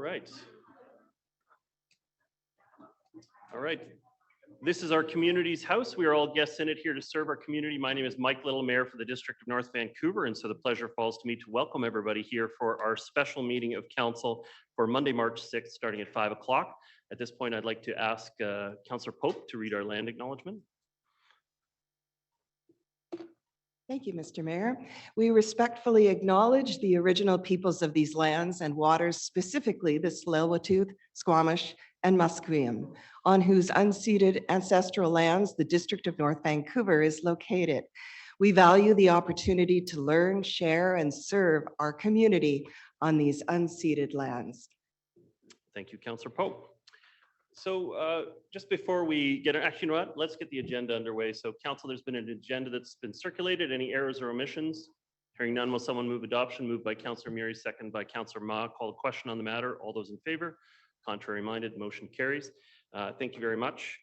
right. All right. This is our community's house. We are all guests in it here to serve our community. My name is Mike Little, Mayor for the District of North Vancouver, and so the pleasure falls to me to welcome everybody here for our special meeting of council for Monday, March 6th, starting at 5 o'clock. At this point, I'd like to ask Councilor Pope to read our land acknowledgement. Thank you, Mr. Mayor. We respectfully acknowledge the original peoples of these lands and waters, specifically the Tsleil-Waututh, Squamish, and Musqueam, on whose unceded ancestral lands the District of North Vancouver is located. We value the opportunity to learn, share, and serve our community on these unceded lands. Thank you, Councilor Pope. So just before we get, actually, you know what? Let's get the agenda underway. So Council, there's been an agenda that's been circulated. Any errors or omissions? Hearing none, will someone move adoption? Moved by Councilor Murray, second by Councilor Ma. Call a question on the matter. All those in favor? Contrary minded, motion carries. Thank you very much.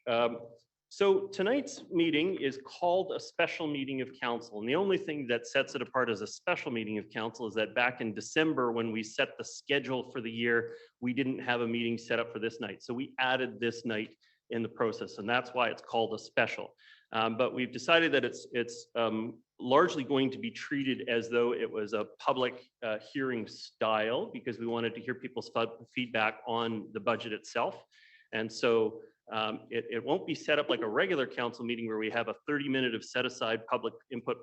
So tonight's meeting is called a special meeting of council. And the only thing that sets it apart as a special meeting of council is that back in December, when we set the schedule for the year, we didn't have a meeting set up for this night. So we added this night in the process, and that's why it's called a special. But we've decided that it's largely going to be treated as though it was a public hearing style, because we wanted to hear people's feedback on the budget itself. And so it won't be set up like a regular council meeting where we have a 30-minute of set aside public input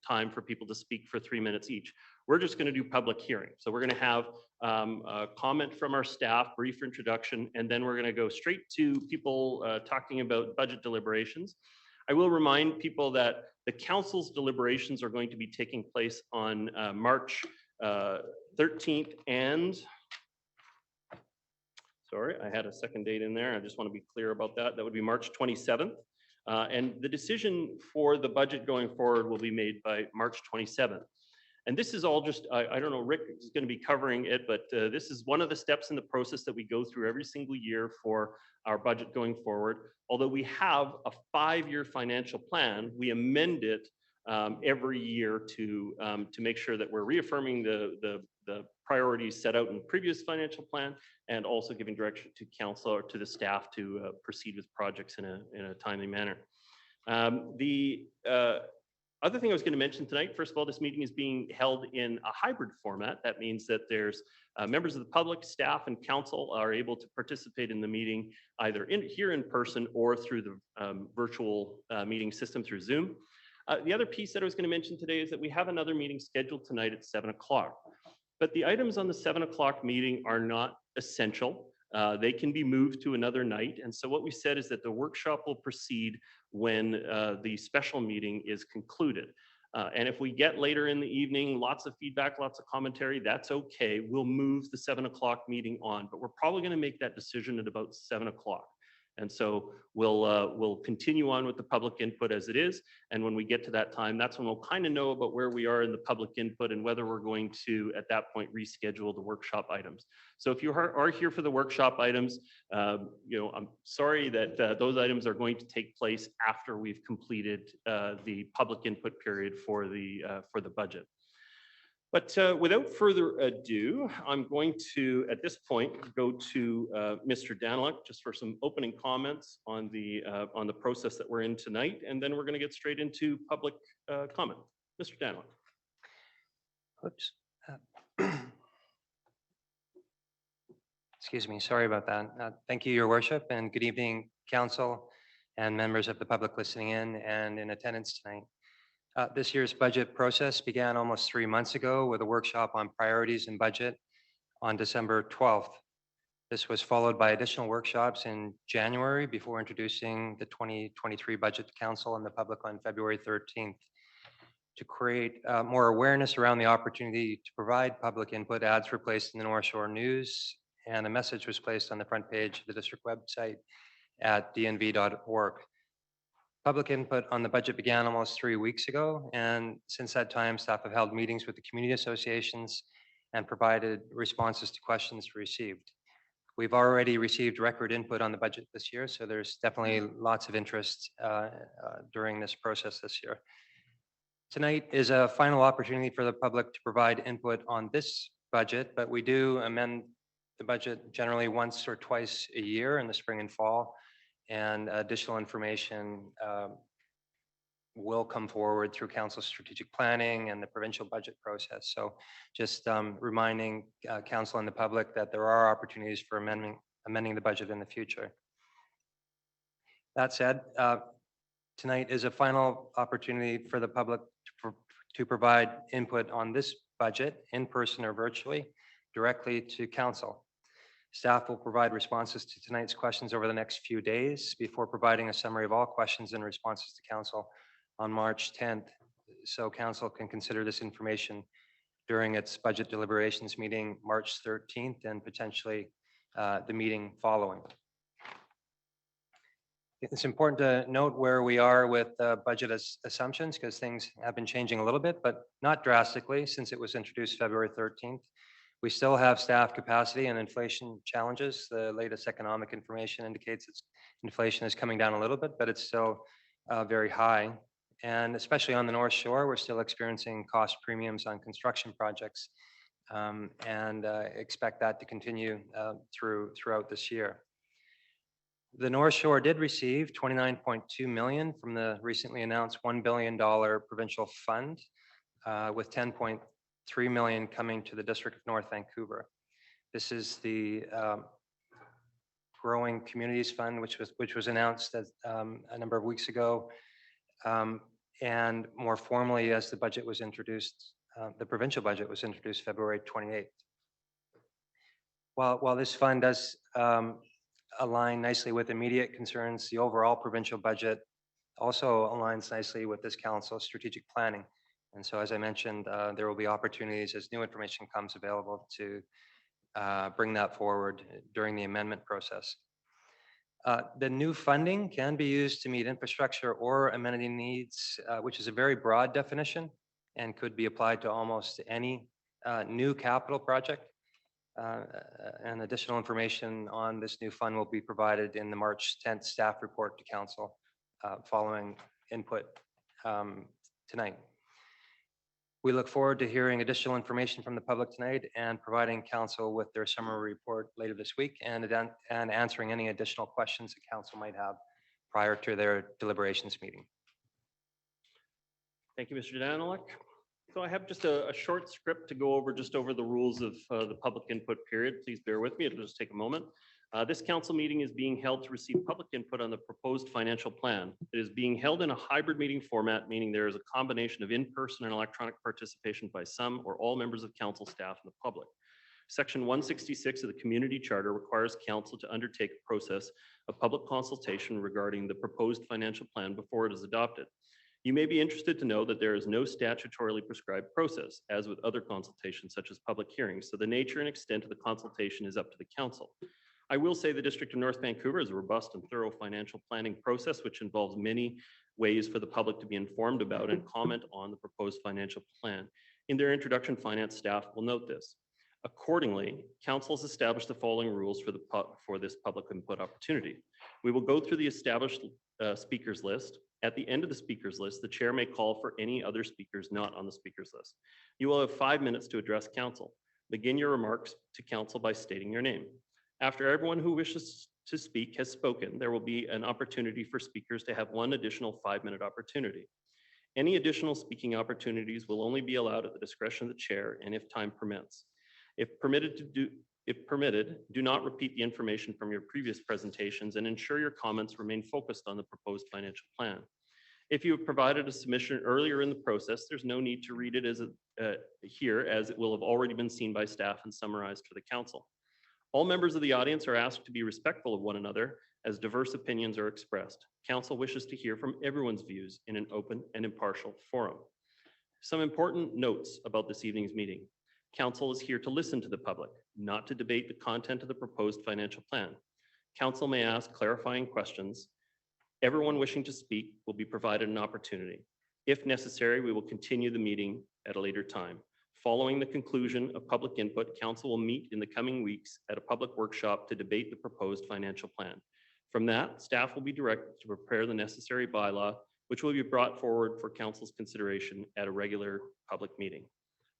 time for people to speak for 3 minutes each. We're just going to do public hearing. So we're going to have a comment from our staff, brief introduction, and then we're going to go straight to people talking about budget deliberations. I will remind people that the council's deliberations are going to be taking place on March 13th and sorry, I had a second date in there. I just want to be clear about that. That would be March 27th. And the decision for the budget going forward will be made by March 27th. And this is all just, I don't know, Rick is going to be covering it, but this is one of the steps in the process that we go through every single year for our budget going forward. Although we have a 5-year financial plan, we amend it every year to make sure that we're reaffirming the priorities set out in the previous financial plan, and also giving direction to council or to the staff to proceed with projects in a timely manner. The other thing I was going to mention tonight, first of all, this meeting is being held in a hybrid format. That means that there's members of the public, staff, and council are able to participate in the meeting either here in person or through the virtual meeting system through Zoom. The other piece that I was going to mention today is that we have another meeting scheduled tonight at 7 o'clock. But the items on the 7 o'clock meeting are not essential. They can be moved to another night. And so what we said is that the workshop will proceed when the special meeting is concluded. And if we get later in the evening, lots of feedback, lots of commentary, that's okay. We'll move the 7 o'clock meeting on, but we're probably going to make that decision at about 7 o'clock. And so we'll continue on with the public input as it is. And when we get to that time, that's when we'll kind of know about where we are in the public input and whether we're going to, at that point, reschedule the workshop items. So if you are here for the workshop items, I'm sorry that those items are going to take place after we've completed the public input period for the budget. But without further ado, I'm going to, at this point, go to Mr. Daniluk just for some opening comments on the process that we're in tonight, and then we're going to get straight into public comment. Mr. Daniluk. Oops. Excuse me, sorry about that. Thank you, Your Worship, and good evening, Council and members of the public listening in and in attendance tonight. This year's budget process began almost 3 months ago with a workshop on priorities and budget on December 12th. This was followed by additional workshops in January before introducing the 2023 budget to council and the public on February 13th. To create more awareness around the opportunity to provide public input, ads were placed in the North Shore News, and a message was placed on the front page of the district website at dnv.org. Public input on the budget began almost 3 weeks ago, and since that time, staff have held meetings with the community associations and provided responses to questions received. We've already received record input on the budget this year, so there's definitely lots of interest during this process this year. Tonight is a final opportunity for the public to provide input on this budget, but we do the budget generally once or twice a year in the spring and fall, and additional information will come forward through council strategic planning and the provincial budget process. So just reminding council and the public that there are opportunities for amending the budget in the future. That said, tonight is a final opportunity for the public to provide input on this budget in person or virtually directly to council. Staff will provide responses to tonight's questions over the next few days before providing a summary of all questions and responses to council on March 10th, so council can consider this information during its budget deliberations meeting March 13th and potentially the meeting following. It's important to note where we are with budget assumptions because things have been changing a little bit, but not drastically since it was introduced February 13th. We still have staff capacity and inflation challenges. The latest economic information indicates that inflation is coming down a little bit, but it's still very high. And especially on the North Shore, we're still experiencing cost premiums on construction projects and expect that to continue throughout this year. The North Shore did receive $29.2 million from the recently announced $1 billion provincial fund, with $10.3 million coming to the District of North Vancouver. This is the Growing Communities Fund, which was announced as, a number of weeks ago. And more formally, as the budget was introduced, the provincial budget was introduced February 28th. While this fund does align nicely with immediate concerns, the overall provincial budget also aligns nicely with this council's strategic planning. And so, as I mentioned, there will be opportunities as new information comes available to bring that forward during the amendment process. The new funding can be used to meet infrastructure or amenity needs, which is a very broad definition and could be applied to almost any new capital project. And additional information on this new fund will be provided in the March 10th staff report to council following input tonight. We look forward to hearing additional information from the public tonight and providing council with their summary report later this week and answering any additional questions that council might have prior to their deliberations meeting. Thank you, Mr. Daniluk. So I have just a short script to go over just over the rules of the public input period. Please bear with me. It'll just take a moment. This council meeting is being held to receive public input on the proposed financial plan. It is being held in a hybrid meeting format, meaning there is a combination of in-person and electronic participation by some or all members of council staff and the public. Section 166 of the Community Charter requires council to undertake a process of public consultation regarding the proposed financial plan before it is adopted. You may be interested to know that there is no statutorily prescribed process, as with other consultations such as public hearings, so the nature and extent of the consultation is up to the council. I will say the District of North Vancouver is a robust and thorough financial planning process, which involves many ways for the public to be informed about and comment on the proposed financial plan. In their introduction, finance staff will note this. Accordingly, council has established the following rules for this public input opportunity. We will go through the established speakers list. At the end of the speakers list, the chair may call for any other speakers not on the speakers list. You will have 5 minutes to address council. Begin your remarks to council by stating your name. After everyone who wishes to speak has spoken, there will be an opportunity for speakers to have one additional 5-minute opportunity. Any additional speaking opportunities will only be allowed at the discretion of the chair and if time permits. If permitted, do not repeat the information from your previous presentations and ensure your comments remain focused on the proposed financial plan. If you have provided a submission earlier in the process, there's no need to read it here as it will have already been seen by staff and summarized for the council. All members of the audience are asked to be respectful of one another as diverse opinions are expressed. Council wishes to hear from everyone's views in an open and impartial forum. Some important notes about this evening's meeting. Council is here to listen to the public, not to debate the content of the proposed financial plan. Council may ask clarifying questions. Everyone wishing to speak will be provided an opportunity. If necessary, we will continue the meeting at a later time. Following the conclusion of public input, council will meet in the coming weeks at a public workshop to debate the proposed financial plan. From that, staff will be directed to prepare the necessary bylaw, which will be brought forward for council's consideration at a regular public meeting.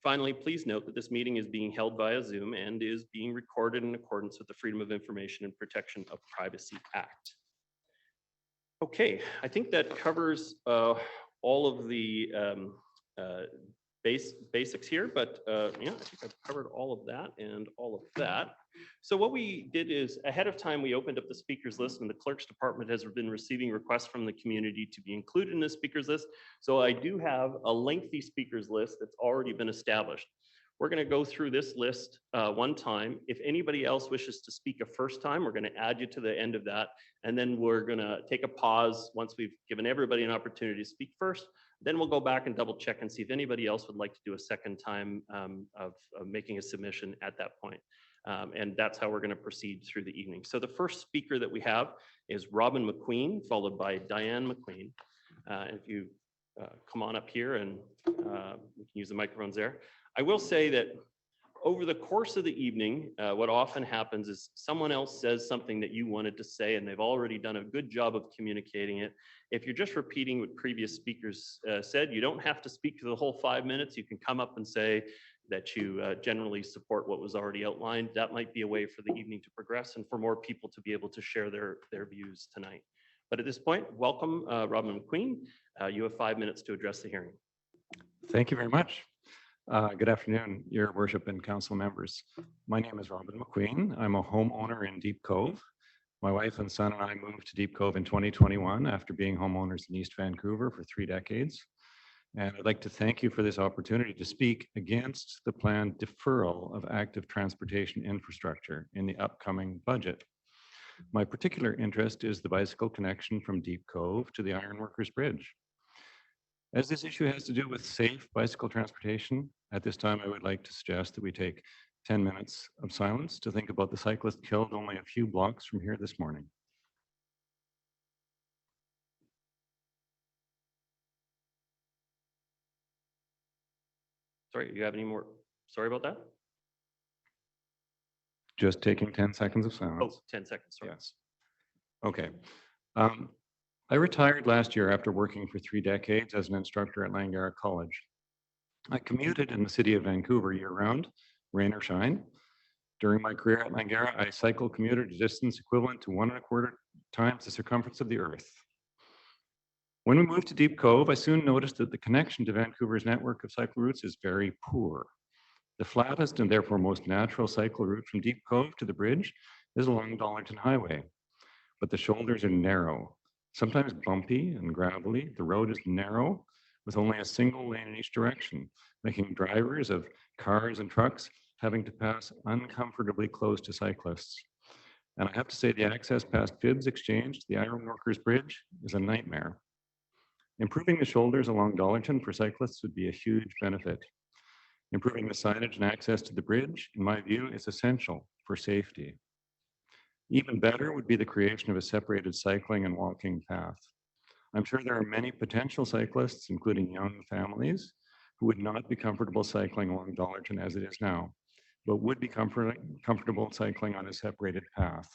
Finally, please note that this meeting is being held via Zoom and is being recorded in accordance with the Freedom of Information and Protection of Privacy Act. Okay, I think that covers all of the basics here, but yeah, I think I've covered all of that and all of that. So what we did is ahead of time, we opened up the speakers list, and the clerk's department has been receiving requests from the community to be included in the speakers list. So I do have a lengthy speakers list that's already been established. We're going to go through this list one time. If anybody else wishes to speak a first time, we're going to add you to the end of that. And then we're going to take a pause once we've given everybody an opportunity to speak first. Then we'll go back and double check and see if anybody else would like to do a second time of making a submission at that point. And that's how we're going to proceed through the evening. So the first speaker that we have is Robin McQueen, followed by Diane McQueen. If you come on up here and we can use the microphones there. I will say that over the course of the evening, what often happens is someone else says something that you wanted to say, and they've already done a good job of communicating it. If you're just repeating what previous speakers said, you don't have to speak for the whole 5 minutes. You can come up and say that you generally support what was already outlined. That might be a way for the evening to progress and for more people to be able to share their views tonight. But at this point, welcome, Robin McQueen. You have 5 minutes to address the hearing. Thank you very much. Good afternoon, Your Worship and Council members. My name is Robin McQueen. I'm a homeowner in Deep Cove. My wife and son and I moved to Deep Cove in 2021 after being homeowners in East Vancouver for 3 decades. And I'd like to thank you for this opportunity to speak against the planned deferral of active transportation infrastructure in the upcoming budget. My particular interest is the bicycle connection from Deep Cove to the Ironworkers Bridge. As this issue has to do with safe bicycle transportation, at this time I would like to suggest that we take 10 minutes of silence to think about the cyclist killed only a few blocks from here this morning. Sorry, you have any more? Sorry about that? Just taking 10 seconds of silence. Oh, 10 seconds, sorry. Yes. Okay. I retired last year after working for 3 decades as an instructor at Langara College. I commuted in the city of Vancouver year-round, rain or shine. During my career at Langara, I cycled commuted a distance equivalent to 1.25 times the circumference of the Earth. When we moved to Deep Cove, I soon noticed that the connection to Vancouver's network of cycle routes is very poor. The flattest and therefore most natural cycle route from Deep Cove to the bridge is along Dollarton Highway, but the shoulders are narrow. Sometimes bumpy and gravelly, the road is narrow with only a single lane in each direction, making drivers of cars and trucks having to pass uncomfortably close to cyclists. And I have to say the access past Phibbs Exchange to the Ironworkers Bridge is a nightmare. Improving the shoulders along Dollarton for cyclists would be a huge benefit. Improving the signage and access to the bridge, in my view, is essential for safety. Even better would be the creation of a separated cycling and walking path. I'm sure there are many potential cyclists, including young families, who would not be comfortable cycling along Dollarton as it is now, but would be comfortable cycling on a separated path.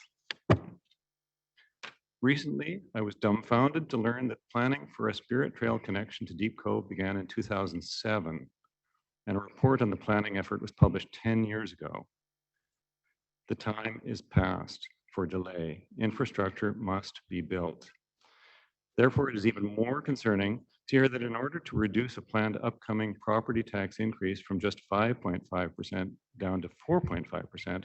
Recently, I was dumbfounded to learn that planning for a Spirit Trail connection to Deep Cove began in 2007, and a report on the planning effort was published 10 years ago. The time is past for delay. Infrastructure must be built. Therefore, it is even more concerning to hear that in order to reduce a planned upcoming property tax increase from just 5.5% down to 4.5%,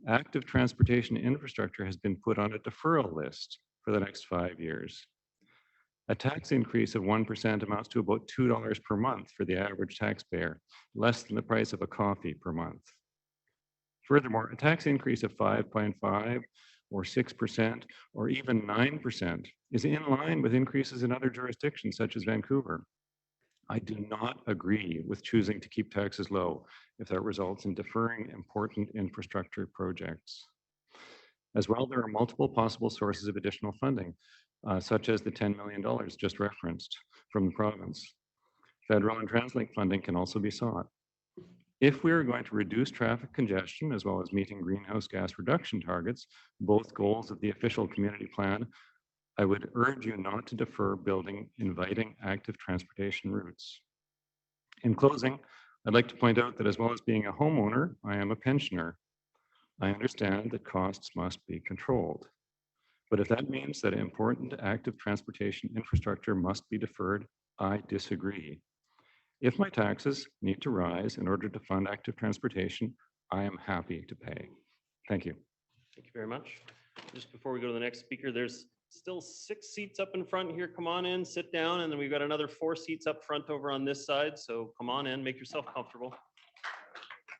active transportation infrastructure has been put on a deferral list for the next 5 years. A tax increase of 1% amounts to about $2 per month for the average taxpayer, less than the price of a coffee per month. Furthermore, a tax increase of 5.5 or 6% or even 9% is in line with increases in other jurisdictions such as Vancouver. I do not agree with choosing to keep taxes low if that results in deferring important infrastructure projects. As well, there are multiple possible sources of additional funding, such as the $10 million just referenced from the province. Federal and TransLink funding can also be sought. If we are going to reduce traffic congestion as well as meeting greenhouse gas reduction targets, both goals of the official community plan, I would urge you not to defer building inviting active transportation routes. In closing, I'd like to point out that as well as being a homeowner, I am a pensioner. I understand that costs must be controlled. But if that means that important active transportation infrastructure must be deferred, I disagree. If my taxes need to rise in order to fund active transportation, I am happy to pay. Thank you. Thank you very much. Just before we go to the next speaker, there's still 6 seats up in front here. Come on in, sit down, and then we've got another 4 seats up front over on this side. So come on in, make yourself comfortable.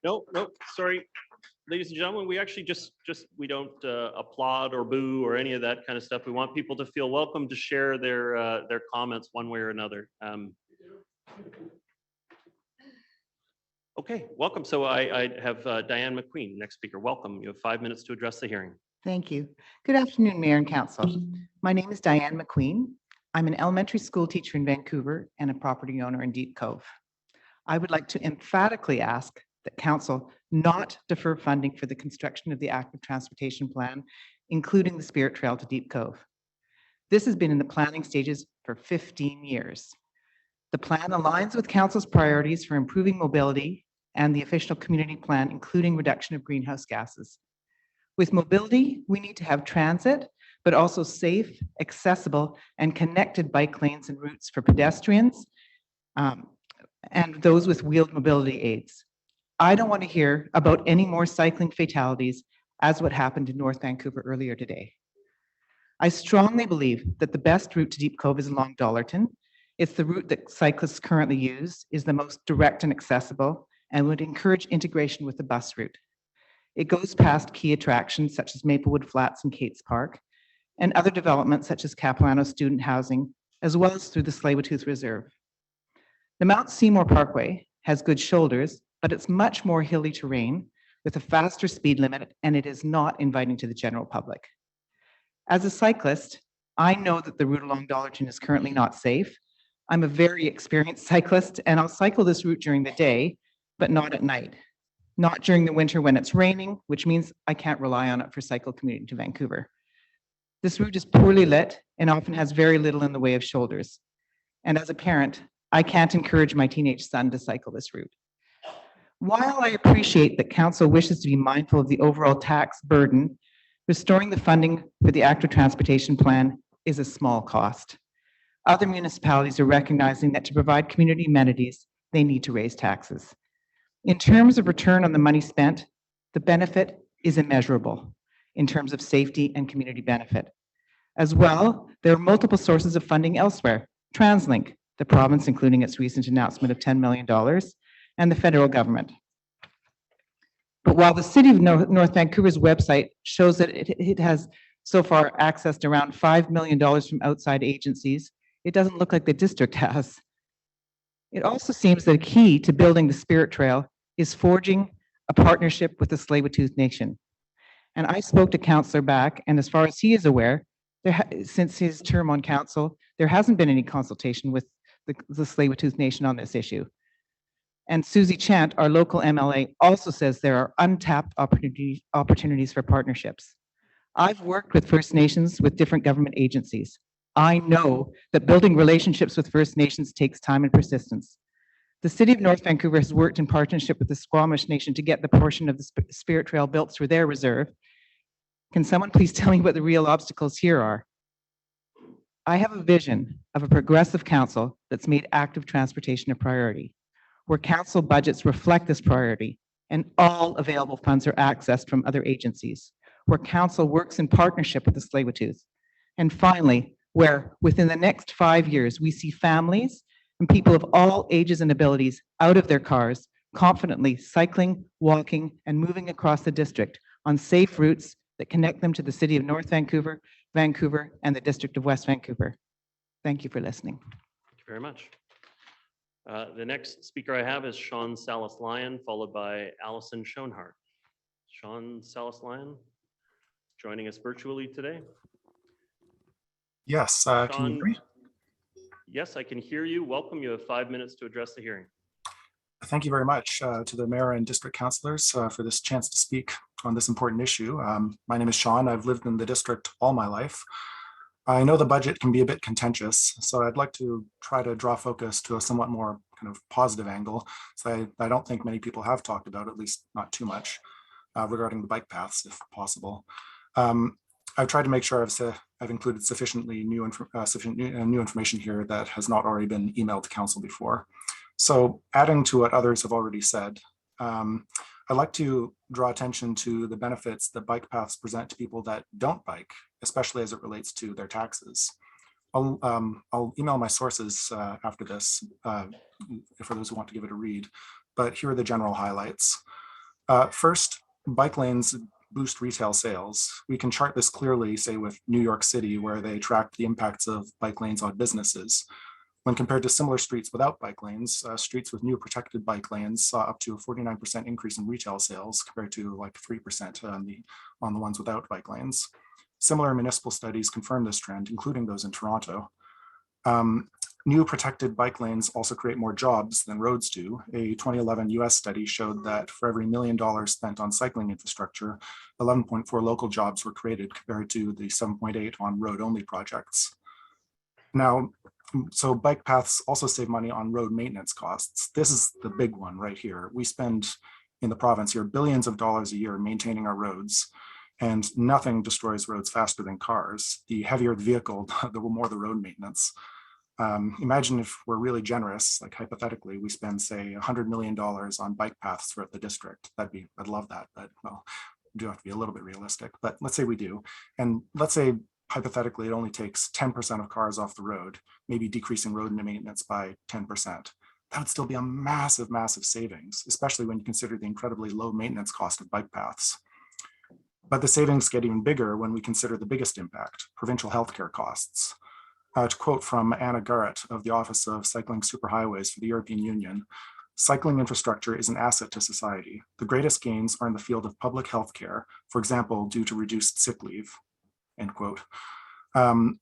Nope, sorry. Ladies and gentlemen, we actually we don't applaud or boo or any of that kind of stuff. We want people to feel welcome to share their comments one way or another. Okay, welcome. So I have Diane McQueen, next speaker. Welcome. You have 5 minutes to address the hearing. Thank you. Good afternoon, Mayor and Council. My name is Diane McQueen. I'm an elementary school teacher in Vancouver and a property owner in Deep Cove. I would like to emphatically ask that Council not defer funding for the construction of the active transportation plan, including the Spirit Trail to Deep Cove. This has been in the planning stages for 15 years. The plan aligns with Council's priorities for improving mobility and the official community plan, including reduction of greenhouse gases. With mobility, we need to have transit, but also safe, accessible, and connected bike lanes and routes for pedestrians and those with wheeled mobility aids. I don't want to hear about any more cycling fatalities as what happened in North Vancouver earlier today. I strongly believe that the best route to Deep Cove is along Dollarton. It's the route that cyclists currently use, is the most direct and accessible, and would encourage integration with the bus route. It goes past key attractions such as Maplewood Flats and Kates Park, and other developments such as Capilano Student Housing, as well as through the Tsleil-Waututh Reserve. The Mount Seymour Parkway has good shoulders, but it's much more hilly terrain with a faster speed limit, and it is not inviting to the general public. As a cyclist, I know that the route along Dollarton is currently not safe. I'm a very experienced cyclist, and I'll cycle this route during the day, but not at night. Not during the winter when it's raining, which means I can't rely on it for cycle commuting to Vancouver. This route is poorly lit and often has very little in the way of shoulders. And as a parent, I can't encourage my teenage son to cycle this route. While I appreciate that Council wishes to be mindful of the overall tax burden, restoring the funding for the active transportation plan is a small cost. Other municipalities are recognizing that to provide community amenities, they need to raise taxes. In terms of return on the money spent, the benefit is immeasurable in terms of safety and community benefit. As well, there are multiple sources of funding elsewhere. TransLink, the province, including its recent announcement of $10 million, and the federal government. But while the City of North Vancouver's website shows that it has so far accessed around $5 million from outside agencies, it doesn't look like the district has. It also seems that a key to building the Spirit Trail is forging a partnership with the Tsleil-Waututh Nation. And I spoke to Councilor Back, and as far as he is aware, since his term on council, there hasn't been any consultation with the Tsleil-Waututh Nation on this issue. And Susie Chant, our local MLA, also says there are untapped opportunities for partnerships. I've worked with First Nations with different government agencies. I know that building relationships with First Nations takes time and persistence. The City of North Vancouver has worked in partnership with the Squamish Nation to get the portion of the Spirit Trail built through their reserve. Can someone please tell me what the real obstacles here are? I have a vision of a progressive council that's made active transportation a priority, where council budgets reflect this priority and all available funds are accessed from other agencies, where council works in partnership with the Tsleil-Waututh. And finally, where within the next 5 years, we see families and people of all ages and abilities out of their cars, confidently cycling, walking, and moving across the district on safe routes that connect them to the City of North Vancouver, Vancouver, and the District of West Vancouver. Thank you for listening. Thank you very much. The next speaker I have is Sean Salas-Lyon, followed by Allison Schoenhardt. Sean Salas-Lyon, joining us virtually today. Yes, can you hear me? Yes, I can hear you. Welcome. You have 5 minutes to address the hearing. Thank you very much to the mayor and district councilors for this chance to speak on this important issue. My name is Sean. I've lived in the district all my life. I know the budget can be a bit contentious, so I'd like to try to draw focus to a somewhat more kind of positive angle. So I don't think many people have talked about, at least not too much, regarding the bike paths, if possible. I've tried to make sure I've included sufficiently new information here that has not already been emailed to council before. So adding to what others have already said, I'd like to draw attention to the benefits that bike paths present to people that don't bike, especially as it relates to their taxes. I'll email my sources after this for those who want to give it a read, but here are the general highlights. First, bike lanes boost retail sales. We can chart this clearly, say with New York City, where they track the impacts of bike lanes on businesses. When compared to similar streets without bike lanes, streets with new protected bike lanes saw up to a 49% increase in retail sales compared to like 3% on the ones without bike lanes. Similar municipal studies confirm this trend, including those in Toronto. New protected bike lanes also create more jobs than roads do. A 2011 US study showed that for every $1 million spent on cycling infrastructure, 11.4 local jobs were created compared to the 7.8 on road-only projects. Now, so bike paths also save money on road maintenance costs. This is the big one right here. We spend in the province here billions of dollars a year maintaining our roads, and nothing destroys roads faster than cars. The heavier the vehicle, the more the road maintenance. Imagine if we're really generous, like hypothetically, we spend say $100 million on bike paths throughout the district. I'd love that, but well, we do have to be a little bit realistic, but let's say we do. And let's say hypothetically, it only takes 10% of cars off the road, maybe decreasing road maintenance by 10%. That would still be a massive, massive savings, especially when you consider the incredibly low maintenance cost of bike paths. But the savings get even bigger when we consider the biggest impact, provincial healthcare costs. To quote from Anna Garrett of the Office of Cycling Superhighways for the European Union, cycling infrastructure is an asset to society. The greatest gains are in the field of public health care, for example, due to reduced sick leave, end quote.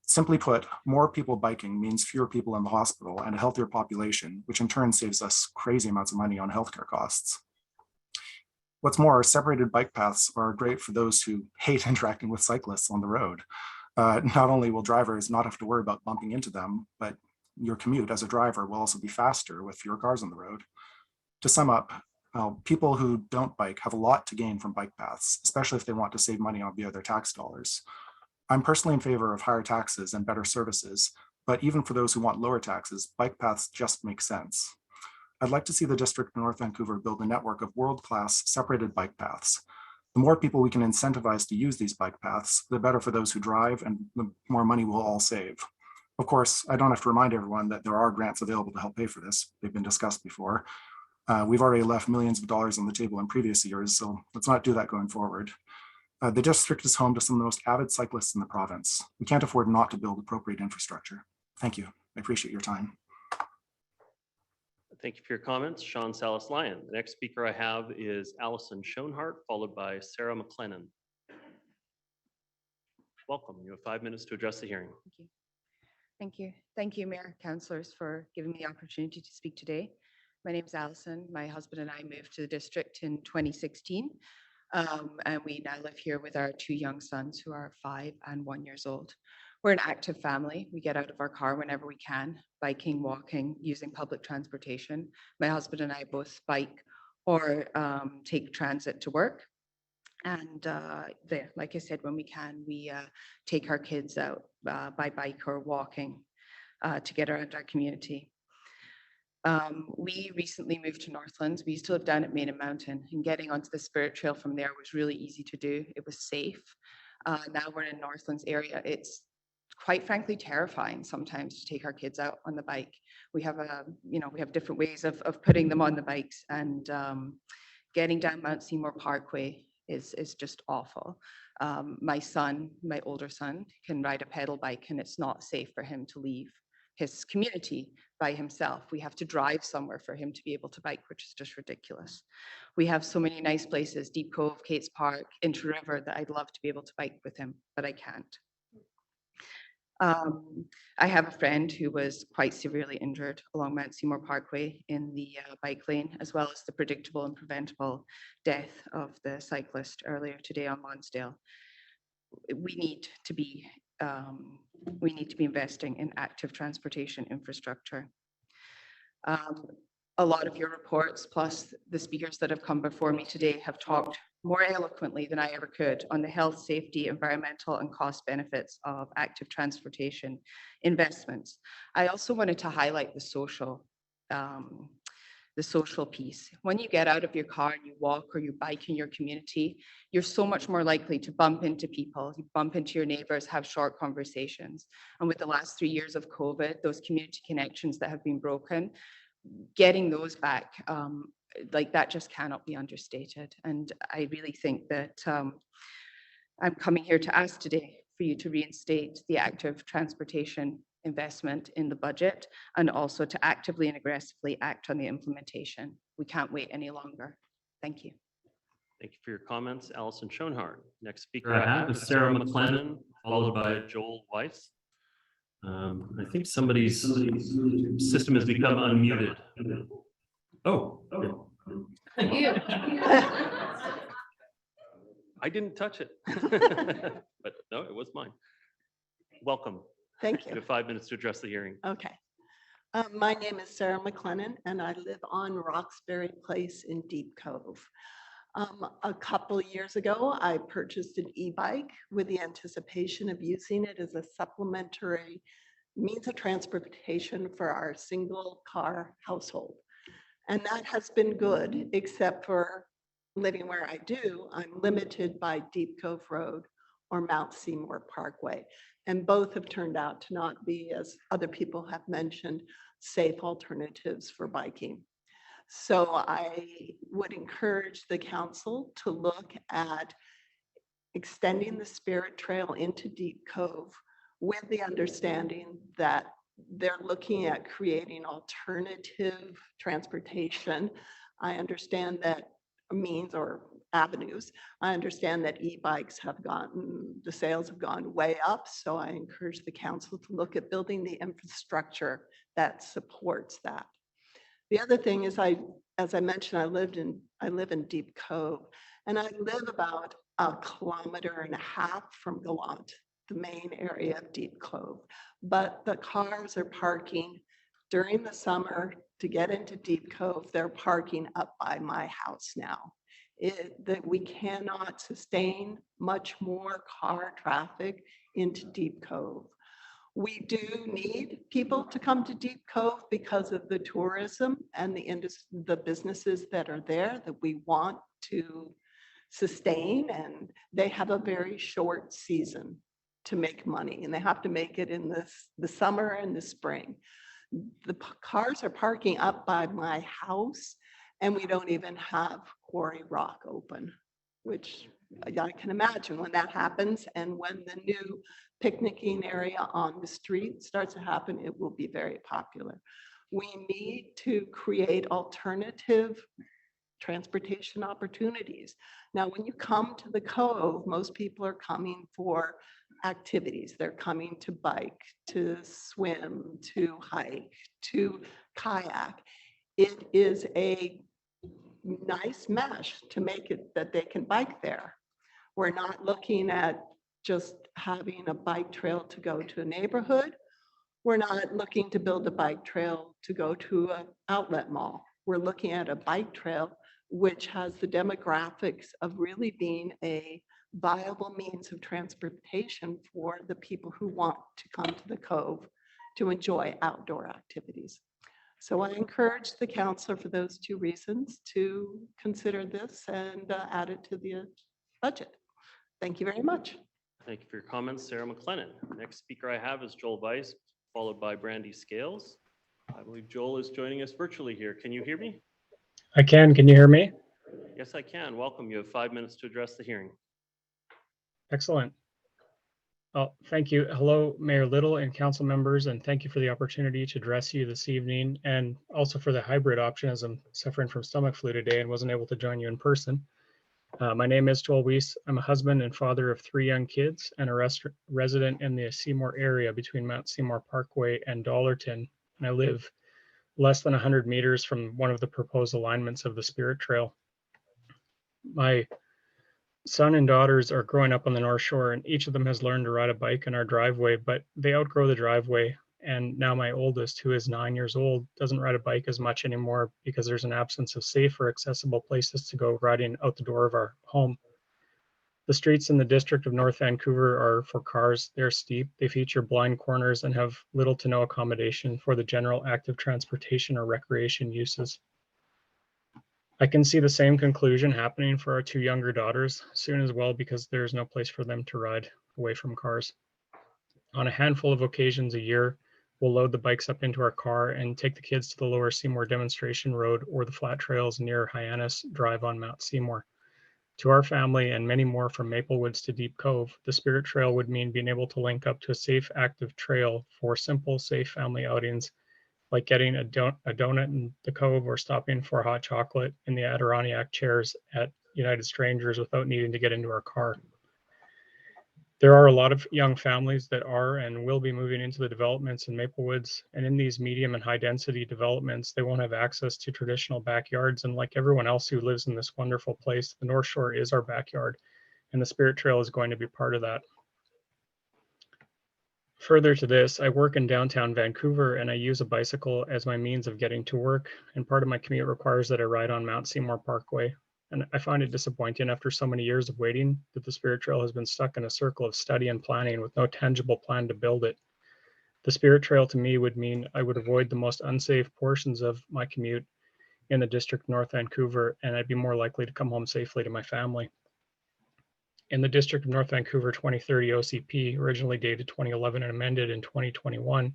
Simply put, more people biking means fewer people in the hospital and a healthier population, which in turn saves us crazy amounts of money on healthcare costs. What's more, separated bike paths are great for those who hate interacting with cyclists on the road. Not only will drivers not have to worry about bumping into them, but your commute as a driver will also be faster with fewer cars on the road. To sum up, people who don't bike have a lot to gain from bike paths, especially if they want to save money on via their tax dollars. I'm personally in favor of higher taxes and better services, but even for those who want lower taxes, bike paths just make sense. I'd like to see the District of North Vancouver build a network of world-class separated bike paths. The more people we can incentivize to use these bike paths, the better for those who drive and the more money we'll all save. Of course, I don't have to remind everyone that there are grants available to help pay for this. They've been discussed before. We've already left millions of dollars on the table in previous years, so let's not do that going forward. The district is home to some of the most avid cyclists in the province. We can't afford not to build appropriate infrastructure. Thank you. I appreciate your time. Thank you for your comments, Sean Salas-Lyon. The next speaker I have is Allison Schoenhart, followed by Sarah McLennan. Welcome. You have 5 minutes to address the hearing. Thank you. Thank you. Thank you, Mayor, councillors, for giving me the opportunity to speak today. My name is Allison. My husband and I moved to the district in 2016, and we now live here with our 2 young sons who are 5 and 1 years old. We're an active family. We get out of our car whenever we can, biking, walking, using public transportation. My husband and I both bike or take transit to work. And like I said, when we can, we take our kids out by bike or walking to get around our community. We recently moved to Northlands. We used to live down at Maiden Mountain, and getting onto the Spirit Trail from there was really easy to do. It was safe. Now we're in Northlands area. It's quite frankly terrifying sometimes to take our kids out on the bike. We have we have different ways of putting them on the bikes, and getting down Mount Seymour Parkway is just awful. My son, my older son, can ride a pedal bike, and it's not safe for him to leave his community by himself. We have to drive somewhere for him to be able to bike, which is just ridiculous. We have so many nice places, Deep Cove, Kates Park, Inter River, that I'd love to be able to bike with him, but I can't. I have a friend who was quite severely injured along Mount Seymour Parkway in the bike lane, as well as the predictable and preventable death of the cyclist earlier today on Lonsdale. We need to be investing in active transportation infrastructure. A lot of your reports, plus the speakers that have come before me today, have talked more eloquently than I ever could on the health, safety, environmental, and cost benefits of active transportation investments. I also wanted to highlight the social piece. When you get out of your car and you walk or you bike in your community, you're so much more likely to bump into people. You bump into your neighbors, have short conversations. And with the last 3 years of COVID, those community connections that have been broken, getting those back, like that just cannot be understated. And I really think that I'm coming here to ask today for you to reinstate the active transportation investment in the budget and also to actively and aggressively act on the implementation. We can't wait any longer. Thank you. Thank you for your comments, Alison Schoenhardt. Next speaker I have is Sarah McLennan, followed by Joel Weiss. I think somebody's system has become unmuted. Oh. I didn't touch it, but no, it was mine. Welcome. Thank You you. have 5 minutes to address the hearing. Okay. My name is Sarah McLennan, and I live on Roxbury Place in Deep Cove. A couple years ago, I purchased an e-bike with the anticipation of using it as a supplementary means of transportation for our single car household. And that has been good, except for living where I do, I'm limited by Deep Cove Road or Mount Seymour Parkway. And both have turned out to not be, as other people have mentioned, safe alternatives for biking. So I would encourage the council to look at extending the Spirit Trail into Deep Cove with the understanding that they're looking at creating alternative transportation. I understand that means or avenues. I understand that e-bikes have the sales have gone way up. So I encourage the council to look at building the infrastructure that supports that. The other thing is, as I mentioned, I live in Deep Cove, and I live about 1.5 kilometers from Gallant, the main area of Deep Cove. But the cars are parking during the summer to get into Deep Cove. They're parking up by my house now. That we cannot sustain much more car traffic into Deep Cove. We do need people to come to Deep Cove because of the tourism and the businesses that are there that we want to sustain, and they have a very short season to make money, and they have to make it in the summer and the spring. The cars are parking up by my house, and we don't even have Quarry Rock open, which I can imagine when that happens, and when the new picnicking area on the street starts to happen, it will be very popular. We need to create alternative transportation opportunities. Now, when you come to the Cove, most people are coming for activities. They're coming to bike, to swim, to hike, to kayak. It is a nice mesh to make it that they can bike there. We're not looking at just having a bike trail to go to a neighborhood. We're not looking to build a bike trail to go to an outlet mall. We're looking at a bike trail which has the demographics of really being a viable means of transportation for the people who want to come to the Cove to enjoy outdoor activities. So I encourage the council for those two reasons to consider this and add it to the budget. Thank you very much. Thank you for your comments, Sarah McLennan. Next speaker I have is Joel Weiss, followed by Brandy Scales. I believe Joel is joining us virtually here. Can you hear me? I can. Can you hear me? Yes, I can. Welcome. You have 5 minutes to address the hearing. Excellent. Oh, thank you. Hello, Mayor Little and council members, and thank you for the opportunity to address you this evening, and also for the hybrid option, as I'm suffering from stomach flu today and wasn't able to join you in person. My name is Joel Weiss. I'm a husband and father of 3 young kids and a resident in the Seymour area between Mount Seymour Parkway and Dollarton. And I live less than 100 meters from one of the proposed alignments of the Spirit Trail. My son and daughters are growing up on the North Shore, and each of them has learned to ride a bike in our driveway, but they outgrow the driveway And now my oldest, who is 9 years old, doesn't ride a bike as much anymore because there's an absence of safe or accessible places to go riding out the door of our home. The streets in the district of North Vancouver are for cars. They're steep, they feature blind corners, and have little to no accommodation for the general active transportation or recreation uses. I can see the same conclusion happening for our two younger daughters soon as well, because there's no place for them to ride away from cars. On a handful of occasions a year, we'll load the bikes up into our car and take the kids to the Lower Seymour Demonstration Road or the flat trails near Hyannis Drive on Mount Seymour. To our family and many more from Maple Woods to Deep Cove, the Spirit Trail would mean being able to link up to a safe, active trail for simple, safe family outings, like getting a donut in the Cove or stopping for hot chocolate in the Adirondack chairs at United Strangers without needing to get into our car. There are a lot of young families that are and will be moving into the developments in Maple Woods, and in these medium and high density developments, they won't have access to traditional backyards. And like everyone else who lives in this wonderful place, the North Shore is our backyard, and the Spirit Trail is going to be part of that. Further to this, I work in downtown Vancouver and I use a bicycle as my means of getting to work, and part of my commute requires that I ride on Mount Seymour Parkway. And I find it disappointing after so many years of waiting that the Spirit Trail has been stuck in a circle of study and planning with no tangible plan to build it. The Spirit Trail to me would mean I would avoid the most unsafe portions of my commute in the district of North Vancouver, and I'd be more likely to come home safely to my family. In the District of North Vancouver 2030 OCP, originally dated 2011 and amended in 2021,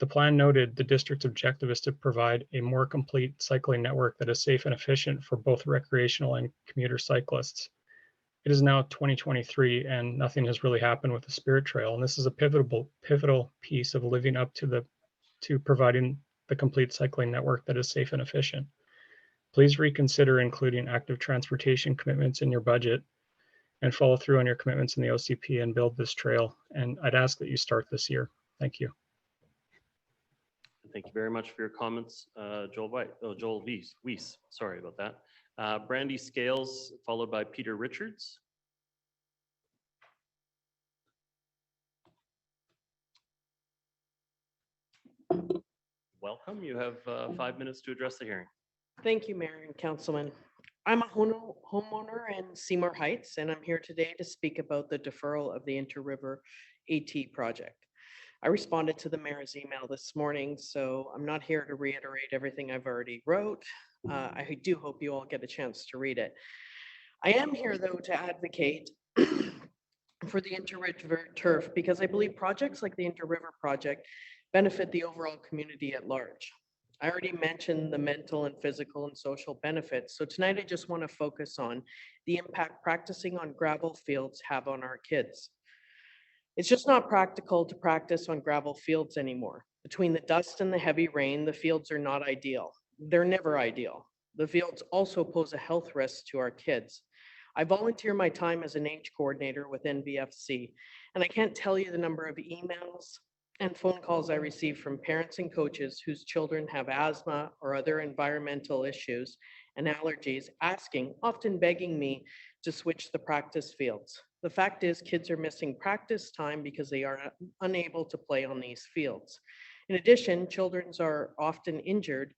the plan noted the district's objective is to provide a more complete cycling network that is safe and efficient for both recreational and commuter cyclists. It is now 2023 and nothing has really happened with the Spirit Trail, and this is a pivotal piece of living up to providing the complete cycling network that is safe and efficient. Please reconsider including active transportation commitments in your budget and follow through on your commitments in the OCP and build this trail. And I'd ask that you start this year. Thank you. Thank you very much for your comments, Joel Weiss, sorry about that. Brandy Scales, followed by Peter Richards. Welcome, you have 5 minutes to address the hearing. Thank you, Mayor and Councilman. I'm a homeowner in Seymour Heights, and I'm here today to speak about the deferral of the Inter-River AT project. I responded to the mayor's email this morning, so I'm not here to reiterate everything I've already wrote. I do hope you all get a chance to read it. I am here, though, to advocate for the Inter-River turf because I believe projects like the Inter-River project benefit the overall community at large. I already mentioned the mental and physical and social benefits, so tonight I just want to focus on the impact practicing on gravel fields have on our kids. It's just not practical to practice on gravel fields anymore. Between the dust and the heavy rain, the fields are not ideal. They're never ideal. The fields also pose a health risk to our kids. I volunteer my time as an age coordinator with NVFC, and I can't tell you the number of emails and phone calls I receive from parents and coaches whose children have asthma or other environmental issues and allergies, asking, often begging me to switch the practice fields. The fact is, kids are missing practice time because they are unable to play on these fields. In addition, children are often injured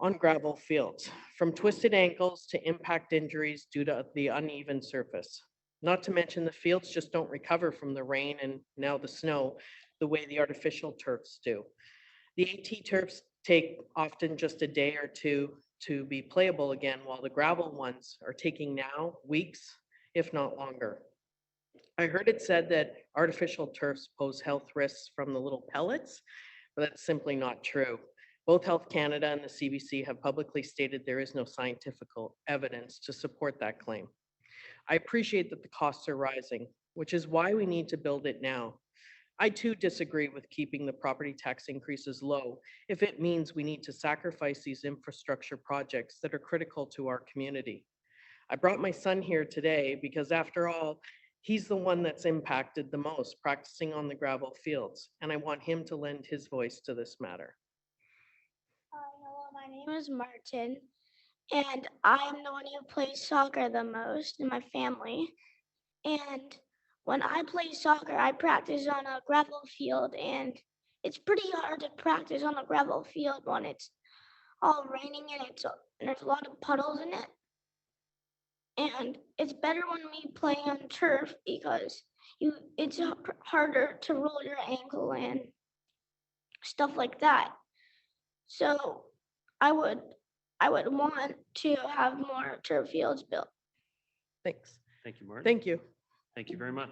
on gravel fields, from twisted ankles to impact injuries due to the uneven surface. Not to mention the fields just don't recover from the rain and now the snow the way the artificial turfs do. The AT turfs take often just a day or two to be playable again, while the gravel ones are taking now weeks, if not longer. I heard it said that artificial turfs pose health risks from the little pellets, but that's simply not true. Both Health Canada and the CBC have publicly stated there is no scientific evidence to support that claim. I appreciate that the costs are rising, which is why we need to build it now. I too disagree with keeping the property tax increases low if it means we need to sacrifice these infrastructure projects that are critical to our community. I brought my son here today because after all, he's the one that's impacted the most practicing on the gravel fields, and I want him to lend his voice to this matter. Hello, my name is Martin, and I'm the one who plays soccer the most in my family. And when I play soccer, I practice on a gravel field, and it's pretty hard to practice on a gravel field when it's all raining and there's a lot of puddles in it. And it's better when we play on turf because it's harder to roll your ankle and stuff like that. So I would want to have more turf fields built. Thanks. Thank you, Martin. Thank you. Thank you very much.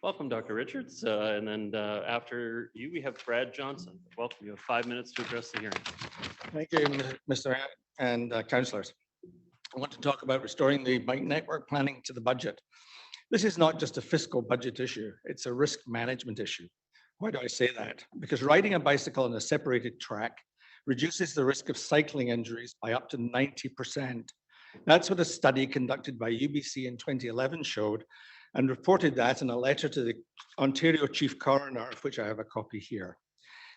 Welcome, Dr. Richards. And then after you, we have Brad Johnson. Welcome. You have 5 minutes to address the hearing. Thank you, Mr. Mayor and councillors. I want to talk about restoring the bike network planning to the budget. This is not just a fiscal budget issue, it's a risk management issue. Why do I say that? Because riding a bicycle on a separated track reduces the risk of cycling injuries by up to 90%. That's what a study conducted by UBC in 2011 showed, and reported that in a letter to the Ontario Chief Coroner, of which I have a copy here.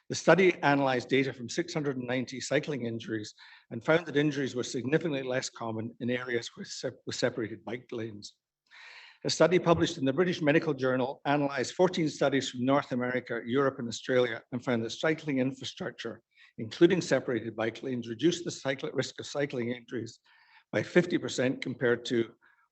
The study analyzed data from 690 cycling injuries and found that injuries were significantly less common in areas with separated bike lanes. A study published in the British Medical Journal analyzed 14 studies from North America, Europe, and Australia and found that cycling infrastructure, including separated bike lanes, reduced the risk of cycling injuries by 50% compared to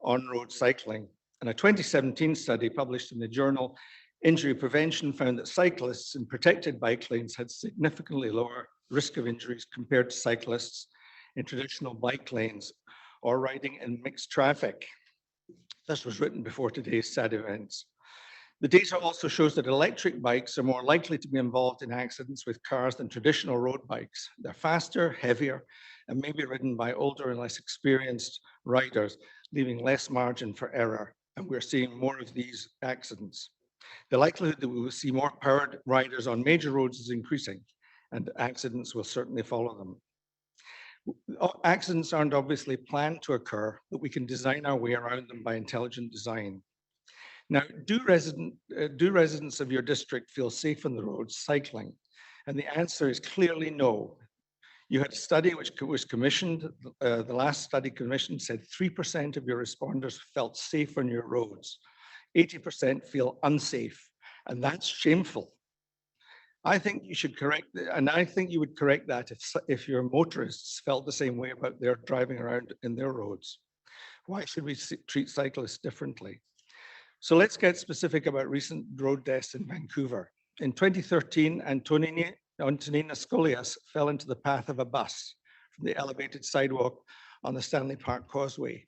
on-road cycling. And a 2017 study published in the journal Injury Prevention found that cyclists in protected bike lanes had significantly lower risk of injuries compared to cyclists in traditional bike lanes or riding in mixed traffic. This was written before today's sad events. The data also shows that electric bikes are more likely to be involved in accidents with cars than traditional road bikes. They're faster, heavier, and may be ridden by older and less experienced riders, leaving less margin for error. And we're seeing more of these accidents. The likelihood that we will see more powered riders on major roads is increasing, and accidents will certainly follow them. Accidents aren't obviously planned to occur, but we can design our way around them by intelligent design. Now, do residents of your district feel safe on the roads cycling? And the answer is clearly no. You had a study which was commissioned, the last study commissioned said 3% of your responders felt safe on your roads. 80% feel unsafe, and that's shameful. I think you should correct, and I think you would correct that if your motorists felt the same way about their driving around in their roads. Why should we treat cyclists differently? So let's get specific about recent road deaths in Vancouver. In 2013, Antonina Scolias fell into the path of a bus from the elevated sidewalk on the Stanley Park Causeway.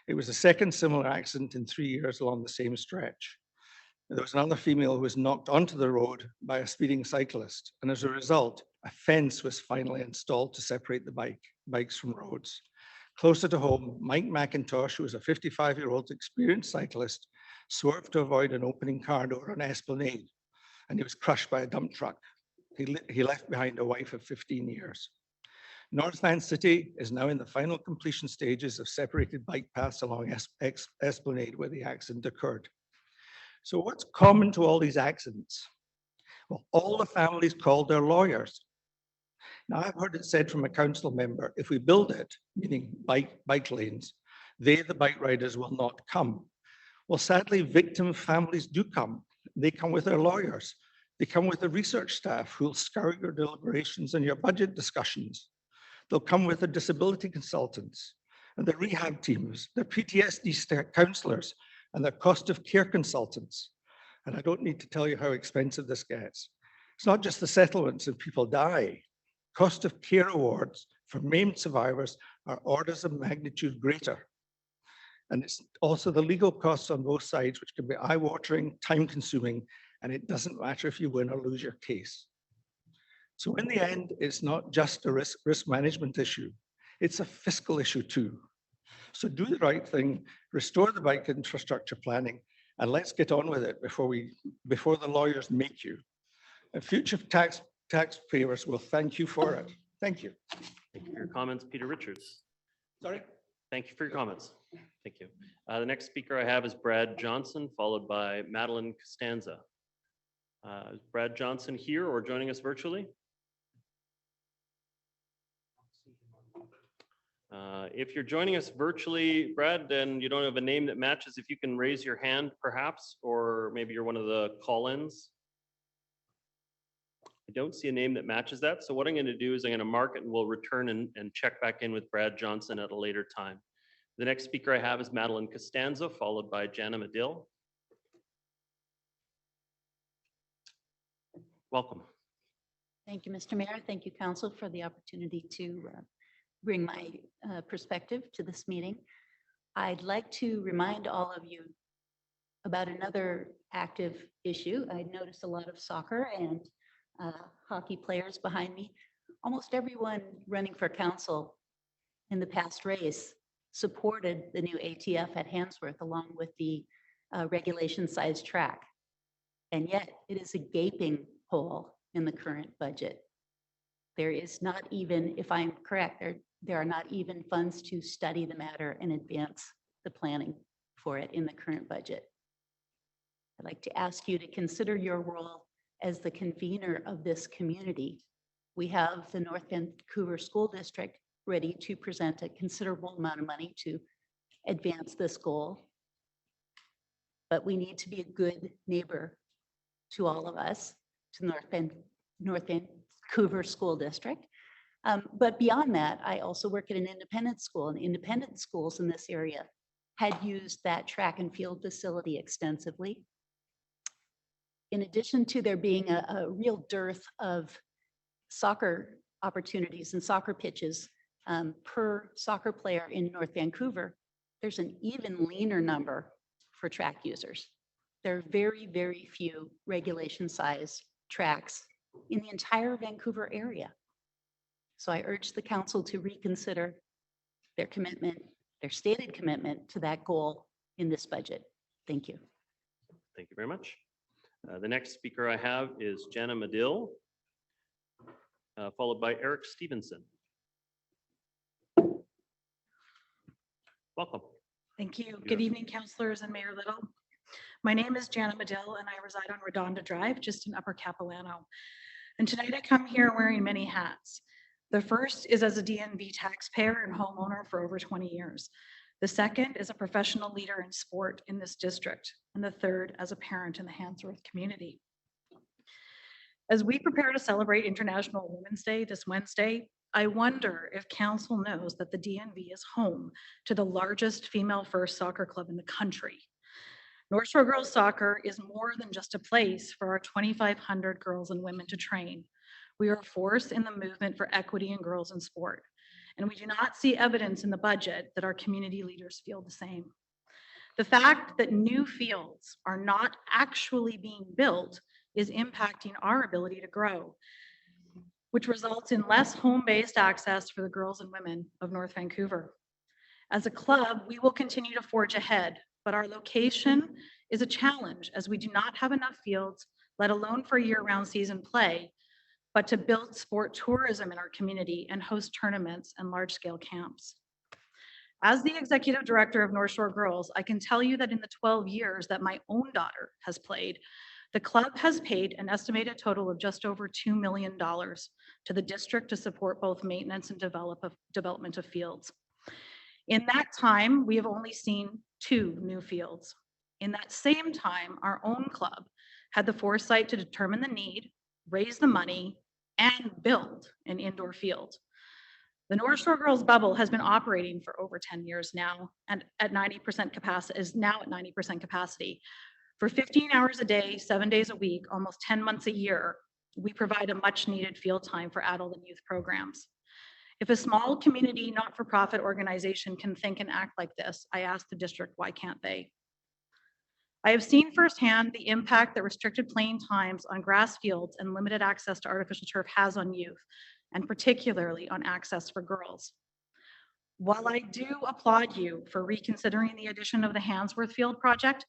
It was the second similar accident in 3 years along the same stretch. There was another female who was knocked onto the road by a speeding cyclist, and as a result, a fence was finally installed to separate the bikes from roads. Closer to home, Mike McIntosh, who was a 55-year-old experienced cyclist, swerved to avoid an opening car door on Esplanade, and he was crushed by a dump truck. He left behind a wife of 15 years. North Van City is now in the final completion stages of separated bike paths along Esplanade where the accident occurred. So what's common to all these accidents? Well, all the families called their lawyers. Now, I've heard it said from a council member, if we build it, meaning bike lanes, the bike riders will not come. Well, sadly, victim families do come. They come with their lawyers. They come with the research staff who will scour your deliberations and your budget discussions. They'll come with the disability consultants and the rehab teams, the PTSD counsellors, and the cost of care consultants. And I don't need to tell you how expensive this gets. It's not just the settlements and people die. Cost of care awards for maimed survivors are orders of magnitude greater. And it's also the legal costs on both sides, which can be eye-watering, time-consuming, and it doesn't matter if you win or lose your case. So in the end, it's not just a risk management issue. It's a fiscal issue too. So do the right thing, restore the bike infrastructure planning, and let's get on with it before the lawyers make you. And future taxpayers will thank you for it. Thank you. Thank you for your comments, Peter Richards. Sorry? Thank you for your comments. Thank you. The next speaker I have is Brad Johnson, followed by Madeline Costanza. Is Brad Johnson here or joining us virtually? If you're joining us virtually, Brad, and you don't have a name that matches, if you can raise your hand perhaps, or maybe you're one of the call-ins. I don't see a name that matches that. So what I'm going to do is I'm going to mark it and we'll return and check back in with Brad Johnson at a later time. The next speaker I have is Madeline Costanza, followed by Jana Medill. Welcome. Thank you, Mr. Mayor. Thank you, Council, for the opportunity to bring my perspective to this meeting. I'd like to remind all of you about another active issue. I noticed a lot of soccer and hockey players behind me. Almost everyone running for council in the past race supported the new ATF at Handsworth along with the regulation size track. And yet it is a gaping hole in the current budget. There is not even, if I'm correct, there are not even funds to study the matter and advance the planning for it in the current budget. I'd like to ask you to consider your role as the convener of this community. We have the North Vancouver School District ready to present a considerable amount of money to advance this goal. But we need to be a good neighbor to all of us, to North Vancouver School District. But beyond that, I also work at an independent school, and independent schools in this area had used that track and field facility extensively. In addition to there being a real dearth of soccer opportunities and soccer pitches per soccer player in North Vancouver, there's an even leaner number for track users. There are very, very few regulation size tracks in the entire Vancouver area. So I urge the council to reconsider their commitment, their stated commitment to that goal in this budget. Thank you. Thank you very much. The next speaker I have is Jana Medill, followed by Eric Stevenson. Welcome. Thank you. Good evening, councillors and Mayor Little. My name is Jana Medill and I reside on Redonda Drive, just in Upper Capilano. And tonight I come here wearing many hats. The first is as a DNV taxpayer and homeowner for over 20 years. The second is a professional leader in sport in this district. And the third as a parent in the Handsworth community. As we prepare to celebrate International Women's Day this Wednesday, I wonder if council knows that the DNV is home to the largest female-first soccer club in the country. North Shore Girls Soccer is more than just a place for our 2,500 girls and women to train. We are a force in the movement for equity in girls in sport. And we do not see evidence in the budget that our community leaders feel the same. The fact that new fields are not actually being built is impacting our ability to grow, which results in less home-based access for the girls and women of North Vancouver. As a club, we will continue to forge ahead, but our location is a challenge as we do not have enough fields, let alone for year-round season play, but to build sport tourism in our community and host tournaments and large-scale camps. As the executive director of North Shore Girls, I can tell you that in the 12 years that my own daughter has played, the club has paid an estimated total of just over $2 million to the district to support both maintenance and development of fields. In that time, we have only seen 2 new fields. In that same time, our own club had the foresight to determine the need, raise the money, and build an indoor field. The North Shore Girls bubble has been operating for over 10 years now and at 90% capacity, is now at 90% capacity. For 15 hours a day, 7 days a week, almost 10 months a year, we provide a much needed field time for adult and youth programs. If a small community not-for-profit organization can think and act like this, I ask the district, why can't they? I have seen firsthand the impact that restricted playing times on grass fields and limited access to artificial turf has on youth, and particularly on access for girls. While I do applaud you for reconsidering the addition of the Handsworth Field project,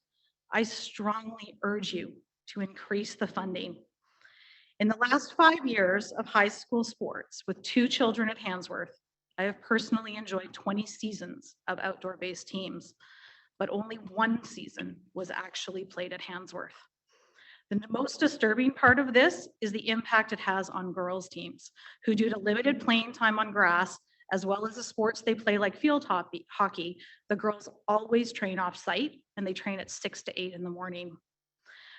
I strongly urge you to increase the funding. In the last 5 years of high school sports with 2 children at Handsworth, I have personally enjoyed 20 seasons of outdoor-based teams, but only 1 season was actually played at Handsworth. The most disturbing part of this is the impact it has on girls' teams, who due to limited playing time on grass as well as the sports they play like field hockey, the girls always train off-site and they train at 6 to 8 in the morning.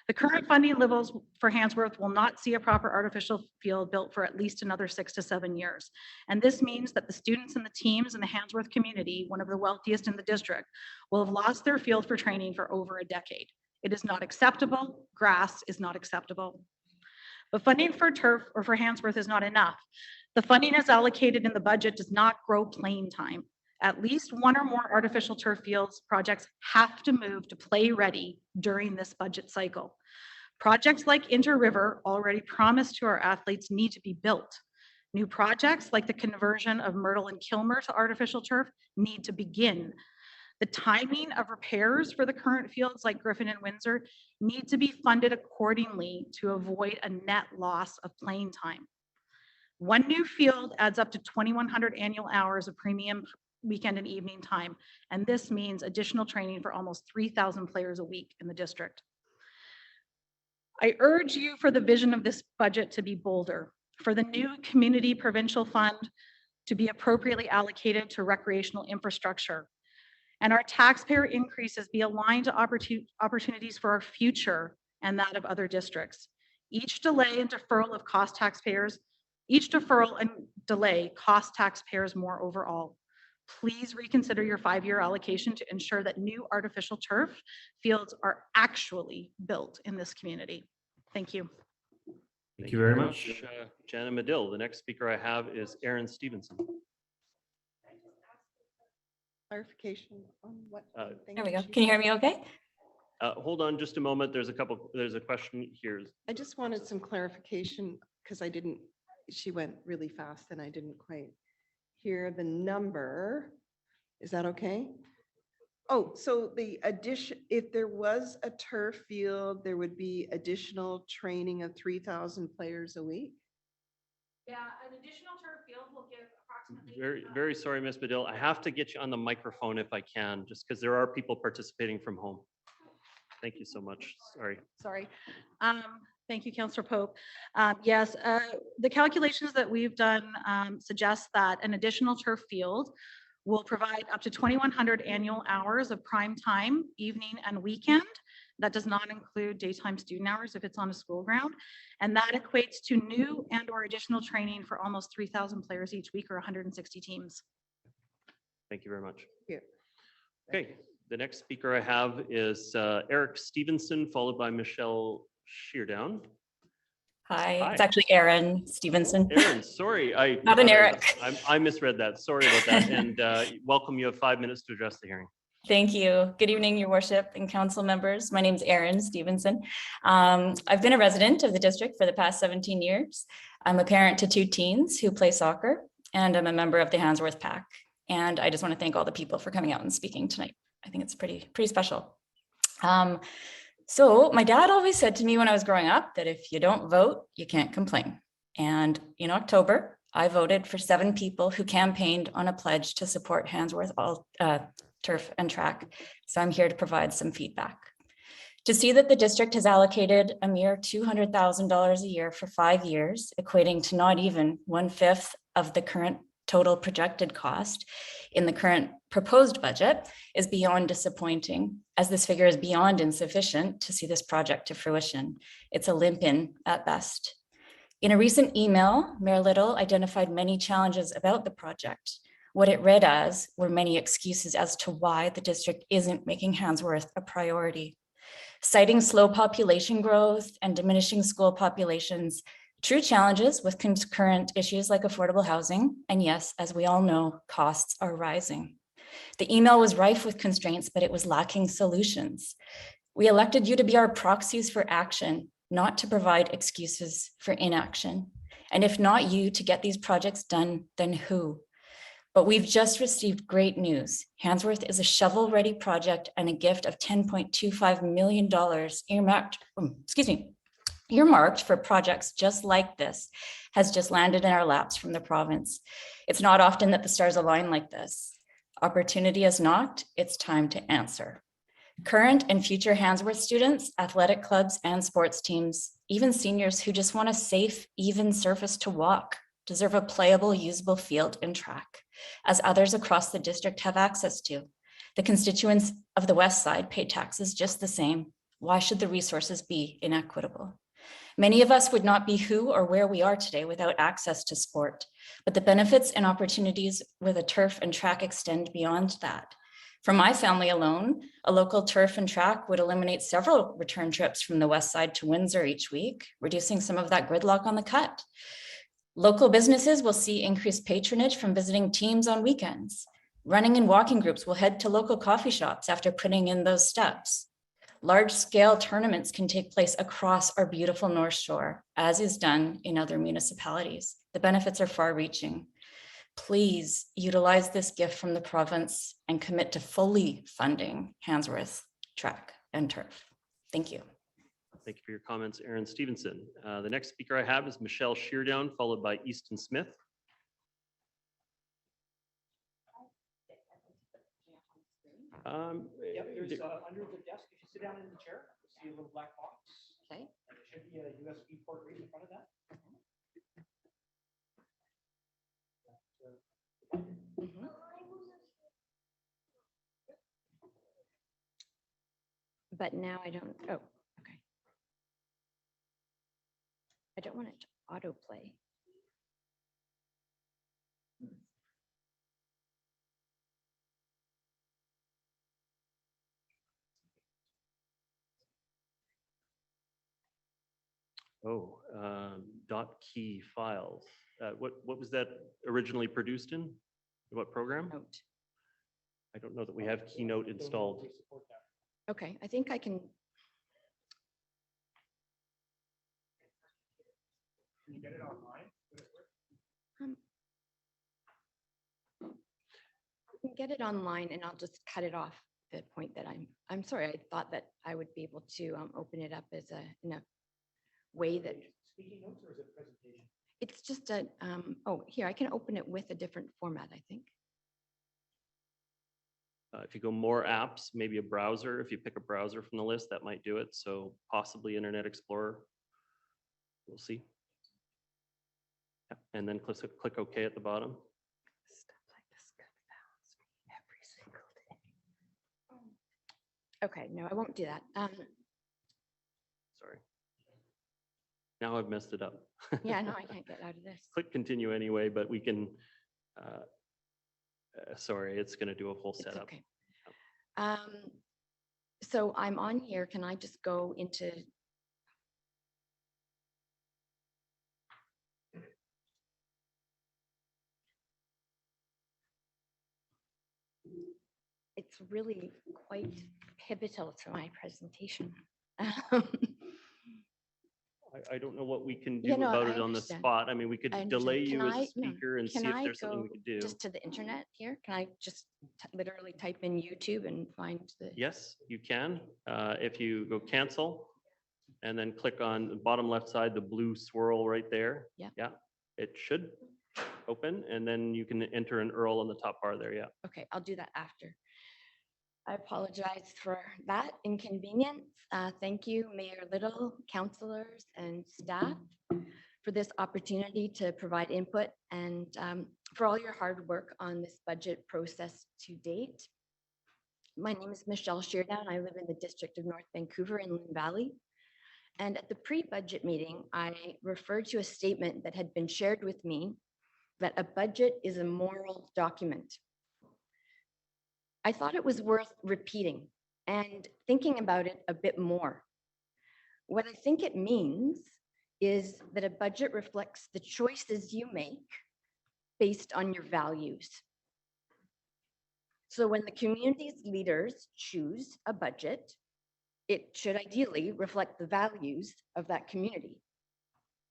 The current funding levels for Handsworth will not see a proper artificial field built for at least another 6 to 7 years. And this means that the students and the teams in the Handsworth community, one of the wealthiest in the district, will have lost their field for training for over a decade. It is not acceptable. Grass is not acceptable. But funding for turf or for Handsworth is not enough. The funding as allocated in the budget does not grow playing time. At least one or more artificial turf fields projects have to move to play ready during this budget cycle. Projects like Inter-River, already promised to our athletes, need to be built. New projects like the conversion of Myrtle and Kilmer to artificial turf need to begin. The timing of repairs for the current fields like Griffin and Windsor need to be funded accordingly to avoid a net loss of playing time. One new field adds up to 2,100 annual hours of premium weekend and evening time, and this means additional training for almost 3,000 players a week in the district. I urge you for the vision of this budget to be bolder, for the new community provincial fund to be appropriately allocated to recreational infrastructure, and our taxpayer increases be aligned to opportunities for our future and that of other districts. Each delay and deferral of cost taxpayers, each deferral and delay cost taxpayers more overall. Please reconsider your 5-year allocation to ensure that new artificial turf fields are actually built in this community. Thank you. Thank you very much, Jana Medill. The next speaker I have is Aaron Stevenson. Clarification on what? There we go. Can you hear me okay? Hold on just a moment. There's a question here. I just wanted some clarification because she went really fast and I didn't quite hear the number. Is that okay? Oh, so the addition, if there was a turf field, there would be additional training of 3,000 players a week? Yeah, an additional turf field will give approximately. Very sorry, Ms. Medill. I have to get you on the microphone if I can, just because there are people participating from home. Thank you so much. Sorry. Thank you, Councillor Pope. Yes, the calculations that we've done suggest that an additional turf field will provide up to 2,100 annual hours of prime time, evening and weekend. That does not include daytime student hours if it's on a school ground. And that equates to new and or additional training for almost 3,000 players each week or 160 teams. Thank you very much. Here. Okay, the next speaker I have is Eric Stevenson, followed by Michelle Sheardown. Hi, it's actually Aaron Stevenson. Aaron, sorry. Not an Eric. I misread that. Sorry about that. And welcome. You have 5 minutes to address the hearing. Thank you. Good evening, Your Worship and council members. My name is Erin Stevenson. I've been a resident of the district for the past 17 years. I'm a parent to 2 teens who play soccer, and I'm a member of the Handsworth Pack. And I just want to thank all the people for coming out and speaking tonight. I think it's pretty special. So my dad always said to me when I was growing up that if you don't vote, you can't complain. And in October, I voted for 7 people who campaigned on a pledge to support Handsworth turf and track. So I'm here to provide some feedback. To see that the district has allocated a mere $200,000 a year for 5 years, equating to not even 1/5 of the current total projected cost in the current proposed budget, is beyond disappointing, as this figure is beyond insufficient to see this project to fruition. It's a limp in at best. In a recent email, Mayor Little identified many challenges about the project. What it read as were many excuses as to why the district isn't making Handsworth a priority. Citing slow population growth and diminishing school populations, true challenges with concurrent issues like affordable housing, and yes, as we all know, costs are rising. The email was rife with constraints, but it was lacking solutions. We elected you to be our proxies for action, not to provide excuses for inaction. And if not you to get these projects done, then who? But we've just received great news. Handsworth is a shovel-ready project and a gift of $10.25 million earmarked for projects just like this has just landed in our laps from the province. It's not often that the stars align like this. Opportunity has knocked, it's time to answer. Current and future Handsworth students, athletic clubs and sports teams, even seniors who just want a safe, even surface to walk, deserve a playable, usable field and track, as others across the district have access to. The constituents of the West Side pay taxes just the same. Why should the resources be inequitable? Many of us would not be who or where we are today without access to sport, but the benefits and opportunities with a turf and track extend beyond that. For my family alone, a local turf and track would eliminate several return trips from the West Side to Windsor each week, reducing some of that gridlock on the cut. Local businesses will see increased patronage from visiting teams on weekends. Running and walking groups will head to local coffee shops after putting in those steps. Large-scale tournaments can take place across our beautiful North Shore, as is done in other municipalities. The benefits are far-reaching. Please utilize this gift from the province and commit to fully funding Handsworth Track and Turf. Thank you. Thank you for your comments, Aaron Stevenson. The next speaker I have is Michelle Sheardown, followed by Easton Smith. Yep, there's under the desk, if you sit down in the chair, see a little black box. Okay. And there should be a USB port right in front of that. But now I don't, oh, okay. I don't want it to autoplay. Oh, .key files. What was that originally produced in? What program? Note. I don't know that we have Keynote installed. Okay, I think I can. Can you get it online? I can get it online and I'll just cut it off the point that I'm sorry, I thought that I would be able to open it up as in a way that. Speaking notes or is it a presentation? It's just a, oh, here, I can open it with a different format, I think. If you go more apps, maybe a browser, if you pick a browser from the list, that might do it. So possibly Internet Explorer. We'll see. Yeah, and then click OK at the bottom. Okay, no, I won't do that. Sorry. Now I've messed it up. Yeah, no, I can't get out of this. Click continue anyway, but we can, sorry, it's going to do a whole It's setup. okay. So I'm on here. Can I just go into? It's really quite pivotal to my presentation. I don't know what we can do Yeah, no, about I it on the understand. spot. I mean, we could I delay you understand. as a speaker and see Can if I there's something we go could do. just to the internet here? Can I just literally type in YouTube and find the? Yes, you can. If you go cancel and then click on the bottom left side, the blue swirl right there. Yeah. Yeah, it should open and then you can enter an URL on the top bar there. Yeah. Okay, I'll do that after. I apologize for that inconvenience. Thank you, Mayor Little, councilors and staff for this opportunity to provide input and for all your hard work on this budget process to date. My name is Michelle Sheardown. I live in the district of North Vancouver in Lynn Valley. And at the pre-budget meeting, I referred to a statement that had been shared with me that a budget is a moral document. I thought it was worth repeating and thinking about it a bit more. What I think it means is that a budget reflects the choices you make based on your values. So when the community's leaders choose a budget, it should ideally reflect the values of that community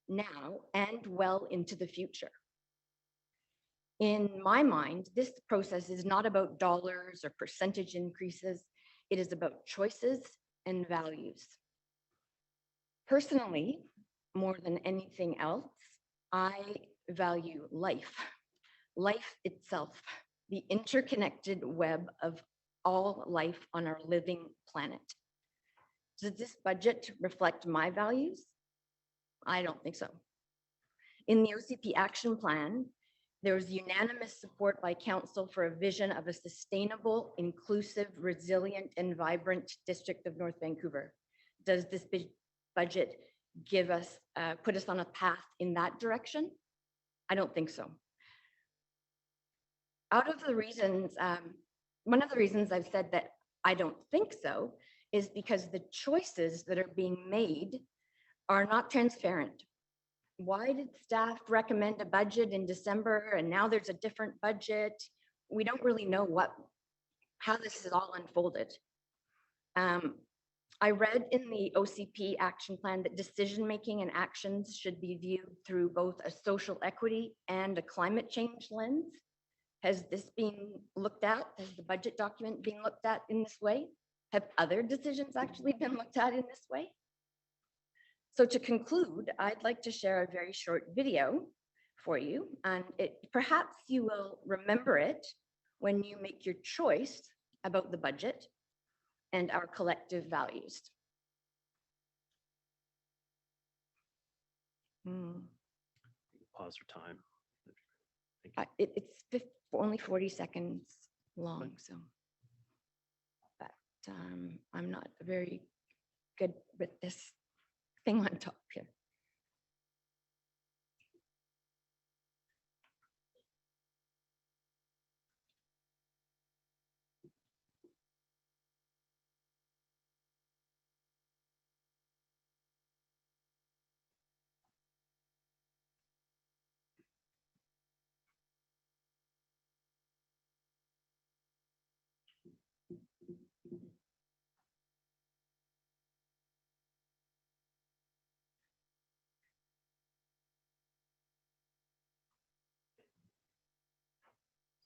now and well into the future. In my mind, this process is not about dollars or percentage increases. It is about choices and values. Personally, more than anything else, I value life, life itself, the interconnected web of all life on our living planet. Does this budget reflect my values? I don't think so. In the OCP action plan, there was unanimous support by council for a vision of a sustainable, inclusive, resilient, and vibrant district of North Vancouver. Does this budget give us, put us on a path in that direction? I don't think so. Out of the reasons, one of the reasons I've said that I don't think so is because the choices that are being made are not transparent. Why did staff recommend a budget in December and now there's a different budget? We don't really know how this is all unfolded. I read in the OCP action plan that decision-making and actions should be viewed through both a social equity and a climate change lens. Has this been looked at? Has the budget document been looked at in this way? Have other decisions actually been looked at in this way? So to conclude, I'd like to share a very short video for you, and perhaps you will remember it when you make your choice about the budget and our collective values. Pause for time. It's only 40 seconds long, so. But I'm not very good with this thing on top here.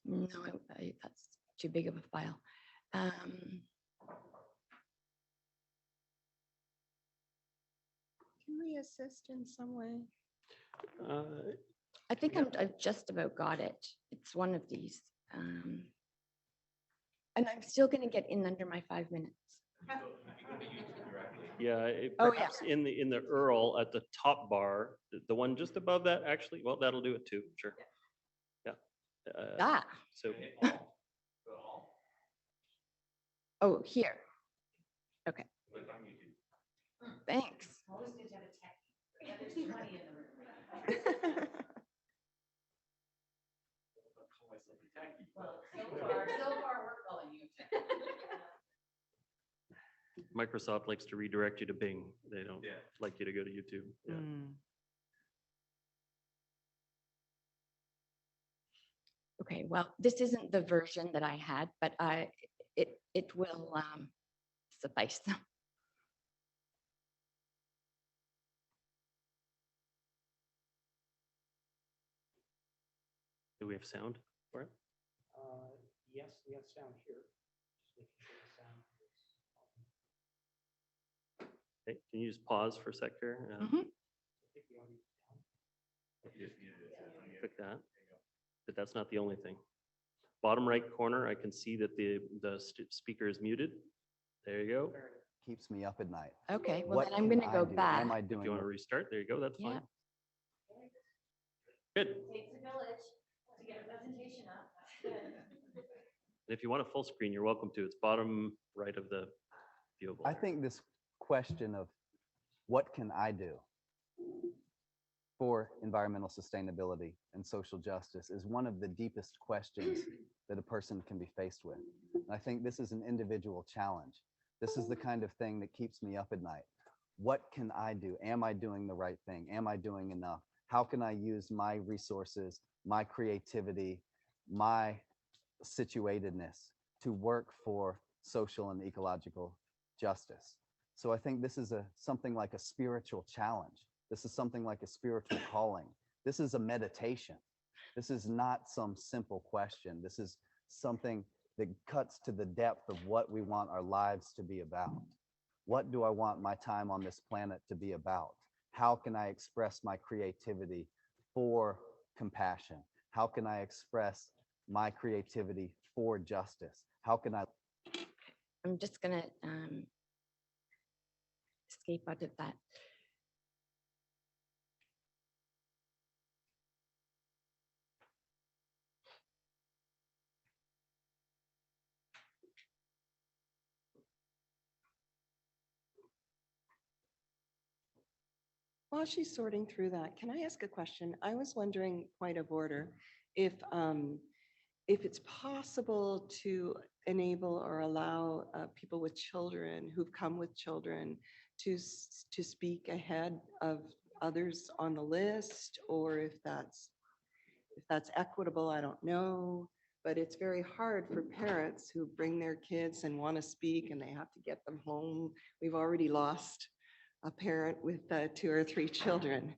No, that's too big of a file. Can we assist in some way? I think I've just about got it. It's one of these. And I'm still going to get in under my 5 minutes. Yeah, Oh, yeah. perhaps in the URL at the top bar, the one just above that, actually, well, that'll do it too, sure. Yeah. So Oh, here. Okay. Thanks. Microsoft likes to redirect you to Bing. They don't like you to go to YouTube. Yeah. Okay, well, this isn't the version that I had, but it will suffice. Do we have sound for it? Yes, we have sound here. Just making sure the sound is. Okay, can you just pause for a sec here? Click that. But that's not the only thing. Bottom right corner, I can see that the speaker is muted. There you go. Keeps me up at night. Okay, well What then I'm can going to I go do? back. Am I If doing you want to it? restart, there you go. That's Yeah. fine. Good. Takes a village to get a presentation up. If you want a full screen, you're welcome to. It's bottom right of the viewable. I think this question of what can I do for environmental sustainability and social justice is one of the deepest questions that a person can be faced with. And I think this is an individual challenge. This is the kind of thing that keeps me up at night. What can I do? Am I doing the right thing? Am I doing enough? How can I use my resources, my creativity, my situatedness to work for social and ecological justice? So I think this is something like a spiritual challenge. This is something like a spiritual calling. This is a meditation. This is not some simple question. This is something that cuts to the depth of what we want our lives to be about. What do I want my time on this planet to be about? How can I express my creativity for compassion? How can I express my creativity for justice? How can I? I'm just going to escape out of that. While she's sorting through that, can I ask a question? I was wondering, point of order, if it's possible to enable or allow people with children who've come with children to speak ahead of others on the list, or if that's equitable, I don't know. But it's very hard for parents who bring their kids and want to speak and they have to get them home. We've already lost a parent with 2 or 3 children.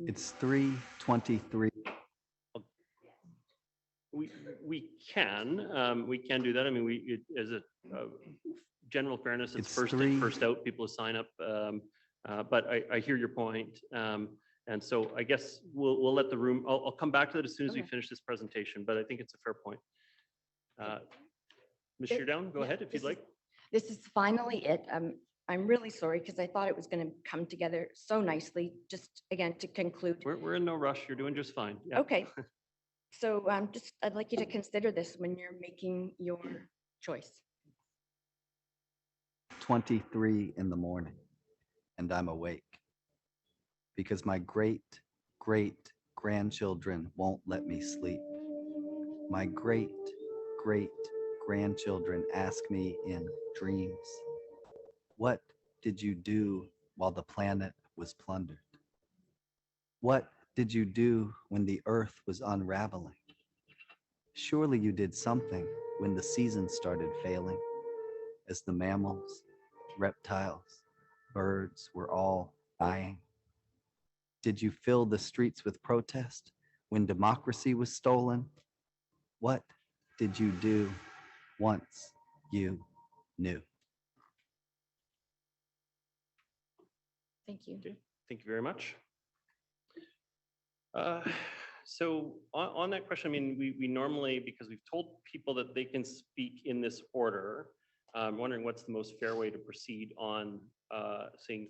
It's 3:23. We can do that. I mean, as a general fairness, it's first in, first out, people sign up. But I hear your point. And so I guess we'll let the room, I'll come back to it as soon as we finish this presentation, but I think it's a fair point. Ms. Sheardown, go ahead if you'd like. This is finally it. I'm really sorry because I thought it was going to come together so nicely. Just again, to conclude. We're in no rush. You're doing just fine. Yeah. Okay. So I'd like you to consider this when you're making your choice. 23 in the morning, and I'm awake because my great grandchildren won't let me sleep. My great grandchildren ask me in dreams, what did you do while the planet was plundered? What did you do when the earth was unraveling? Surely you did something when the seasons started failing, as the mammals, reptiles, birds were all dying. Did you fill the streets with protest when democracy was stolen? What did you do once you knew? Thank you. Okay. Thank you very much. So on that question, I mean, we normally, because we've told people that they can speak in this order, I'm wondering what's the most fair way to proceed on saying,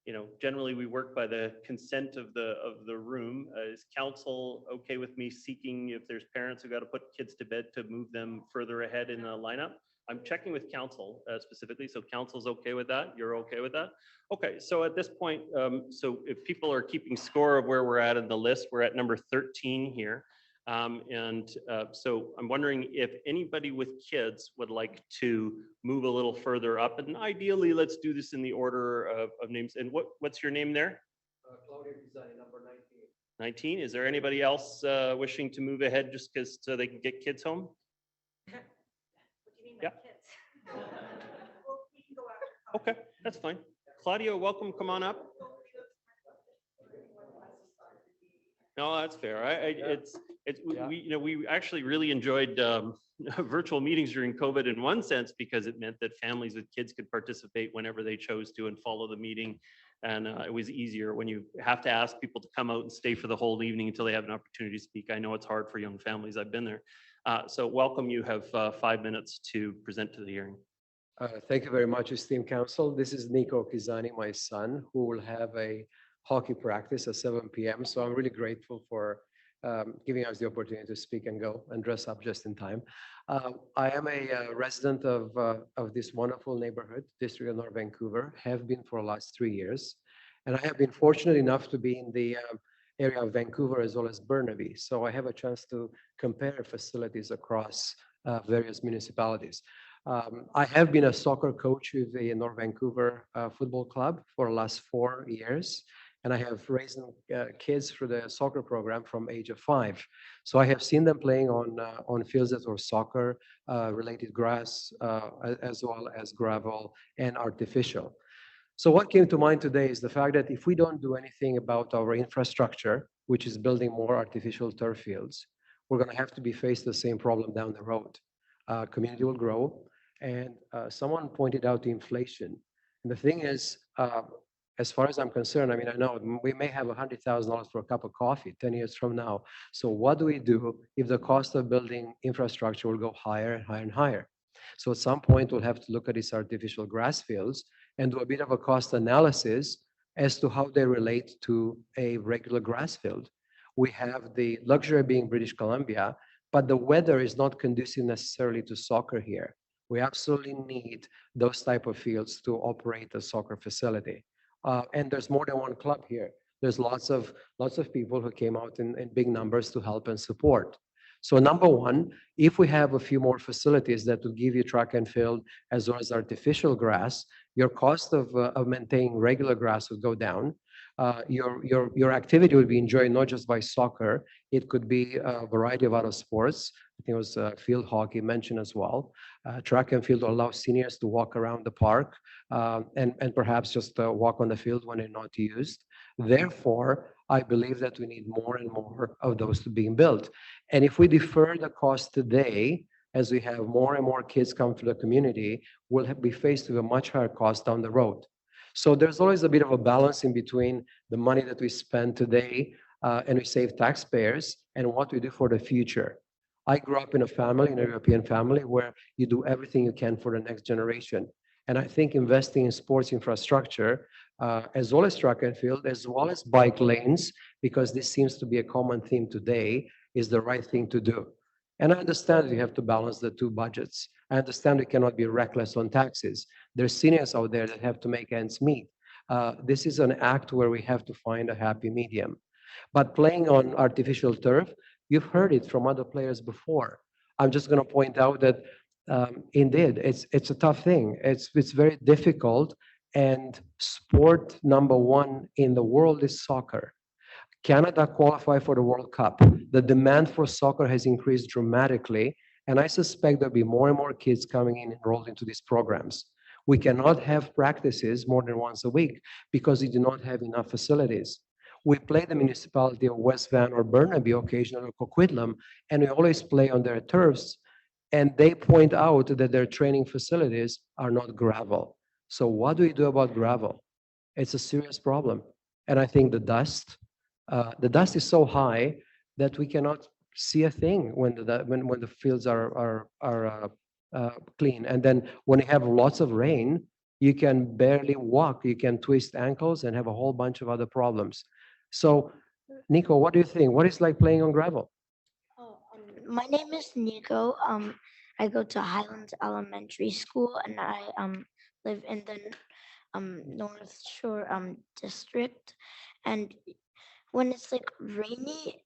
you know, generally we work by the consent of the room. Is council okay with me seeking, if there's parents who got to put kids to bed, to move them further ahead in the lineup? I'm checking with council specifically, so council's okay with that? You're okay with that? Okay, so at this point, so if people are keeping score of where we're at in the list, we're at number 13 here. So I'm wondering if anybody with kids would like to move a little further up, and ideally, let's do this in the order of names. And what's your name there? Claudia Pisani, number 19. 19. Is there anybody else wishing to move ahead just because so they can get kids home? Yeah. Okay, that's fine. Claudia, welcome. Come on up. No, that's fair. We actually really enjoyed virtual meetings during COVID in one sense, because it meant that families with kids could participate whenever they chose to and follow the meeting. And it was easier when you have to ask people to come out and stay for the whole evening until they have an opportunity to speak. I know it's hard for young families. I've been there. So welcome. You have 5 minutes to present to the hearing. Thank you very much, esteemed council. This is Nico Kizani, my son, who will have a hockey practice at 7 p.m. So I'm really grateful for giving us the opportunity to speak and go and dress up just in time. I am a resident of this wonderful neighborhood, District of North Vancouver, have been for the last 3 years. And I have been fortunate enough to be in the area of Vancouver as well as Burnaby. So I have a chance to compare facilities across various municipalities. I have been a soccer coach with the North Vancouver Football Club for the last 4 years. And I have raised kids through the soccer program from age of 5. So I have seen them playing on fields that were soccer related grass, as well as gravel and artificial. So what came to mind today is the fact that if we don't do anything about our infrastructure, which is building more artificial turf fields, we're going to have to be faced with the same problem down the road. Community will grow, and someone pointed out the inflation. And the thing is, as far as I'm concerned, I mean, I know we may have $100,000 for a cup of coffee 10 years from now. So what do we do if the cost of building infrastructure will go higher and higher and higher? So at some point, we'll have to look at these artificial grass fields and do a bit of a cost analysis as to how they relate to a regular grass field. We have the luxury of being British Columbia, but the weather is not conducive necessarily to soccer here. We absolutely need those type of fields to operate a soccer facility. And there's more than one club here. There's lots of people who came out in big numbers to help and support. So number one, if we have a few more facilities that will give you track and field as well as artificial grass, your cost of maintaining regular grass would go down. Your activity would be enjoyed not just by soccer, it could be a variety of other sports. I think it was field hockey mentioned as well. Track and field will allow seniors to walk around the park and perhaps just walk on the field when they're not used. Therefore, I believe that we need more and more of those to being built. And if we defer the cost today, as we have more and more kids come to the community, we'll be faced with a much higher cost down the road. So there's always a bit of a balance in between the money that we spend today and we save taxpayers and what we do for the future. I grew up in a family, in a European family, where you do everything you can for the next generation. And I think investing in sports infrastructure, as well as track and field, as well as bike lanes, because this seems to be a common theme today, is the right thing to do. And I understand you have to balance the two budgets. I understand we cannot be reckless on taxes. There's seniors out there that have to make ends meet. This is an act where we have to find a happy medium. But playing on artificial turf, you've heard it from other players before. I'm just going to point out that indeed, it's a tough thing. It's very difficult. And sport number one in the world is soccer. Canada qualified for the World Cup. The demand for soccer has increased dramatically, and I suspect there'll be more and more kids coming in enrolled into these programs. We cannot have practices more than once a week because we do not have enough facilities. We play the municipality of West Van or Burnaby occasionally, or Coquitlam, and we always play on their turfs, and they point out that their training facilities are not gravel. So what do we do about gravel? It's a serious problem. And I think the dust is so high that we cannot see a thing when the fields are clean. And then when you have lots of rain, you can barely walk. You can twist ankles and have a whole bunch of other problems. So, Nico, what do you think? What is like playing on gravel? My name is Nico. I go to Highlands Elementary School, and I live in the North Shore district. And when it's like rainy,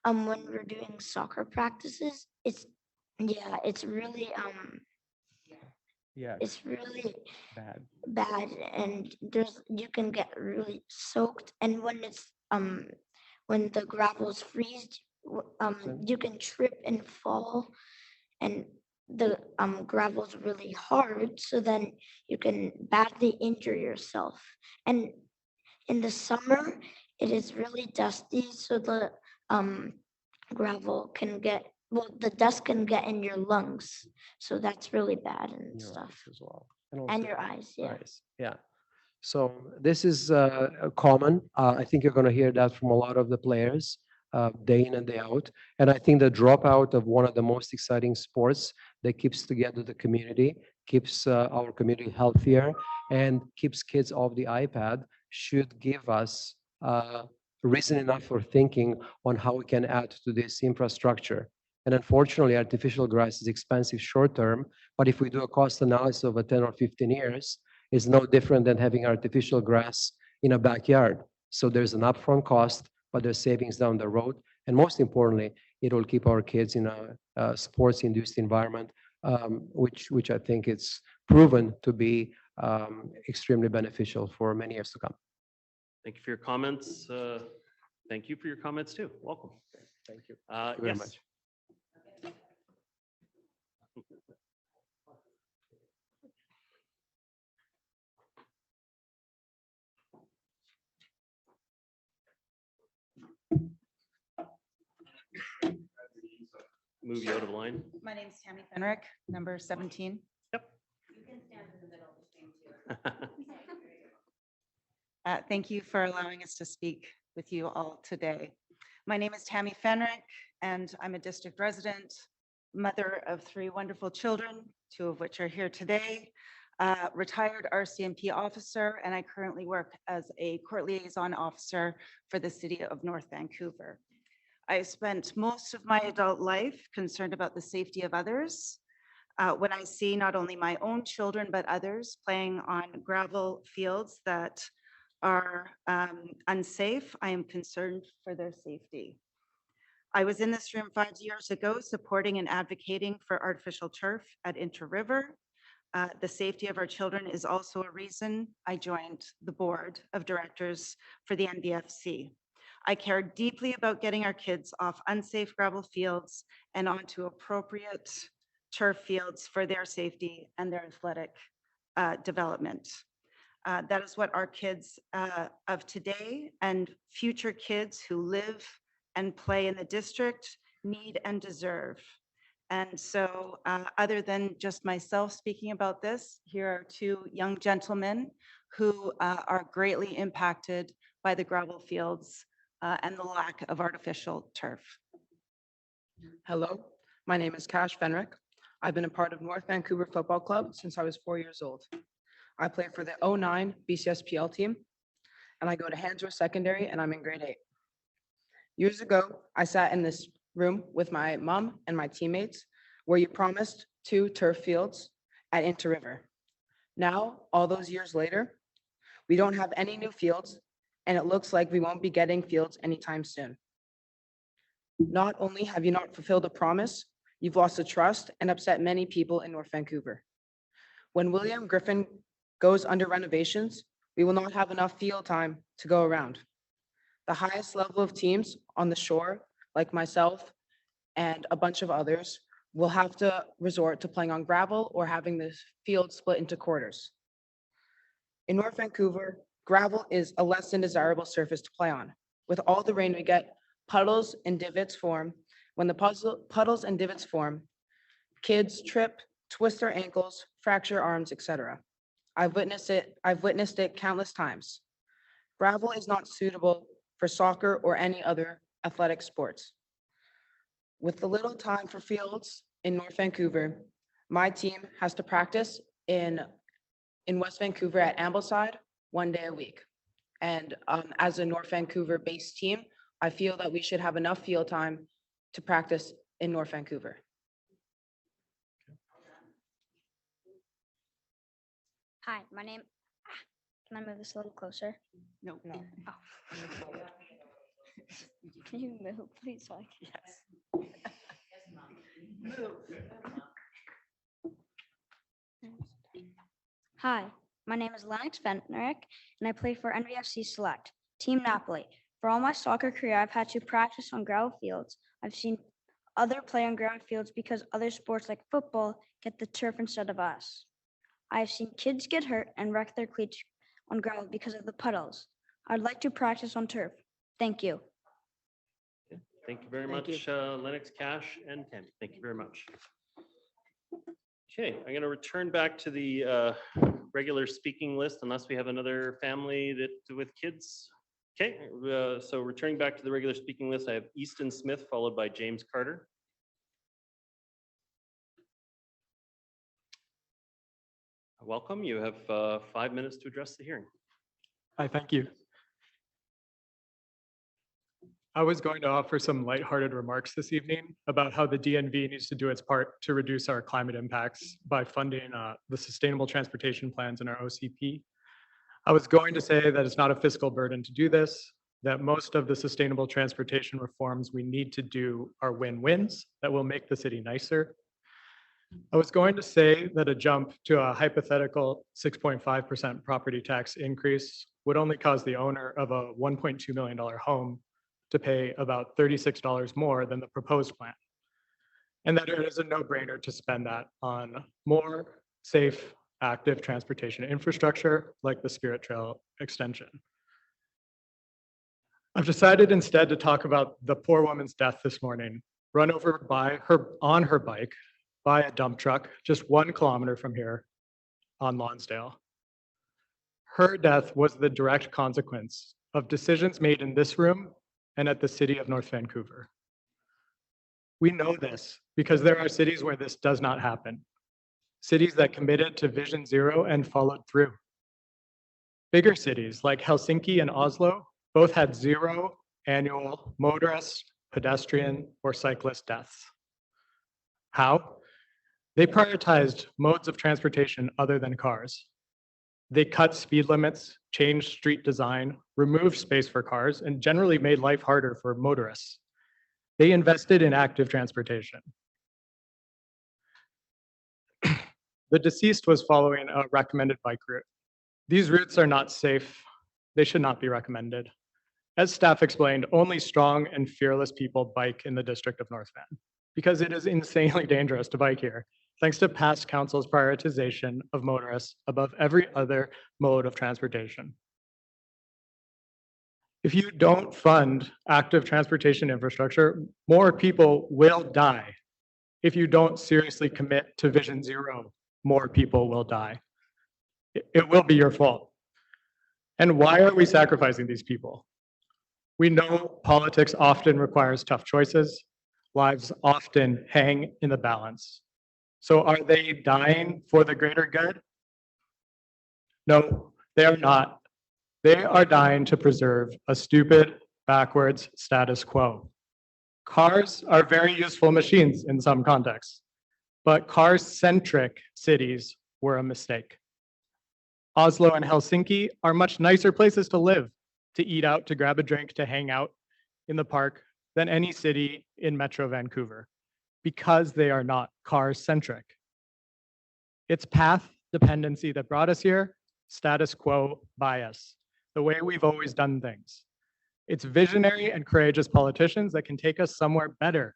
when we're doing soccer practices, it's really it's really bad, and you can get really soaked. And when it's when the gravel's freezed, you can trip and fall, and the gravel's really hard, so then you can badly injure yourself. And in the summer, it is really dusty, so the gravel can get, well, the dust can get in your lungs, so that's really bad and stuff. As well. And your eyes, yeah. Yeah. So this is common. I think you're going to hear that from a lot of the players day in and day out. And I think the dropout of one of the most exciting sports that keeps together the community, keeps our community healthier, and keeps kids off the iPad should give us reason enough for thinking on how we can add to this infrastructure. And unfortunately, artificial grass is expensive short term, but if we do a cost analysis over 10 or 15 years, it's no different than having artificial grass in a backyard. So there's an upfront cost, but there's savings down the road. And most importantly, it will keep our kids in a sports-induced environment, which I think it's proven to be extremely beneficial for many years to come. Thank you for your comments. Thank you for your comments too. Welcome. Thank you. Thank you very much. Move you out of line. My name is Tammy Fenrick, number 17. Yep. You can stand in the middle between two. Thank you for allowing us to speak with you all today. My name is Tammy Fenrick, and I'm a district resident, mother of 3 wonderful children, 2 of which are here today, retired RCMP officer, and I currently work as a court liaison officer for the city of North Vancouver. I spent most of my adult life concerned about the safety of others. When I see not only my own children, but others playing on gravel fields that are unsafe, I am concerned for their safety. I was in this room 5 years ago supporting and advocating for artificial turf at Inter River. The safety of our children is also a reason I joined the board of directors for the NBFC. I care deeply about getting our kids off unsafe gravel fields and onto appropriate turf fields for their safety and their athletic development. That is what our kids of today and future kids who live and play in the district need and deserve. And so other than just myself speaking about this, here are two young gentlemen who are greatly impacted by the gravel fields and the lack of artificial turf. Hello, my name is Cash Fenrick. I've been a part of North Vancouver Football Club since I was 4 years old. I play for the 09 BCSPL team, and I go to Handsworth Secondary, and I'm in grade 8. Years ago, I sat in this room with my mom and my teammates where you promised 2 turf fields at Inter River. Now, all those years later, we don't have any new fields, and it looks like we won't be getting fields anytime soon. Not only have you not fulfilled a promise, you've lost the trust and upset many people in North Vancouver. When William Griffin goes under renovations, we will not have enough field time to go around. The highest level of teams on the shore, like myself and a bunch of others, will have to resort to playing on gravel or having the field split into quarters. In North Vancouver, gravel is a less than desirable surface to play on. With all the rain we get, puddles and divots form. When the puddles and divots form, kids trip, twist their ankles, fracture arms, etc. I've witnessed it countless times. Gravel is not suitable for soccer or any other athletic sports. With the little time for fields in North Vancouver, my team has to practice in West Vancouver at Ambleside 1 day a week. And as a North Vancouver-based team, I feel that we should have enough field time to practice in North Vancouver. Hi, my name, can I move this a little closer? No. Oh. Can you move, please? So I can... Hi, my name is Lennox Fenrick, and I play for NVFC Select, Team Napoli. For all my soccer career, I've had to practice on gravel fields. I've seen other play on gravel fields because other sports like football get the turf instead of us. I've seen kids get hurt and wreck their cleats on gravel because of the puddles. I'd like to practice on turf. Thank you. Thank you very Thank much, Lennox, Cash, and Tammy. Thank you very much. Okay, I'm going to return back to the regular speaking list unless we have another family that with kids. Okay, so returning back to the regular speaking list, I have Easton Smith followed by James Carter. Welcome. You have 5 minutes to address the hearing. Hi, thank you. I was going to offer some lighthearted remarks this evening about how the DNV needs to do its part to reduce our climate impacts by funding the sustainable transportation plans in our OCP. I was going to say that it's not a fiscal burden to do this, that most of the sustainable transportation reforms we need to do are win-wins that will make the city nicer. I was going to say that a jump to a hypothetical 6.5% property tax increase would only cause the owner of a $1.2 million home to pay about $36 more than the proposed plan. And that it is a no-brainer to spend that on more safe, active transportation infrastructure like the Spirit Trail extension. I've decided instead to talk about the poor woman's death this morning, run over on her bike by a dump truck just 1 kilometer from here on Lonsdale. Her death was the direct consequence of decisions made in this room and at the City of North Vancouver. We know this because there are cities where this does not happen. Cities that committed to Vision Zero and followed through. Bigger cities like Helsinki and Oslo both had 0 annual motorist, pedestrian, or cyclist deaths. How? They prioritized modes of transportation other than cars. They cut speed limits, changed street design, removed space for cars, and generally made life harder for motorists. They invested in active transportation. The deceased was following a recommended bike route. These routes are not safe. They should not be recommended. As staff explained, only strong and fearless people bike in the district of North Van because it is insanely dangerous to bike here, thanks to past council's prioritization of motorists above every other mode of transportation. If you don't fund active transportation infrastructure, more people will die. If you don't seriously commit to Vision Zero, more people will die. It will be your fault. And why are we sacrificing these people? We know politics often requires tough choices. Lives often hang in the balance. So are they dying for the greater good? No, they are not. They are dying to preserve a stupid, backwards status quo. Cars are very useful machines in some contexts, but car-centric cities were a mistake. Oslo and Helsinki are much nicer places to live, to eat out, to grab a drink, to hang out in the park than any city in Metro Vancouver, because they are not car-centric. It's path dependency that brought us here, status quo bias, the way we've always done things. It's visionary and courageous politicians that can take us somewhere better.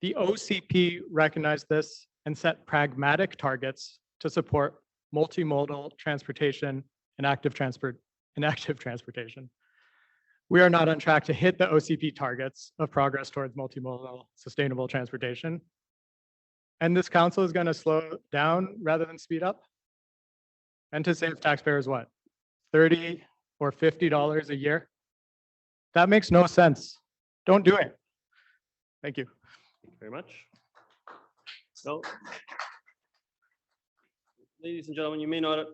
The OCP recognized this and set pragmatic targets to support multimodal transportation and active transportation. We are not on track to hit the OCP targets of progress towards multimodal sustainable transportation. And this council is going to slow down rather than speed up. And to save taxpayers what? $30 or $50 a year? That makes no sense. Don't do it. Thank you. Thank you very much. So, ladies and gentlemen, you may not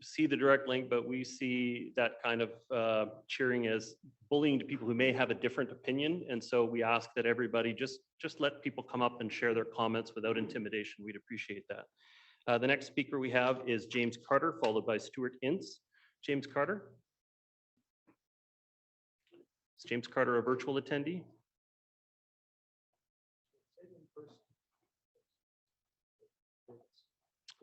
see the direct link, but we see that kind of cheering as bullying to people who may have a different opinion. And so we ask that everybody just let people come up and share their comments without intimidation. We'd appreciate that. The next speaker we have is James Carter, followed by Stuart Ince. James Carter. Is James Carter a virtual attendee?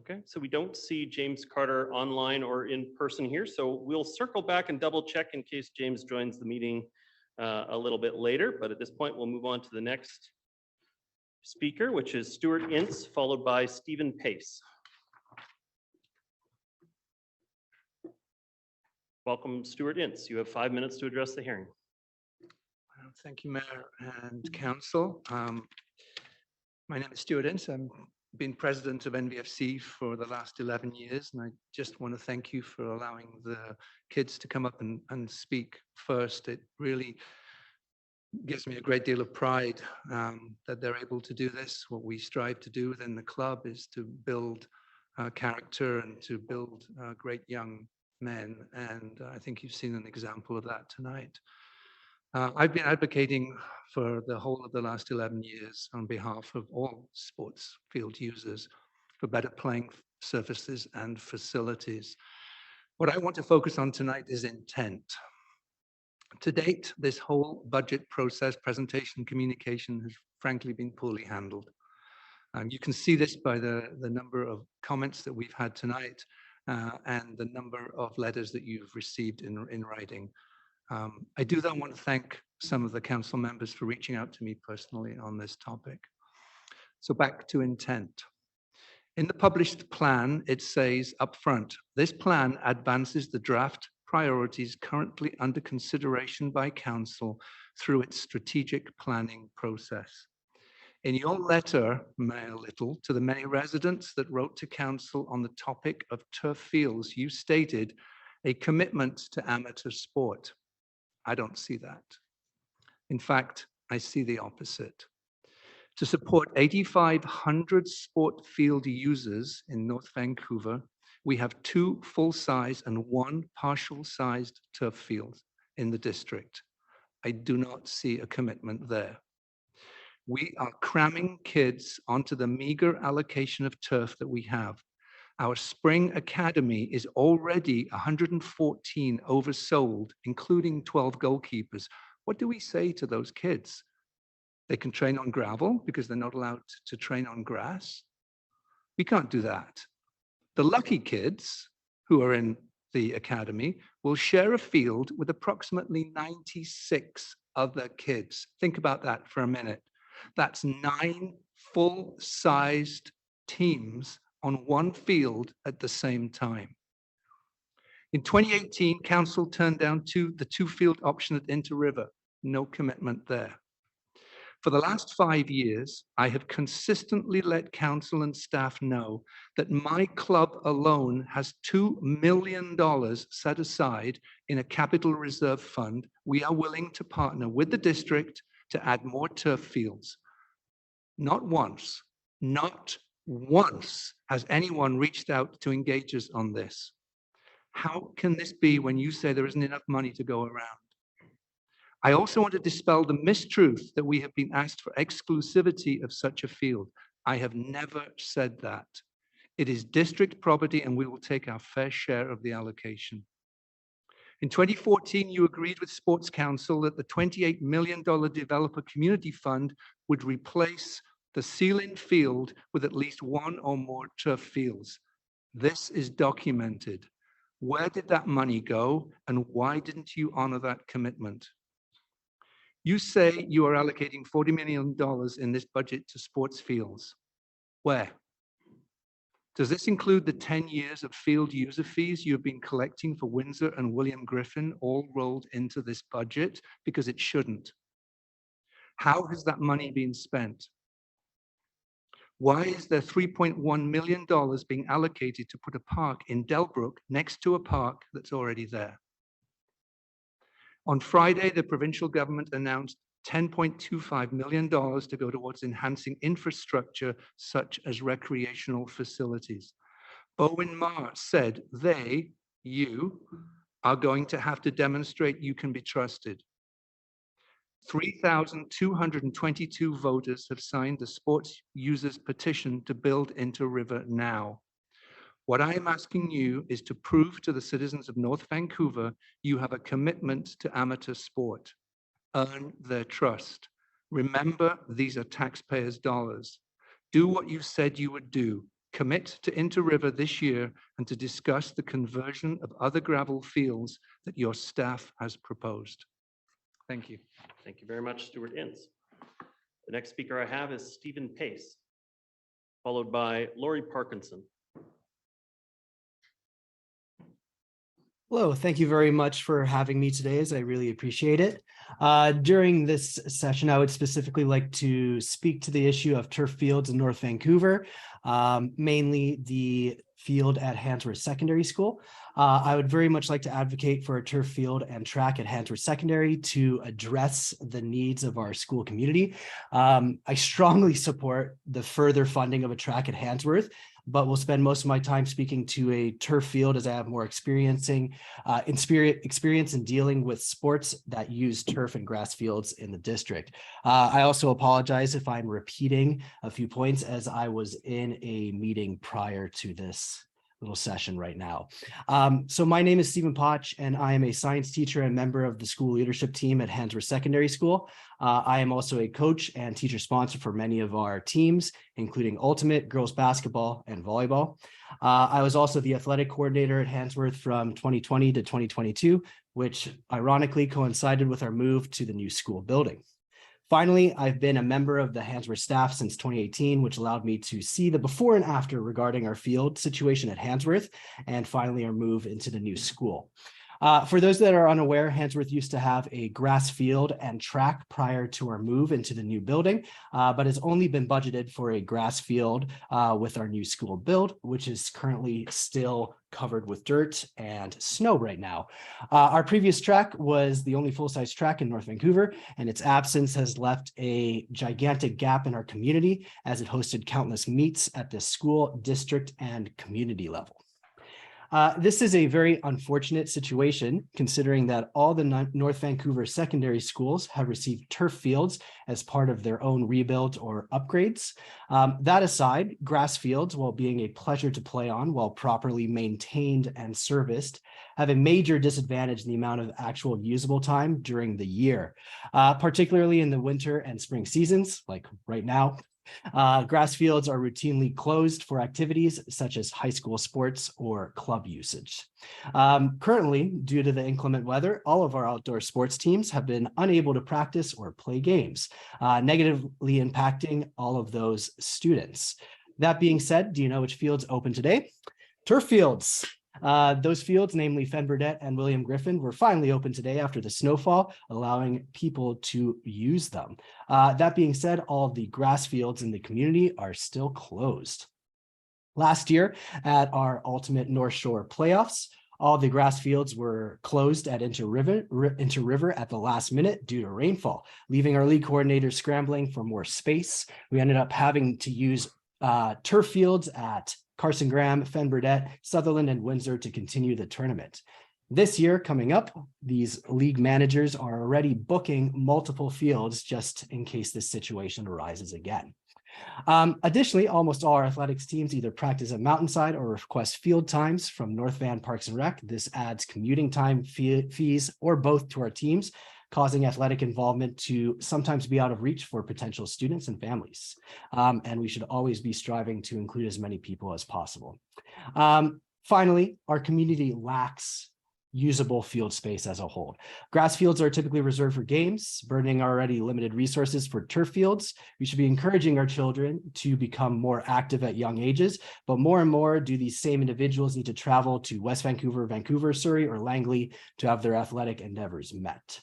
Okay, so we don't see James Carter online or in person here, so we'll circle back and double check in case James joins the meeting a little bit later, but at this point we'll move on to the next speaker, which is Stuart Ince, followed by Stephen Pace. Welcome, Stuart Ince. You have 5 minutes to address the hearing. Thank you, Mayor and Council. My name is Stuart Ince. I've been president of NVFC for the last 11 years, and I just want to thank you for allowing the kids to come up and speak first. It really gives me a great deal of pride that they're able to do this. What we strive to do within the club is to build character and to build great young men, and I think you've seen an example of that tonight. I've been advocating for the whole of the last 11 years on behalf of all sports field users for better playing surfaces and facilities. What I want to focus on tonight is intent. To date, this whole budget process, presentation, communication has frankly been poorly handled. You can see this by the number of comments that we've had tonight and the number of letters that you've received in writing. I do then want to thank some of the council members for reaching out to me personally on this topic. So back to intent. In the published plan, it says up front, this plan advances the draft priorities currently under consideration by council through its strategic planning process. In your letter, Mayor Little, to the many residents that wrote to council on the topic of turf fields, you stated a commitment to amateur sport. I don't see that. In fact, I see the opposite. To support 8,500 sport field users in North Vancouver, we have 2 full-size and 1 partial-sized turf field in the district. I do not see a commitment there. We are cramming kids onto the meager allocation of turf that we have. Our spring academy is already 114 oversold, including 12 goalkeepers. What do we say to those kids? They can train on gravel because they're not allowed to train on grass. We can't do that. The lucky kids who are in the academy will share a field with approximately 96 other kids. Think about that for a minute. That's 9 full-sized teams on one field at the same time. In 2018, council turned down the two-field option at Inter River. No commitment there. For the last 5 years, I have consistently let council and staff know that my club alone has $2 million set aside in a capital reserve fund. We are willing to partner with the district to add more turf fields. Not once has anyone reached out to engage us on this. How can this be when you say there isn't enough money to go around? I also want to dispel the mistruth that we have been asked for exclusivity of such a field. I have never said that. It is district property and we will take our fair share of the allocation. In 2014, you agreed with Sports Council that the $28 million developer community fund would replace the Sealand field with at least one or more turf fields. This is documented. Where did that money go and why didn't you honor that commitment? You say you are allocating $40 million in this budget to sports fields. Where? Does this include the 10 years of field user fees you have been collecting for Windsor and William Griffin all rolled into this budget? Because it shouldn't. How has that money been spent? Why is there $3.1 million being allocated to put a park in Delbrook next to a park that's already there? On Friday, the provincial government announced $10.25 million to go towards enhancing infrastructure such as recreational facilities. Bowen Marr said you are going to have to demonstrate you can be trusted. 3,222 voters have signed the sports users petition to build Inter River now. What I am asking you is to prove to the citizens of North Vancouver you have a commitment to amateur sport. Earn their trust. Remember, these are taxpayers' dollars. Do what you said you would do. Commit to Inter River this year and to discuss the conversion of other gravel fields that your staff has proposed. Thank you. Thank you very much, Stuart Ince. The next speaker I have is Stephen Pace, followed by Lori Parkinson. Hello, thank you very much for having me today, as I really appreciate it. During this session, I would specifically like to speak to the issue of turf fields in North Vancouver, mainly the field at Handsworth Secondary School. I would very much like to advocate for a turf field and track at Handsworth Secondary to address the needs of our school community. I strongly support the further funding of a track at Handsworth, but will spend most of my time speaking to a turf field as I have more experience in dealing with sports that use turf and grass fields in the district. I also apologize if I'm repeating a few points as I was in a meeting prior to this little session right now. So my name is Stephen Potch, and I am a science teacher and member of the school leadership team at Handsworth Secondary School. I am also a coach and teacher sponsor for many of our teams, including Ultimate, girls basketball, and volleyball. I was also the athletic coordinator at Handsworth from 2020 to 2022, which ironically coincided with our move to the new school building. Finally, I've been a member of the Handsworth staff since 2018, which allowed me to see the before and after regarding our field situation at Handsworth, and finally our move into the new school. For those that are unaware, Handsworth used to have a grass field and track prior to our move into the new building, but has only been budgeted for a grass field with our new school build, which is currently still covered with dirt and snow right now. Our previous track was the only full-size track in North Vancouver, and its absence has left a gigantic gap in our community as it hosted countless meets at the school, district, and community level. This is a very unfortunate situation, considering that all the North Vancouver secondary schools have received turf fields as part of their own rebuild or upgrades. That aside, grass fields, while being a pleasure to play on, while properly maintained and serviced, have a major disadvantage in the amount of actual usable time during the year, particularly in the winter and spring seasons, like right now. Grass fields are routinely closed for activities such as high school sports or club usage. Currently, due to the inclement weather, all of our outdoor sports teams have been unable to practice or play games, negatively impacting all of those students. That being said, do you know which fields open today? Turf fields. Those fields, namely Fen Burdette and William Griffin, were finally open today after the snowfall, allowing people to use them. That being said, all of the grass fields in the community are still closed. Last year at our Ultimate North Shore playoffs, all the grass fields were closed at Inter River at the last minute due to rainfall, leaving our league coordinators scrambling for more space. We ended up having to use turf fields at Carson Graham, Fen Burdette, Sutherland, and Windsor to continue the tournament. This year coming up, these league managers are already booking multiple fields just in case this situation arises again. Additionally, almost all our athletics teams either practice at Mountainside or request field times from North Van Parks and Rec. This adds commuting time fees or both to our teams, causing athletic involvement to sometimes be out of reach for potential students and families. And we should always be striving to include as many people as possible. Finally, our community lacks usable field space as a whole. Grass fields are typically reserved for games, burdening our already limited resources for turf fields. We should be encouraging our children to become more active at young ages, but more and more do these same individuals need to travel to West Vancouver, Vancouver, Surrey, or Langley to have their athletic endeavors met.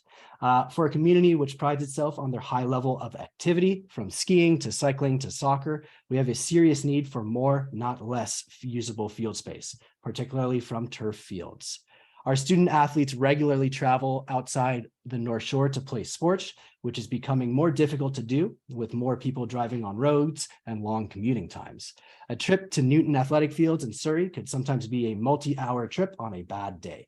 For a community which prides itself on their high level of activity, from skiing to cycling to soccer, we have a serious need for more, not less, usable field space, particularly from turf fields. Our student athletes regularly travel outside the North Shore to play sports, which is becoming more difficult to do with more people driving on roads and long commuting times. A trip to Newton Athletic Fields in Surrey could sometimes be a multi-hour trip on a bad day.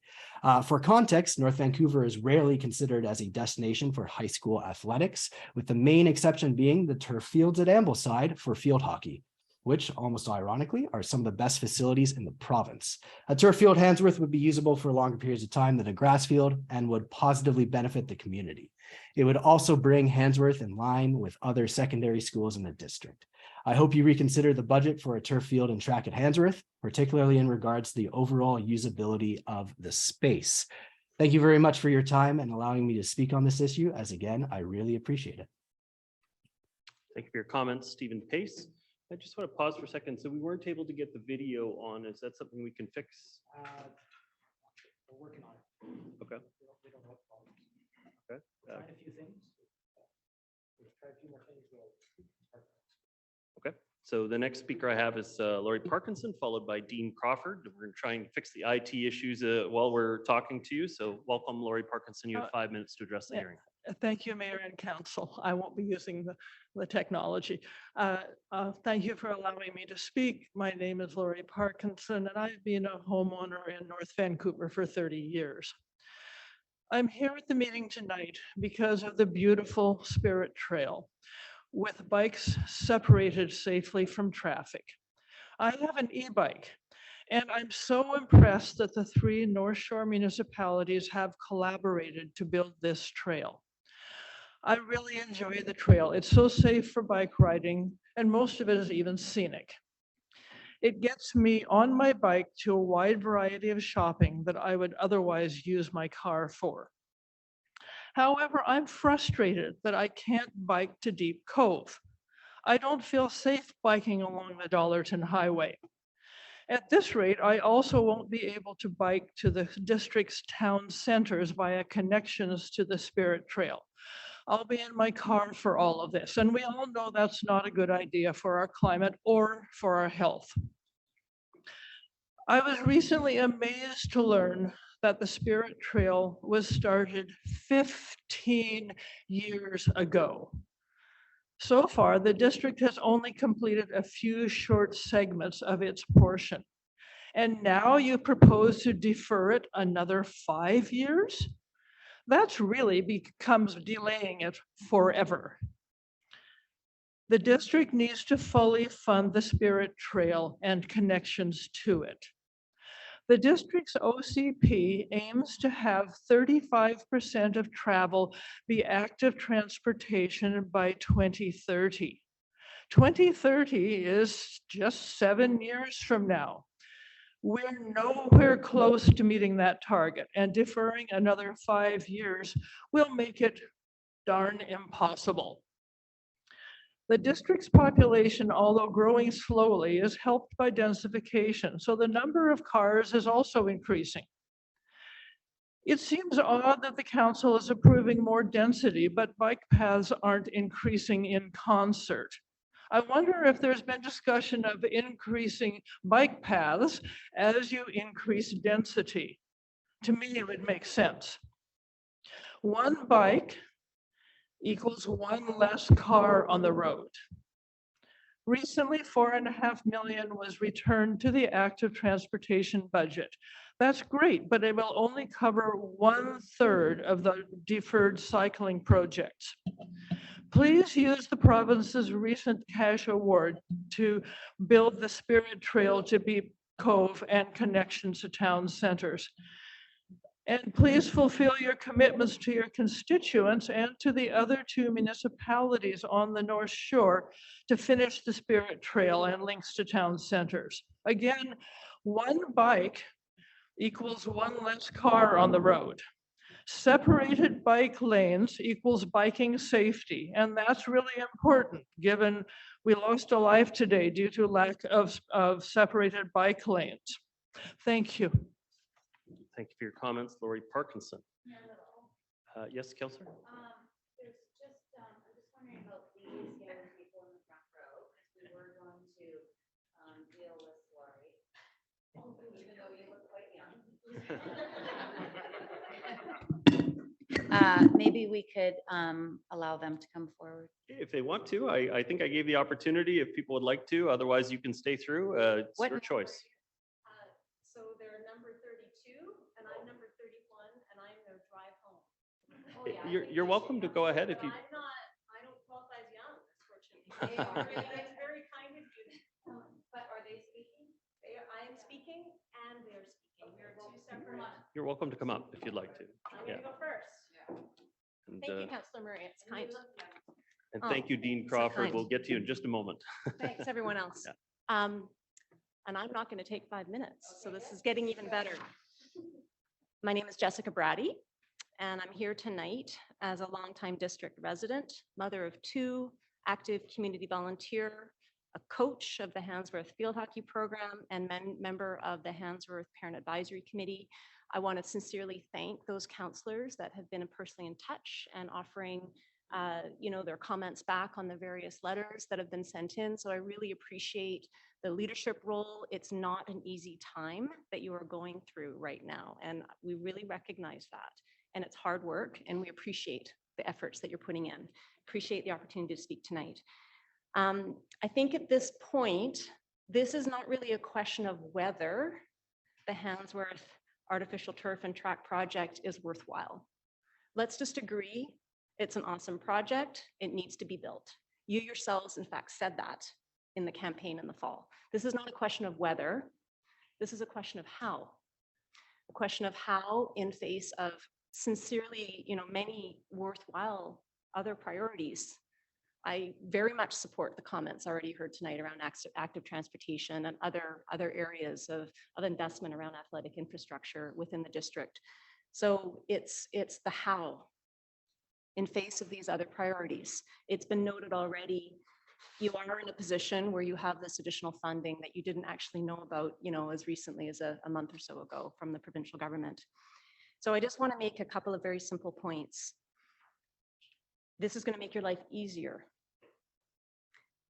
For context, North Vancouver is rarely considered as a destination for high school athletics, with the main exception being the turf fields at Ambleside for field hockey, which almost ironically are some of the best facilities in the province. A turf field Handsworth would be usable for longer periods of time than a grass field and would positively benefit the community. It would also bring Handsworth in line with other secondary schools in the district. I hope you reconsider the budget for a turf field and track at Handsworth, particularly in regards to the overall usability of the space. Thank you very much for your time and allowing me to speak on this issue, as again, I really appreciate it. Thank you for your comments, Stephen Pace. I just want to pause for a second. So we weren't able to get the video on. Is that something we can fix? We're working on it. Okay. Okay. Tried a few things. We've tried a few more things. Okay. So the next speaker I have is Laurie Parkinson, followed by Dean Crawford. We're going to try and fix the IT issues while we're talking to you. So welcome, Laurie Parkinson. You have 5 minutes to address the hearing. Thank you, Mayor and Council. I won't be using the technology. Thank you for allowing me to speak. My name is Laurie Parkinson, and I've been a homeowner in North Vancouver for 30 years. I'm here at the meeting tonight because of the beautiful Spirit Trail, with bikes separated safely from traffic. I have an e-bike, and I'm so impressed that the 3 North Shore municipalities have collaborated to build this trail. I really enjoy the trail. It's so safe for bike riding, and most of it is even scenic. It gets me on my bike to a wide variety of shopping that I would otherwise use my car for. However, I'm frustrated that I can't bike to Deep Cove. I don't feel safe biking along the Dollarton Highway. At this rate, I also won't be able to bike to the district's town centers via connections to the Spirit Trail. I'll be in my car for all of this, and we all know that's not a good idea for our climate or for our health. I was recently amazed to learn that the Spirit Trail was started 15 years ago. So far, the district has only completed a few short segments of its portion. And now you propose to defer it another 5 years? That's really becomes delaying it forever. The district needs to fully fund the Spirit Trail and connections to it. The district's OCP aims to have 35% of travel be active transportation by 2030. 2030 is just 7 years from now. We're nowhere close to meeting that target, and deferring another 5 years will make it darn impossible. The district's population, although growing slowly, is helped by densification, so the number of cars is also increasing. It seems odd that the council is approving more density, but bike paths aren't increasing in concert. I wonder if there's been discussion of increasing bike paths as you increase density. To me, it would make sense. One bike equals one less car on the road. Recently, $4.5 million was returned to the active transportation budget. That's great, but it will only cover 1/3 of the deferred cycling projects. Please use the province's recent cash award to build the Spirit Trail to Beep Cove and connections to town centers. And please fulfill your commitments to your constituents and to the other 2 municipalities on the North Shore to finish the Spirit Trail and links to town centers. Again, one bike equals one less car on the road. Separated bike lanes equals biking safety, and that's really important given we lost a life today due to lack of separated bike lanes. Thank you. Thank you for your comments, Lori Parkinson. Yes, Councilor? There's just, I'm just wondering about these young people in the front row, because we were going to deal with Lori, even though you look quite young. Maybe we could allow them to come forward. If they want to, I think I gave the opportunity if people would like to. Otherwise, you can stay through. It's your choice. So they're number 32 and I'm number 31 and I'm their drive home. Oh, yeah, You're welcome to go ahead if you. I don't qualify as young, unfortunately. That's very kind of you. But are they speaking? I am speaking and they're speaking. We are two separate. You're welcome to come up if you'd like to. I'm Yeah. gonna go first. And, Thank you, Councilor Murray. It's kind. and thank you, Dean Crawford. We'll get to you in just a moment. Thanks, everyone else. Yeah. And I'm not going to take 5 minutes, so this is getting even better. My name is Jessica Brady, and I'm here tonight as a longtime district resident, mother of 2, active community volunteer, a coach of the Handsworth Field Hockey Program, and member of the Handsworth Parent Advisory Committee. I want to sincerely thank those counselors that have been personally in touch and offering their comments back on the various letters that have been sent in. So I really appreciate the leadership role. It's not an easy time that you are going through right now, and we really recognize that. And it's hard work, and we appreciate the efforts that you're putting in. Appreciate the opportunity to speak tonight. I think at this point, this is not really a question of whether the Handsworth artificial turf and track project is worthwhile. Let's just agree it's an awesome project. It needs to be built. You yourselves, in fact, said that in the campaign in the fall. This is not a question of whether, this is a question of how. A question of how in face of sincerely, many worthwhile other priorities. I very much support the comments already heard tonight around active transportation and other areas of investment around athletic infrastructure within the district. So it's the how in face of these other priorities. It's been noted already, you are in a position where you have this additional funding that you didn't actually know about, as recently as a month or so ago from the provincial government. So I just want to make a couple of very simple points. This is going to make your life easier.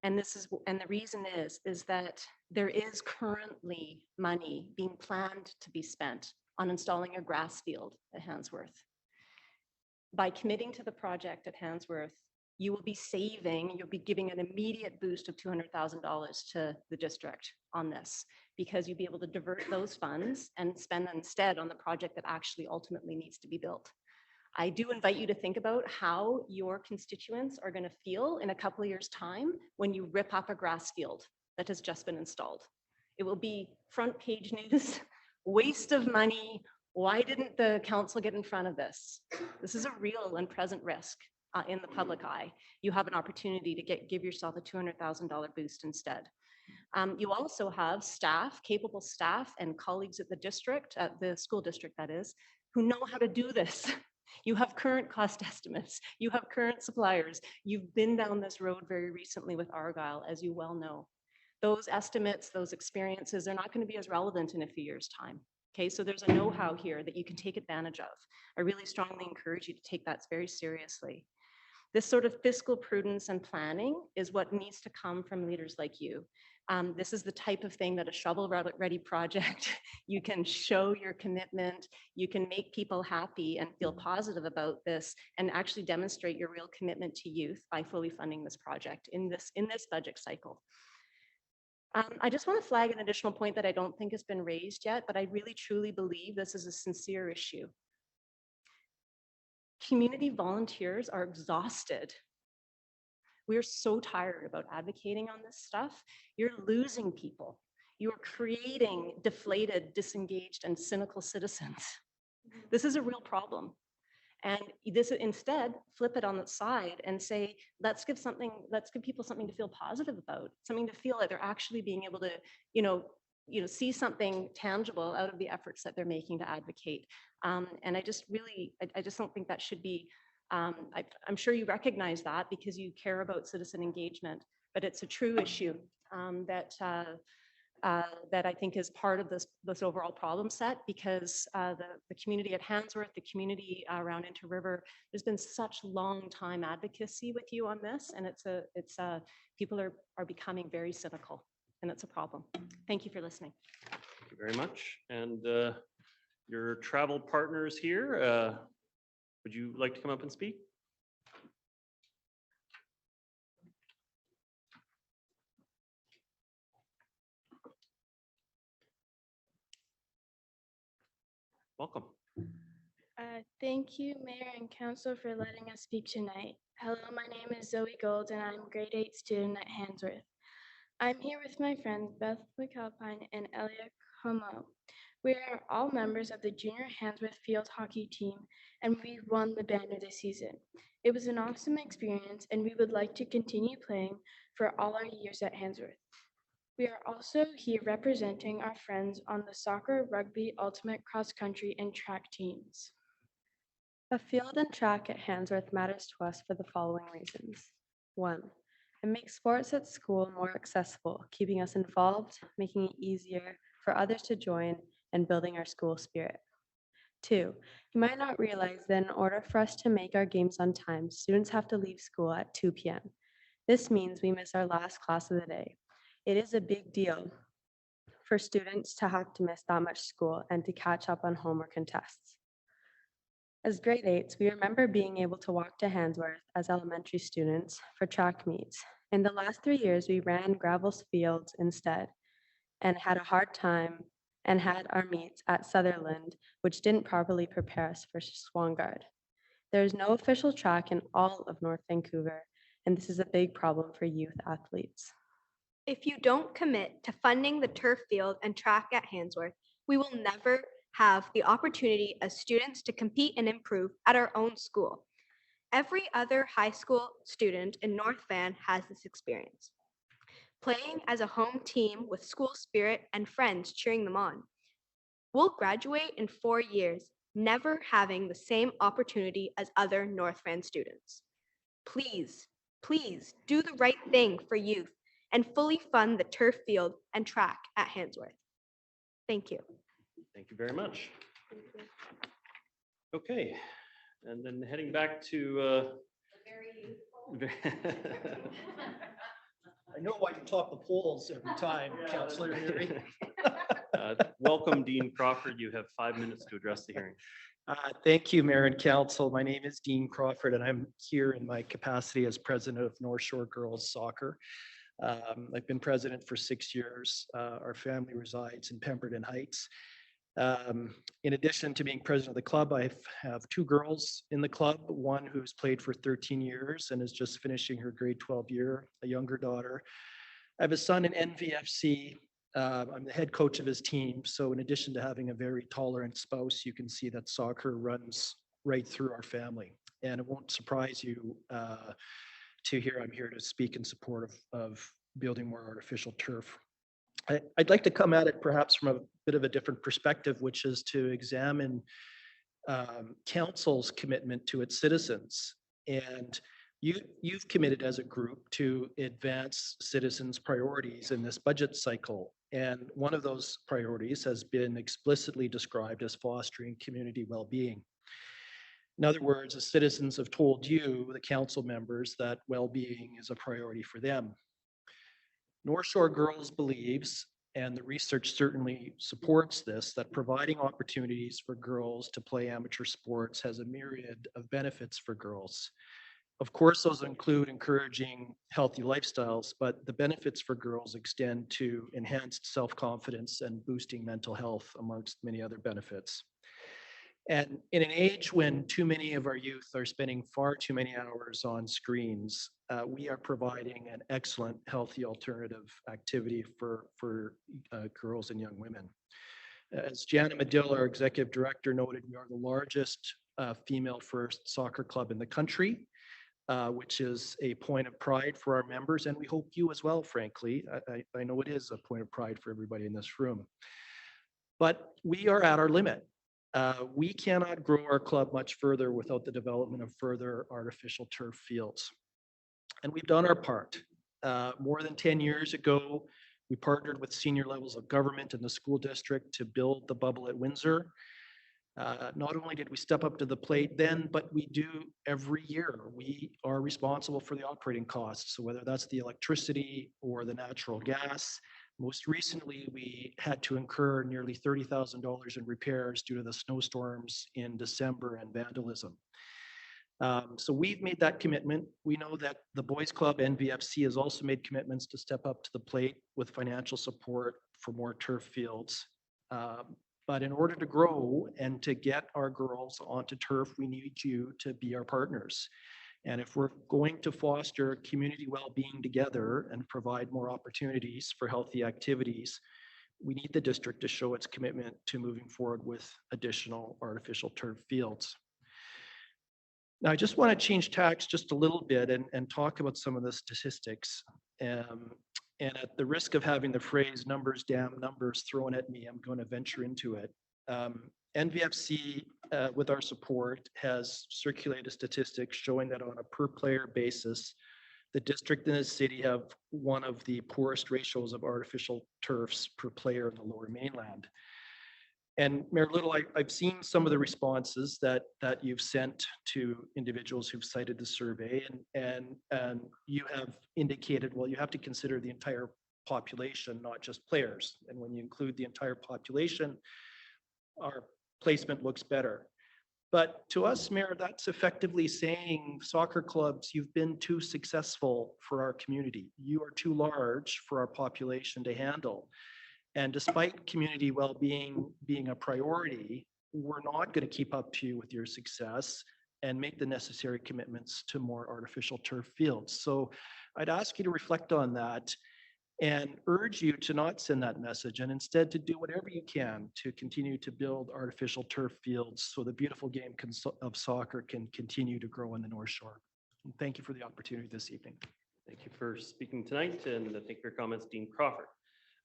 And the reason is that there is currently money being planned to be spent on installing a grass field at Handsworth. By committing to the project at Handsworth, you will be saving, you'll be giving an immediate boost of $200,000 to the district on this, because you'll be able to divert those funds and spend them instead on the project that actually ultimately needs to be built. I do invite you to think about how your constituents are going to feel in a couple of years' time when you rip up a grass field that has just been installed. It will be front page news, waste of money. Why didn't the council get in front of this? This is a real and present risk in the public eye. You have an opportunity to give yourself a $200,000 boost instead. You also have staff, capable staff and colleagues at the district, at the school district that is, who know how to do this. You have current cost estimates. You have current suppliers. You've been down this road very recently with Argyle, as you well know. Those estimates, those experiences, they're not going to be as relevant in a few years' time. Okay, so there's a know-how here that you can take advantage of. I really strongly encourage you to take that very seriously. This sort of fiscal prudence and planning is what needs to come from leaders like you. This is the type of thing that a shovel-ready project, you can show your commitment, you can make people happy and feel positive about this, and actually demonstrate your real commitment to youth by fully funding this project in this budget cycle. I just want to flag an additional point that I don't think has been raised yet, but I really truly believe this is a sincere issue. Community volunteers are exhausted. We are so tired about advocating on this stuff. You're losing people. You're creating deflated, disengaged, and cynical citizens. This is a real problem. And this instead, flip it on its side and say, let's give people something to feel positive about, something to feel like they're actually being able to, see something tangible out of the efforts that they're making to advocate. And I just don't think that should be, I'm sure you recognize that because you care about citizen engagement, but it's a true issue that I think is part of this overall problem set, because the community at Handsworth, the community around Inter River, there's been such long time advocacy with you on this, and people are becoming very cynical, and it's a problem. Thank you for listening. Thank you very much. And your travel partners here, would you like to come up and speak? Welcome. Thank you, Mayor and Council, for letting us speak tonight. Hello, my name is Zoe Gold, and I'm a grade 8 student at Handsworth. I'm here with my friends Beth McAlpine and Elia Como. We are all members of the junior Handsworth field hockey team, and we won the banner this season. It was an awesome experience, and we would like to continue playing for all our years at Handsworth. We are also here representing our friends on the soccer, rugby, ultimate cross country, and track teams. A field and track at Handsworth matters to us for the following reasons. 1, it makes sports at school more accessible, keeping us involved, making it easier for others to join, and building our school spirit. 2, you might not realize that in order for us to make our games on time, students have to leave school at 2 p.m. This means we miss our last class of the day. It is a big deal for students to have to miss that much school and to catch up on homework and tests. As grade 8s, we remember being able to walk to Handsworth as elementary students for track meets. In the last 3 years, we ran gravel fields instead and had a hard time and had our meets at Sutherland, which didn't properly prepare us for Swangard. There is no official track in all of North Vancouver, and this is a big problem for youth athletes. If you don't commit to funding the turf field and track at Handsworth, we will never have the opportunity as students to compete and improve at our own school. Every other high school student in North Van has this experience. Playing as a home team with school spirit and friends cheering them on. We'll graduate in 4 years, never having the same opportunity as other North Van students. Please, please do the right thing for youth and fully fund the turf field and track at Handsworth. Thank you. Thank you very much. Okay, and then heading back to I know why you top the polls every time, Councilor Henry. welcome, Dean Crawford. You have 5 minutes to address the hearing. Thank you, Mayor and Council. My name is Dean Crawford, and I'm here in my capacity as president of North Shore Girls Soccer. I've been president for 6 years. Our family resides in Pemberton Heights. In addition to being president of the club, I have 2 girls in the club, one who's played for 13 years and is just finishing her grade 12 year, a younger daughter. I have a son in NVFC. I'm the head coach of his team. So in addition to having a very tolerant spouse, you can see that soccer runs right through our family. And it won't surprise you to hear I'm here to speak in support of building more artificial turf. I'd like to come at it perhaps from a bit of a different perspective, which is to examine council's commitment to its citizens. And you've committed as a group to advance citizens' priorities in this budget cycle. And one of those priorities has been explicitly described as fostering community well-being. In other words, the citizens have told you, the council members, that well-being is a priority for them. North Shore Girls believes, and the research certainly supports this, that providing opportunities for girls to play amateur sports has a myriad of benefits for girls. Of course, those include encouraging healthy lifestyles, but the benefits for girls extend to enhanced self-confidence and boosting mental health, amongst many other benefits. And in an age when too many of our youth are spending far too many hours on screens, we are providing an excellent, healthy alternative activity for girls and young women. As Jana Medill, our executive director, noted, we are the largest female-first soccer club in the country. Which is a point of pride for our members, and we hope you as well, frankly. I know it is a point of pride for everybody in this room. But we are at our limit. We cannot grow our club much further without the development of further artificial turf fields. And we've done our part. More than 10 years ago, we partnered with senior levels of government and the school district to build the bubble at Windsor. Not only did we step up to the plate then, but we do every year. We are responsible for the operating costs. So whether that's the electricity or the natural gas, most recently we had to incur nearly $30,000 in repairs due to the snowstorms in December and vandalism. So we've made that commitment. We know that the Boys Club NVFC has also made commitments to step up to the plate with financial support for more turf fields. But in order to grow and to get our girls onto turf, we need you to be our partners. And if we're going to foster community well-being together and provide more opportunities for healthy activities, we need the district to show its commitment to moving forward with additional artificial turf fields. Now, I just want to change tacks just a little bit and talk about some of the statistics. And at the risk of having the phrase numbers, damn numbers thrown at me, I'm going to venture into it. NVFC, with our support, has circulated statistics showing that on a per player basis, the district and the city have one of the poorest ratios of artificial turfs per player in the Lower Mainland. And Mayor Little, I've seen some of the responses that you've sent to individuals who've cited the survey, and you have indicated, well, you have to consider the entire population, not just players. And when you include the entire population, our placement looks better. But to us, Mayor, that's effectively saying soccer clubs, you've been too successful for our community. You are too large for our population to handle. And despite community well-being being a priority, we're not going to keep up to you with your success and make the necessary commitments to more artificial turf fields. So I'd ask you to reflect on that and urge you to not send that message and instead to do whatever you can to continue to build artificial turf fields so the beautiful game of soccer can continue to grow in the North Shore. And thank you for the opportunity this evening. Thank you for speaking tonight, and thank you for your comments, Dean Crawford.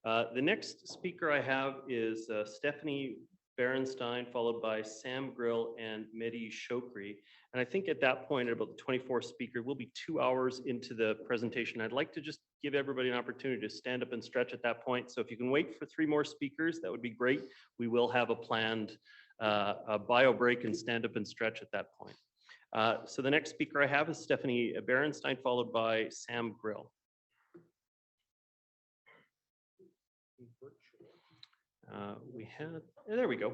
The next speaker I have is Stephanie Berenstein, followed by Sam Grill and Mehdi Shokri. And I think at that point, at about the 24th speaker, we'll be 2 hours into the presentation. I'd like to just give everybody an opportunity to stand up and stretch at that point. So if you can wait for 3 more speakers, that would be great. We will have a planned a bio break and stand up and stretch at that point. So the next speaker I have is Stephanie Berenstein, followed by Sam Grill. We had, there we go.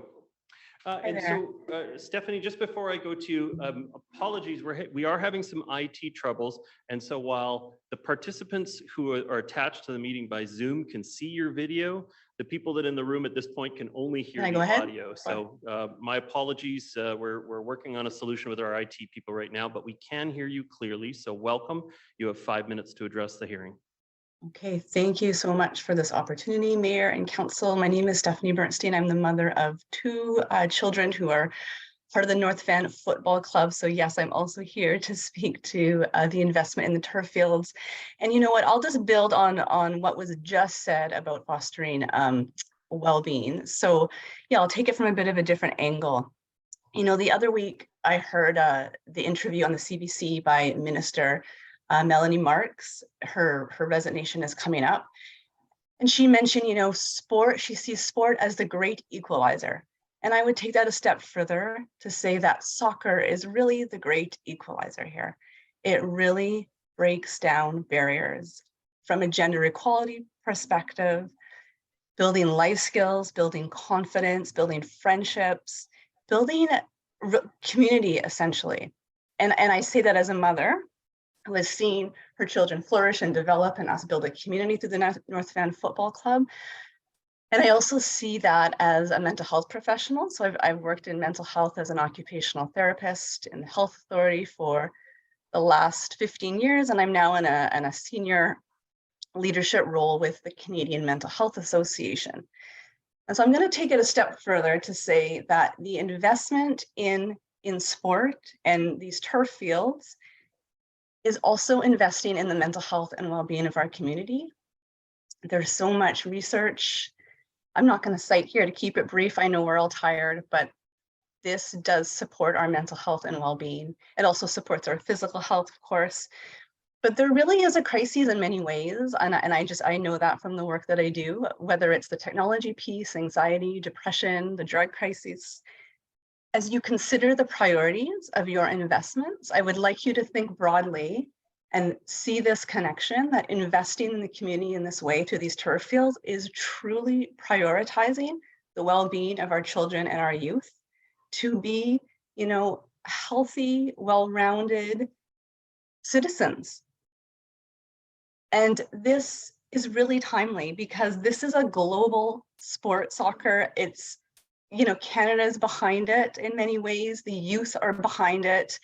And so, Stephanie, just before I go to you, apologies, we are having some IT troubles. And so while the participants who are attached to the meeting by Zoom can see your video, the people that are in the room at this point can only hear Can I the go ahead? audio. So my apologies. We're working on a solution with our IT people right now, but we can hear you clearly. So welcome. You have 5 minutes to address the hearing. Okay, thank you so much for this opportunity, Mayor and Council. My name is Stephanie Bernstein. I'm the mother of two children who are part of the North Van Football Club. So yes, I'm also here to speak to the investment in the turf fields. And you know what, I'll just build on what was just said about fostering well-being. So yeah, I'll take it from a bit of a different angle. You know, the other week I heard the interview on the CBC by Minister Melanie Marks. Her resignation is coming up. And she mentioned, you know, sport, she sees sport as the great equalizer. And I would take that a step further to say that soccer is really the great equalizer here. It really breaks down barriers from a gender equality perspective, building life skills, building confidence, building friendships, building community essentially. And I say that as a mother who has seen her children flourish and develop and us build a community through the North Van Football Club. And I also see that as a mental health professional. So I've worked in mental health as an occupational therapist in the health authority for the last 15 years. And I'm now in a senior leadership role with the Canadian Mental Health Association. And so I'm going to take it a step further to say that the investment in sport and these turf fields is also investing in the mental health and well-being of our community. There's so much research. I'm not going to cite here to keep it brief. I know we're all tired, but this does support our mental health and well-being. It also supports our physical health, of course. But there really is a crisis in many ways. And I know that from the work that I do, whether it's the technology piece, anxiety, depression, the drug crisis. As you consider the priorities of your investments, I would like you to think broadly and see this connection that investing in the community in this way through these turf fields is truly prioritizing the well-being of our children and our youth to be, you know, healthy, well-rounded citizens. And this is really timely because this is a global sport, soccer. It's, you know, Canada is behind it in many ways. The youth are behind it.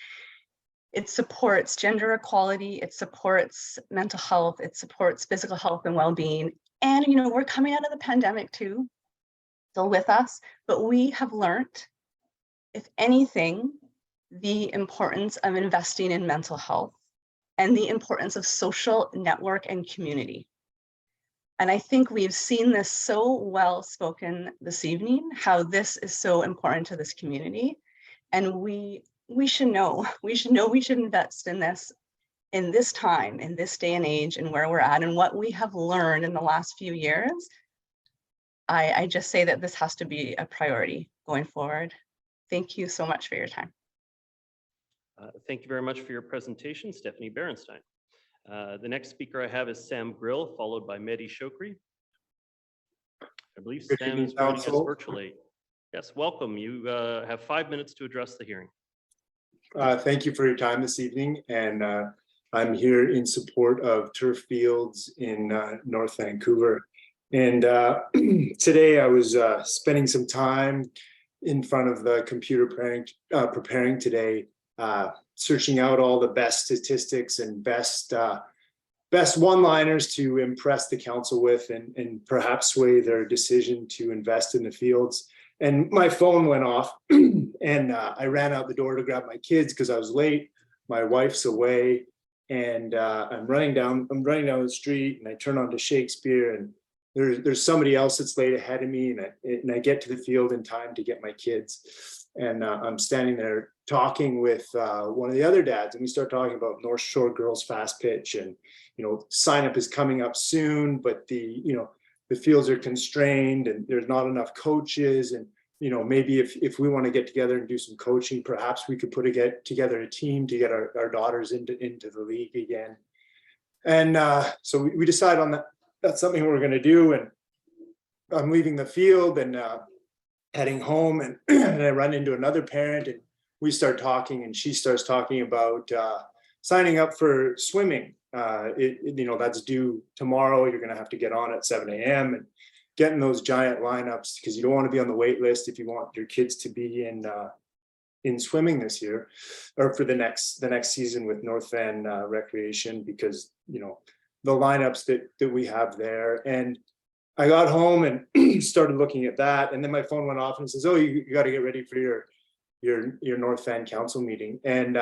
It supports gender equality. It supports mental health. It supports physical health and well-being. And, you know, we're coming out of the pandemic too, still with us, but we have learned, if anything, the importance of investing in mental health and the importance of social network and community. And I think we've seen this so well spoken this evening, how this is so important to this community. And we should know, we should invest in this time, in this day and age, and where we're at and what we have learned in the last few years. I just say that this has to be a priority going forward. Thank you so much for your time. Thank you very much for your presentation, Stephanie Berenstein. The next speaker I have is Sam Grill, followed by Mehdi Shokri. I believe Sam is joining us virtually. Yes, welcome. You have 5 minutes to address the hearing. Thank you for your time this evening. And I'm here in support of turf fields in North Vancouver. And today I was spending some time in front of the computer preparing today, searching out all the best statistics and best one-liners to impress the council with and perhaps sway their decision to invest in the fields. And my phone went off and I ran out the door to grab my kids because I was late. My wife's away and I'm running down the street and I turn on to Shakespeare and there's somebody else that's late ahead of me and I get to the field in time to get my kids. And I'm standing there talking with one of the other dads and we start talking about North Shore girls fast pitch and, you know, sign up is coming up soon, but the fields are constrained and there's not enough coaches. And, you know, maybe if we want to get together and do some coaching, perhaps we could get together a team to get our daughters into the league again. And so we decide on that. That's something we're going to do. And I'm leaving the field and heading home, and, and I run into another parent, and we start talking, and she starts talking about signing up for swimming. That's due tomorrow. You're going to have to get on at 7 a.m. and getting those giant lineups, because you don't want to be on the wait list if you want your kids to be in swimming this year, or for the next season with North Van Recreation, because the lineups that we have there. And I got home and started looking at that, and then my phone went off and it says, "Oh, you got to get ready for your North Van Council meeting." And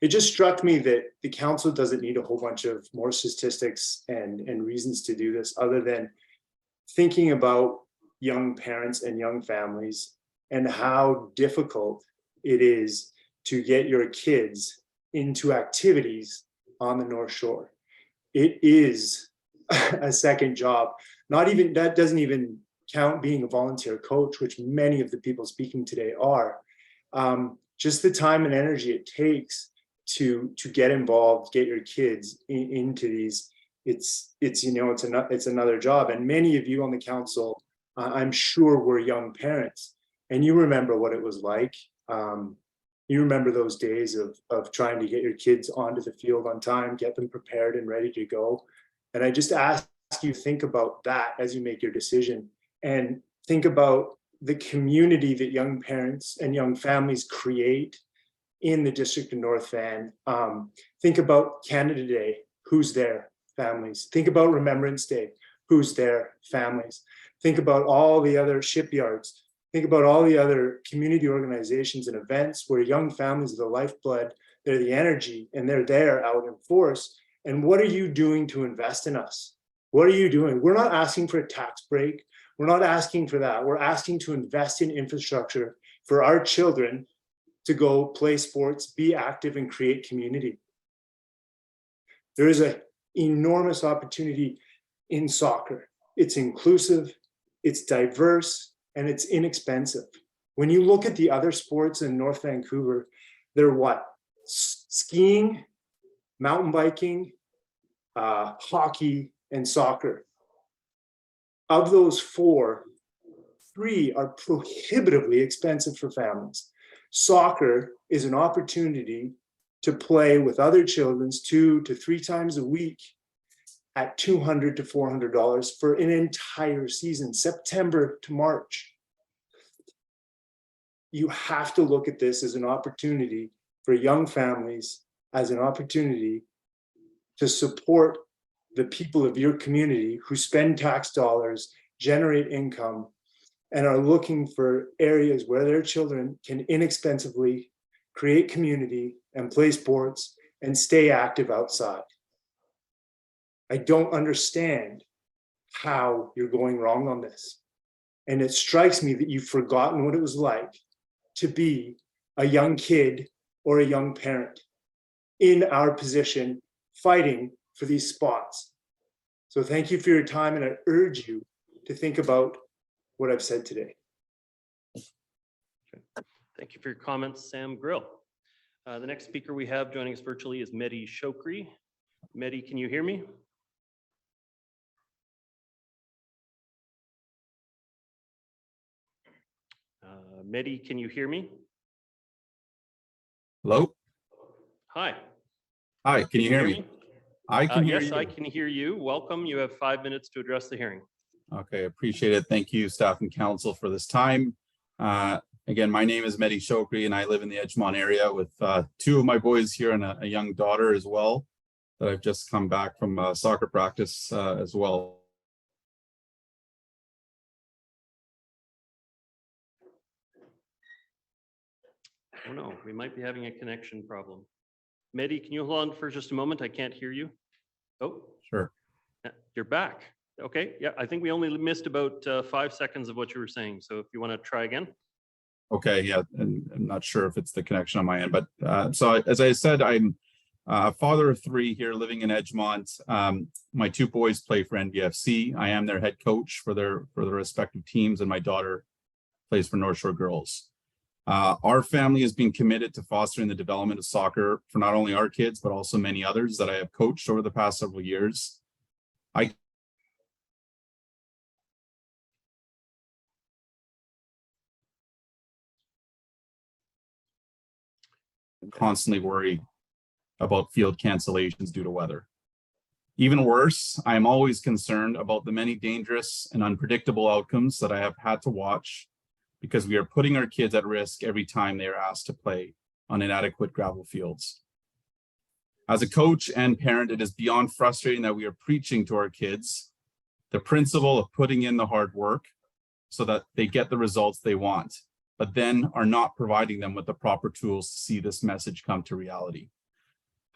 it just struck me that the council doesn't need a whole bunch of more statistics and reasons to do this, other than thinking about young parents and young families and how difficult it is to get your kids into activities on the North Shore. It is a second job. That doesn't even count being a volunteer coach, which many of the people speaking today are. Just the time and energy it takes to get involved, get your kids into these. It's another job. And many of you on the council, I'm sure, were young parents, and you remember what it was like. You remember those days of trying to get your kids onto the field on time, get them prepared and ready to go. And I just ask you, think about that as you make your decision, and think about the community that young parents and young families create in the District of North Van. Think about Canada Day, who's there? Families. Think about Remembrance Day, who's there? Families. Think about all the other shipyards. Think about all the other community organizations and events where young families are the lifeblood, they're the energy, and they're there out in force. And what are you doing to invest in us? What are you doing? We're not asking for a tax break. We're not asking for that. We're asking to invest in infrastructure for our children to go play sports, be active, and create community. There is an enormous opportunity in soccer. It's inclusive, it's diverse, and it's inexpensive. When you look at the other sports in North Vancouver, they're what? Skiing, mountain biking, hockey, and soccer. Of those four, 3 are prohibitively expensive for families. Soccer is an opportunity to play with other children 2 to 3 times a week at $200 to $400 for an entire season, September to March. You have to look at this as an opportunity for young families, as an opportunity to support the people of your community who spend tax dollars, generate income, and are looking for areas where their children can inexpensively create community and play sports and stay active outside. I don't understand how you're going wrong on this. And it strikes me that you've forgotten what it was like to be a young kid or a young parent in our position fighting for these spots. So thank you for your time, and I urge you to think about what I've said today. Thank you for your comments, Sam Grill. The next speaker we have joining us virtually is Mehdi Shokri. Mehdi, can you hear me? Mehdi, can you hear me? Hello? Hi. Hi, can you hear me? I can hear yes, you. I can hear you. Welcome. You have 5 minutes to address the hearing. Okay, appreciate it. Thank you, staff and council, for this time. Again, my name is Mehdi Shokri, and I live in the Edgemont area with 2 of my boys here and a young daughter as well, that I've just come back from soccer practice as well. Oh no, we might be having a connection problem. Mehdi, can you hold on for just a moment? I can't hear you. Oh, Sure. You're back. Okay, yeah, I think we only missed about 5 seconds of what you were saying. So if you want to try again. Okay, yeah, and I'm not sure if it's the connection on my end, but so as I said, I'm a father of 3 here living in Edgemont. My 2 boys play for NBFC. I am their head coach for their respective teams, and my daughter plays for North Shore Girls. Our family has been committed to fostering the development of soccer for not only our kids, but also many others that I have coached over the past several years. constantly worry about field cancellations due to weather. Even worse, I am always concerned about the many dangerous and unpredictable outcomes that I have had to watch because we are putting our kids at risk every time they are asked to play on inadequate gravel fields. As a coach and parent, it is beyond frustrating that we are preaching to our kids the principle of putting in the hard work so that they get the results they want, but then are not providing them with the proper tools to see this message come to reality.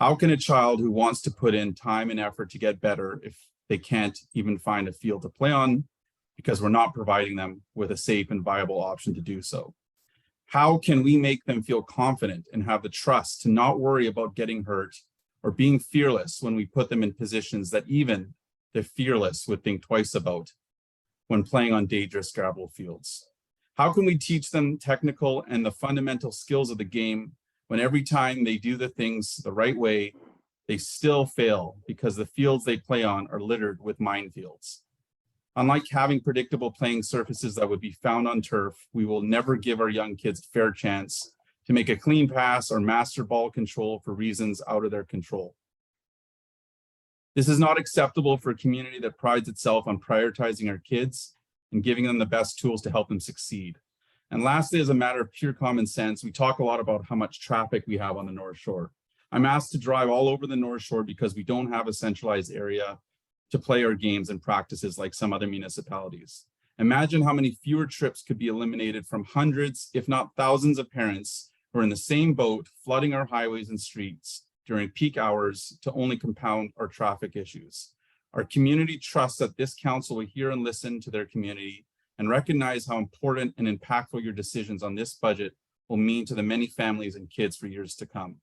How can a child who wants to put in time and effort to get better if they can't even find a field to play on because we're not providing them with a safe and viable option to do so? How can we make them feel confident and have the trust to not worry about getting hurt or being fearless when we put them in positions that even the fearless would think twice about when playing on dangerous gravel fields? How can we teach them technical and the fundamental skills of the game when every time they do the things the right way, they still fail because the fields they play on are littered with minefields? Unlike having predictable playing surfaces that would be found on turf, we will never give our young kids a fair chance to make a clean pass or master ball control for reasons out of their control. This is not acceptable for a community that prides itself on prioritizing our kids and giving them the best tools to help them succeed. And lastly, as a matter of pure common sense, we talk a lot about how much traffic we have on the North Shore. I'm asked to drive all over the North Shore because we don't have a centralized area to play our games and practices like some other municipalities. Imagine how many fewer trips could be eliminated from hundreds, if not thousands of parents who are in the same boat, flooding our highways and streets during peak hours to only compound our traffic issues. Our community trusts that this council will hear and listen to their community and recognize how important and impactful your decisions on this budget will mean to the many families and kids for years to come.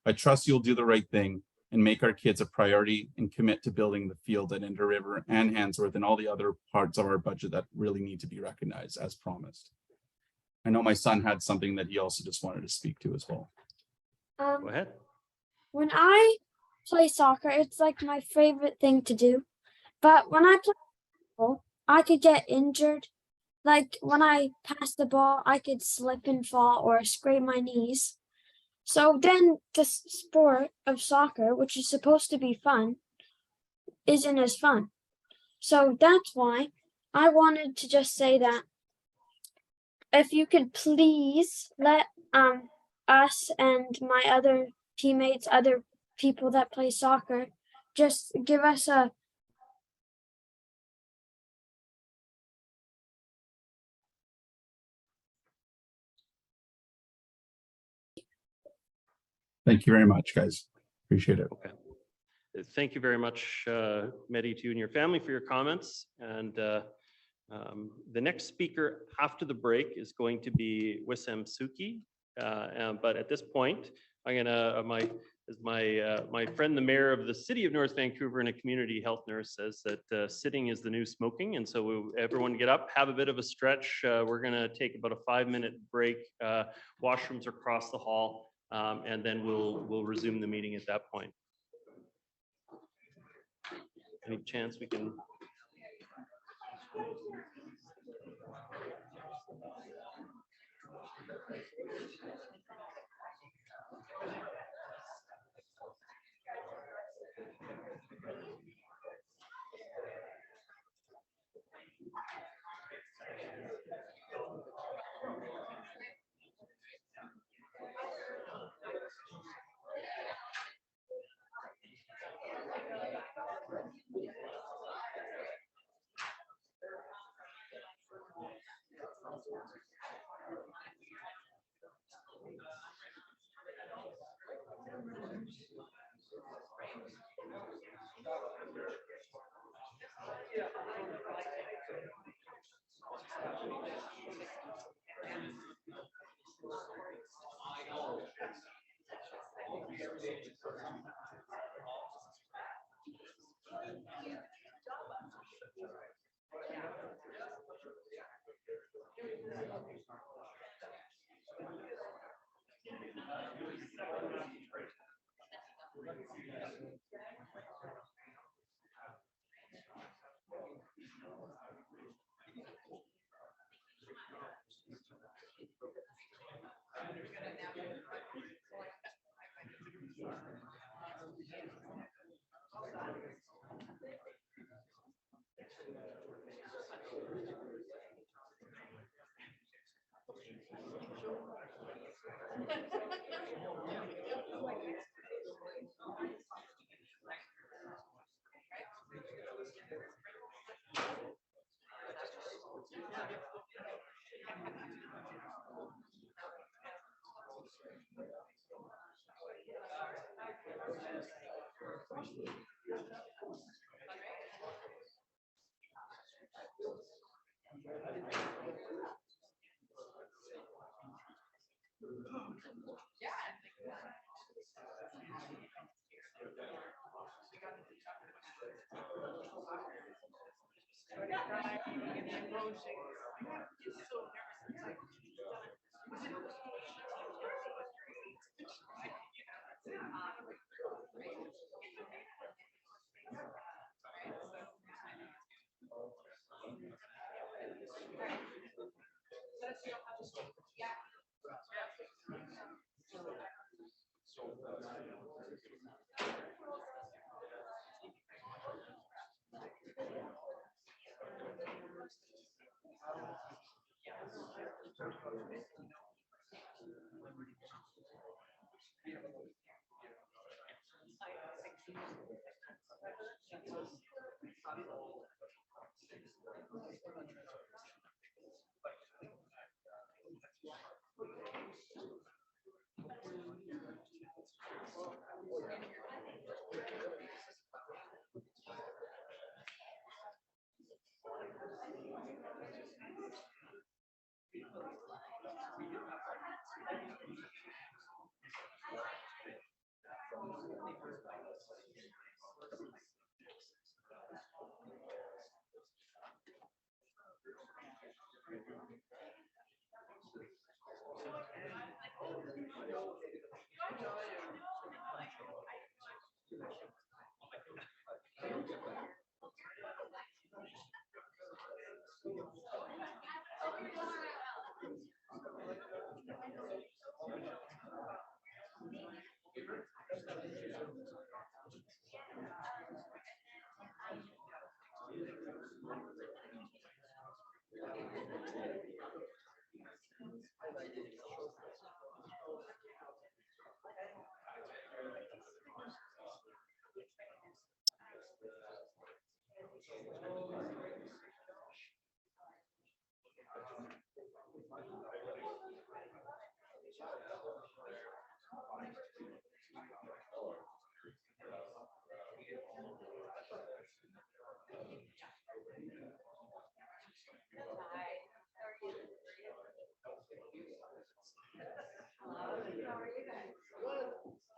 I trust you'll do the right thing and make our kids a priority and commit to building the field at Inter River and Handsworth and all the other parts of our budget that really need to be recognized as promised. I know my son had something that he also just wanted to speak to as well. Go ahead. When I play soccer, it's like my favorite thing to do. But when I play football, I could get injured. Like when I pass the ball, I could slip and fall or scrape my knees. So then the sport of soccer, which is supposed to be fun, isn't as fun. So that's why I wanted to just say that if you could please let us and my other teammates, other people that play soccer, just give us a Thank you very much, guys. Appreciate it. Okay. Thank you very much, Mehdi, to you and your family for your comments. And the next speaker after the break is going to be Wissam Suki. But at this point, I'm gonna, my friend, the mayor of the city of North Vancouver and a community health nurse says that sitting is the new smoking. And so everyone get up, have a bit of a stretch. We're gonna take about a 5-minute break. Washrooms are across the hall. And then we'll resume the meeting at that point. Any chance we can?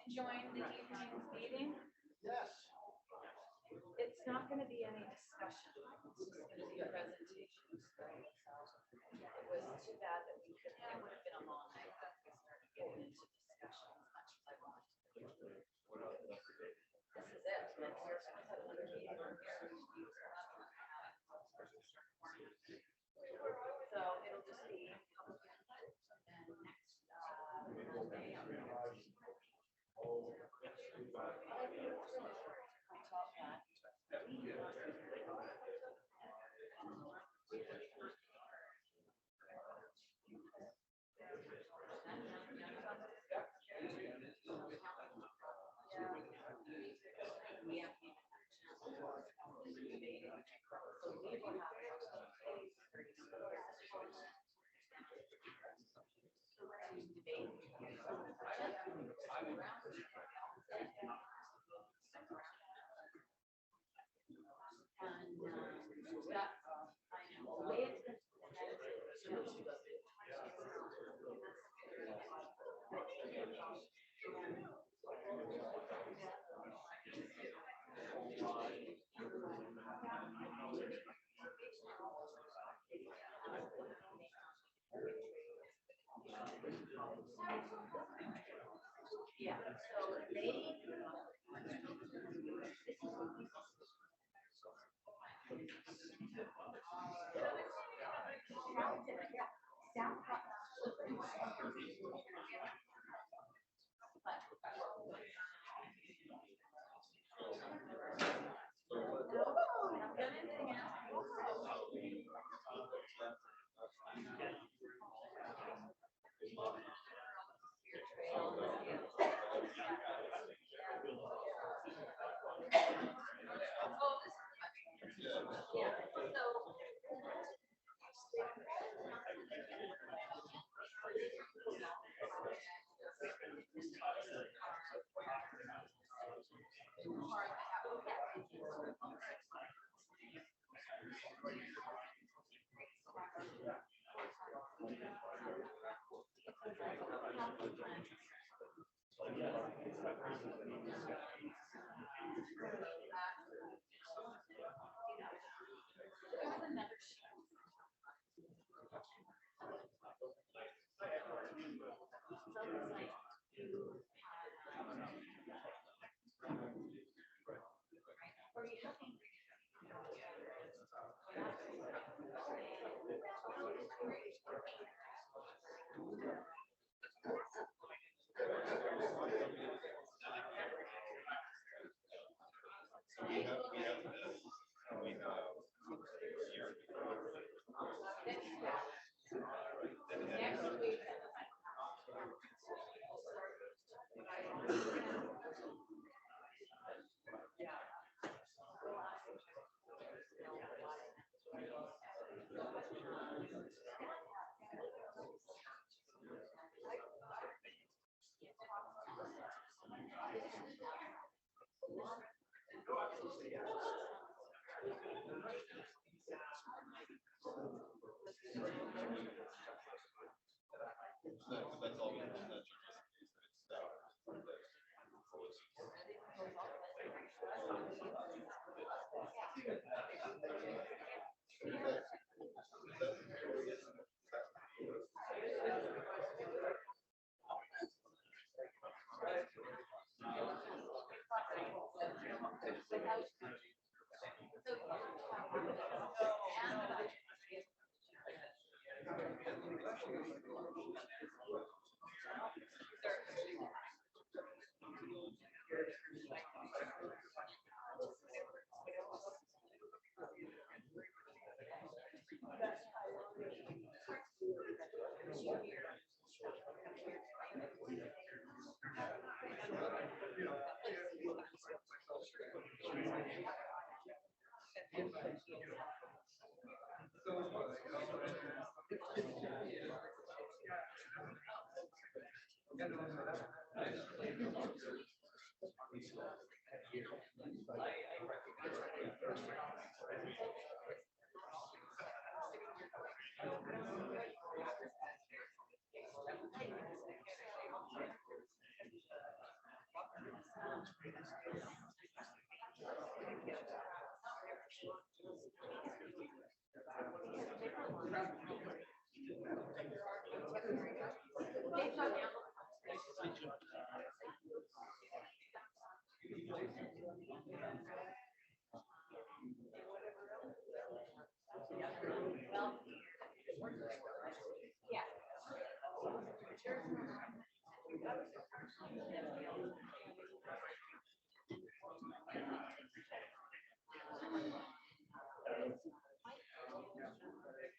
Enjoying the evening's meeting? Yes. It's not going to be any discussion. It's just going to be presentations. It was too bad that we couldn't, it would have been a long night that we started getting into discussion as much as I wanted to. This is it. Next year, I have another meeting on here. So it'll just be public input and next Monday. Yeah, so they.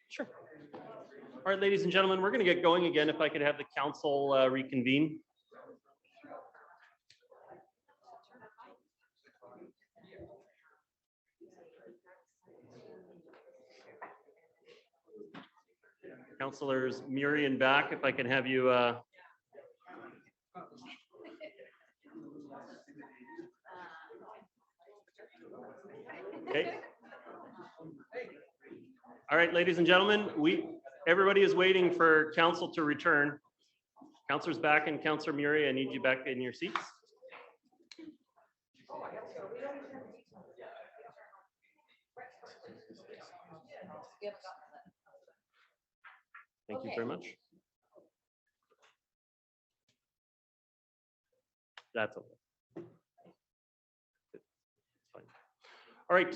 Sure. All right, ladies and gentlemen, we're going to get going again. If I could have the council reconvene. Councilors Murray and Back, if I can have you. Okay. All right, ladies and gentlemen, everybody is waiting for council to return. Councilors Back and Councilor Murray, I need you back in your seats. Thank you very much. That's okay. It's fine. All right,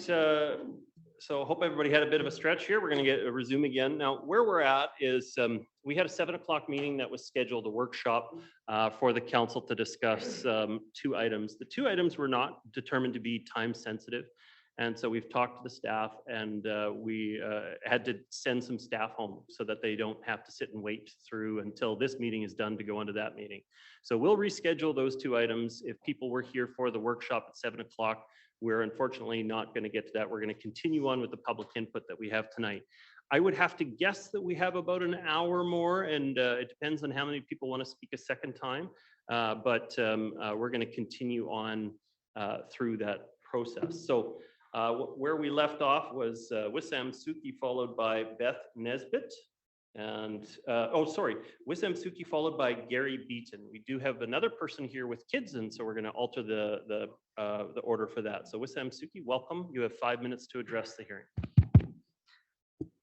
so hope everybody had a bit of a stretch here. We're going to resume again. Now, where we're at is we had a 7 o'clock meeting that was scheduled, a workshop for the council to discuss 2 items. The 2 items were not determined to be time sensitive. And so we've talked to the staff, and we had to send some staff home so that they don't have to sit and wait through until this meeting is done to go into that meeting. So we'll reschedule those 2 items. If people were here for the workshop at 7 o'clock, we're unfortunately not going to get to that. We're going to continue on with the public input that we have tonight. I would have to guess that we have about an hour more, and it depends on how many people want to speak a second time. But we're going to continue on through that process. So where we left off was Wissam Suki, followed by Beth Nesbitt. And, Wissam Suki, followed by Gary Beaton. We do have another person here with kids, and so we're going to alter the order for that. So Wissam Suki, welcome. You have 5 minutes to address the hearing.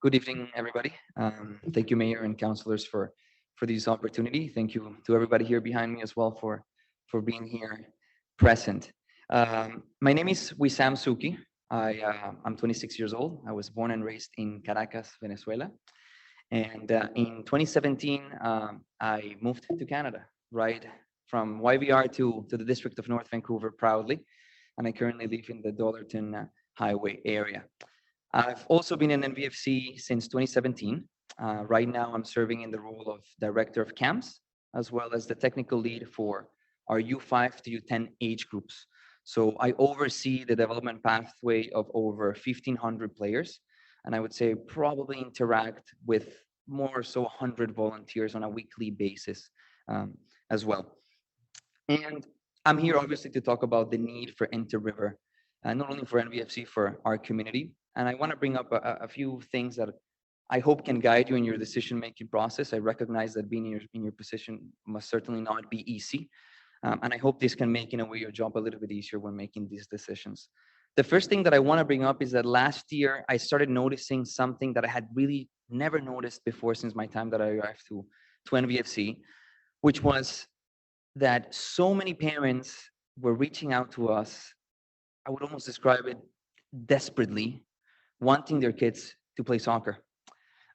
Good evening, everybody. Thank you, Mayor and councilors, for this opportunity. Thank you to everybody here behind me as well for being here present. My name is Wissam Suki. I'm 26 years old. I was born and raised in Caracas, Venezuela. And in 2017, I moved to Canada, right from YVR to the district of North Vancouver proudly. And I currently live in the Dollarton Highway area. I've also been in NVFC since 2017. Right now, I'm serving in the role of Director of Camps, as well as the technical lead for our U5 to U10 age groups. So I oversee the development pathway of over 1,500 players. And I would say probably interact with more so 100 volunteers on a weekly basis as well. And I'm here obviously to talk about the need for Inter-River, not only for NVFC, for our community. And I want to bring up a few things that I hope can guide you in your decision-making process. I recognize that being in your position must certainly not be easy. And I hope this can make, in a way, your job a little bit easier when making these decisions. The first thing that I want to bring up is that last year, I started noticing something that I had really never noticed before since my time that I arrived to NVFC, which was that so many parents were reaching out to us. I would almost describe it desperately, wanting their kids to play soccer.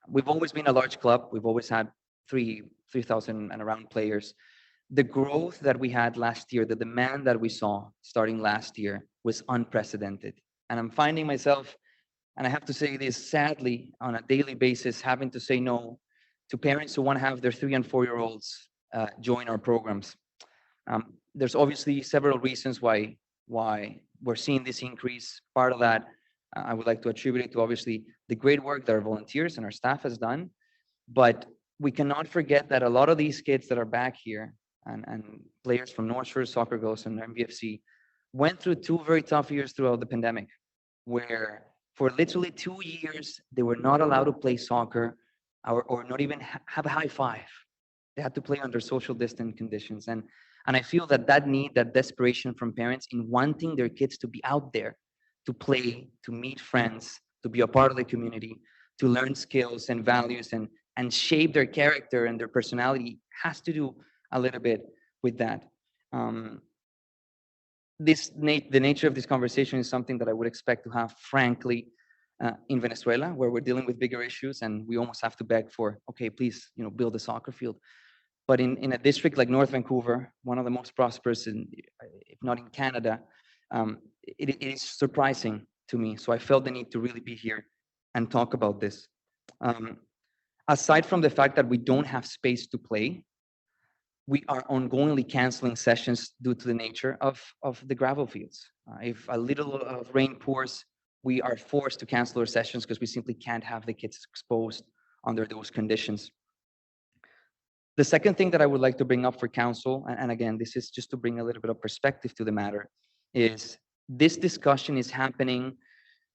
We've always been a large club. We've always had 3,000 and around players. The growth that we had last year, the demand that we saw starting last year was unprecedented. And I'm finding myself, and I have to say this sadly, on a daily basis, having to say no to parents who want to have their 3- and 4-year-olds join our programs. There's obviously several reasons why we're seeing this increase. Part of that, I would like to attribute it to obviously the great work that our volunteers and our staff has done. But we cannot forget that a lot of these kids that are back here, and players from North Shore Soccer Girls and MBFC went through 2 very tough years throughout the pandemic, where for literally 2 years, they were not allowed to play soccer or not even have a high five. They had to play under social distance conditions. And I feel that that need, that desperation from parents in wanting their kids to be out there, to play, to meet friends, to be a part of the community, to learn skills and values and shape their character and their personality has to do a little bit with that. The nature of this conversation is something that I would expect to have, frankly, in Venezuela, where we're dealing with bigger issues and we almost have to beg for, okay, please, build a soccer field. But in a district like North Vancouver, one of the most prosperous, if not in Canada, it is surprising to me. So I felt the need to really be here and talk about this. Aside from the fact that we don't have space to play, we are ongoingly canceling sessions due to the nature of the gravel fields. If a little of rain pours, we are forced to cancel our sessions because we simply can't have the kids exposed under those conditions. The second thing that I would like to bring up for council, and again, this is just to bring a little bit of perspective to the matter, is this discussion is happening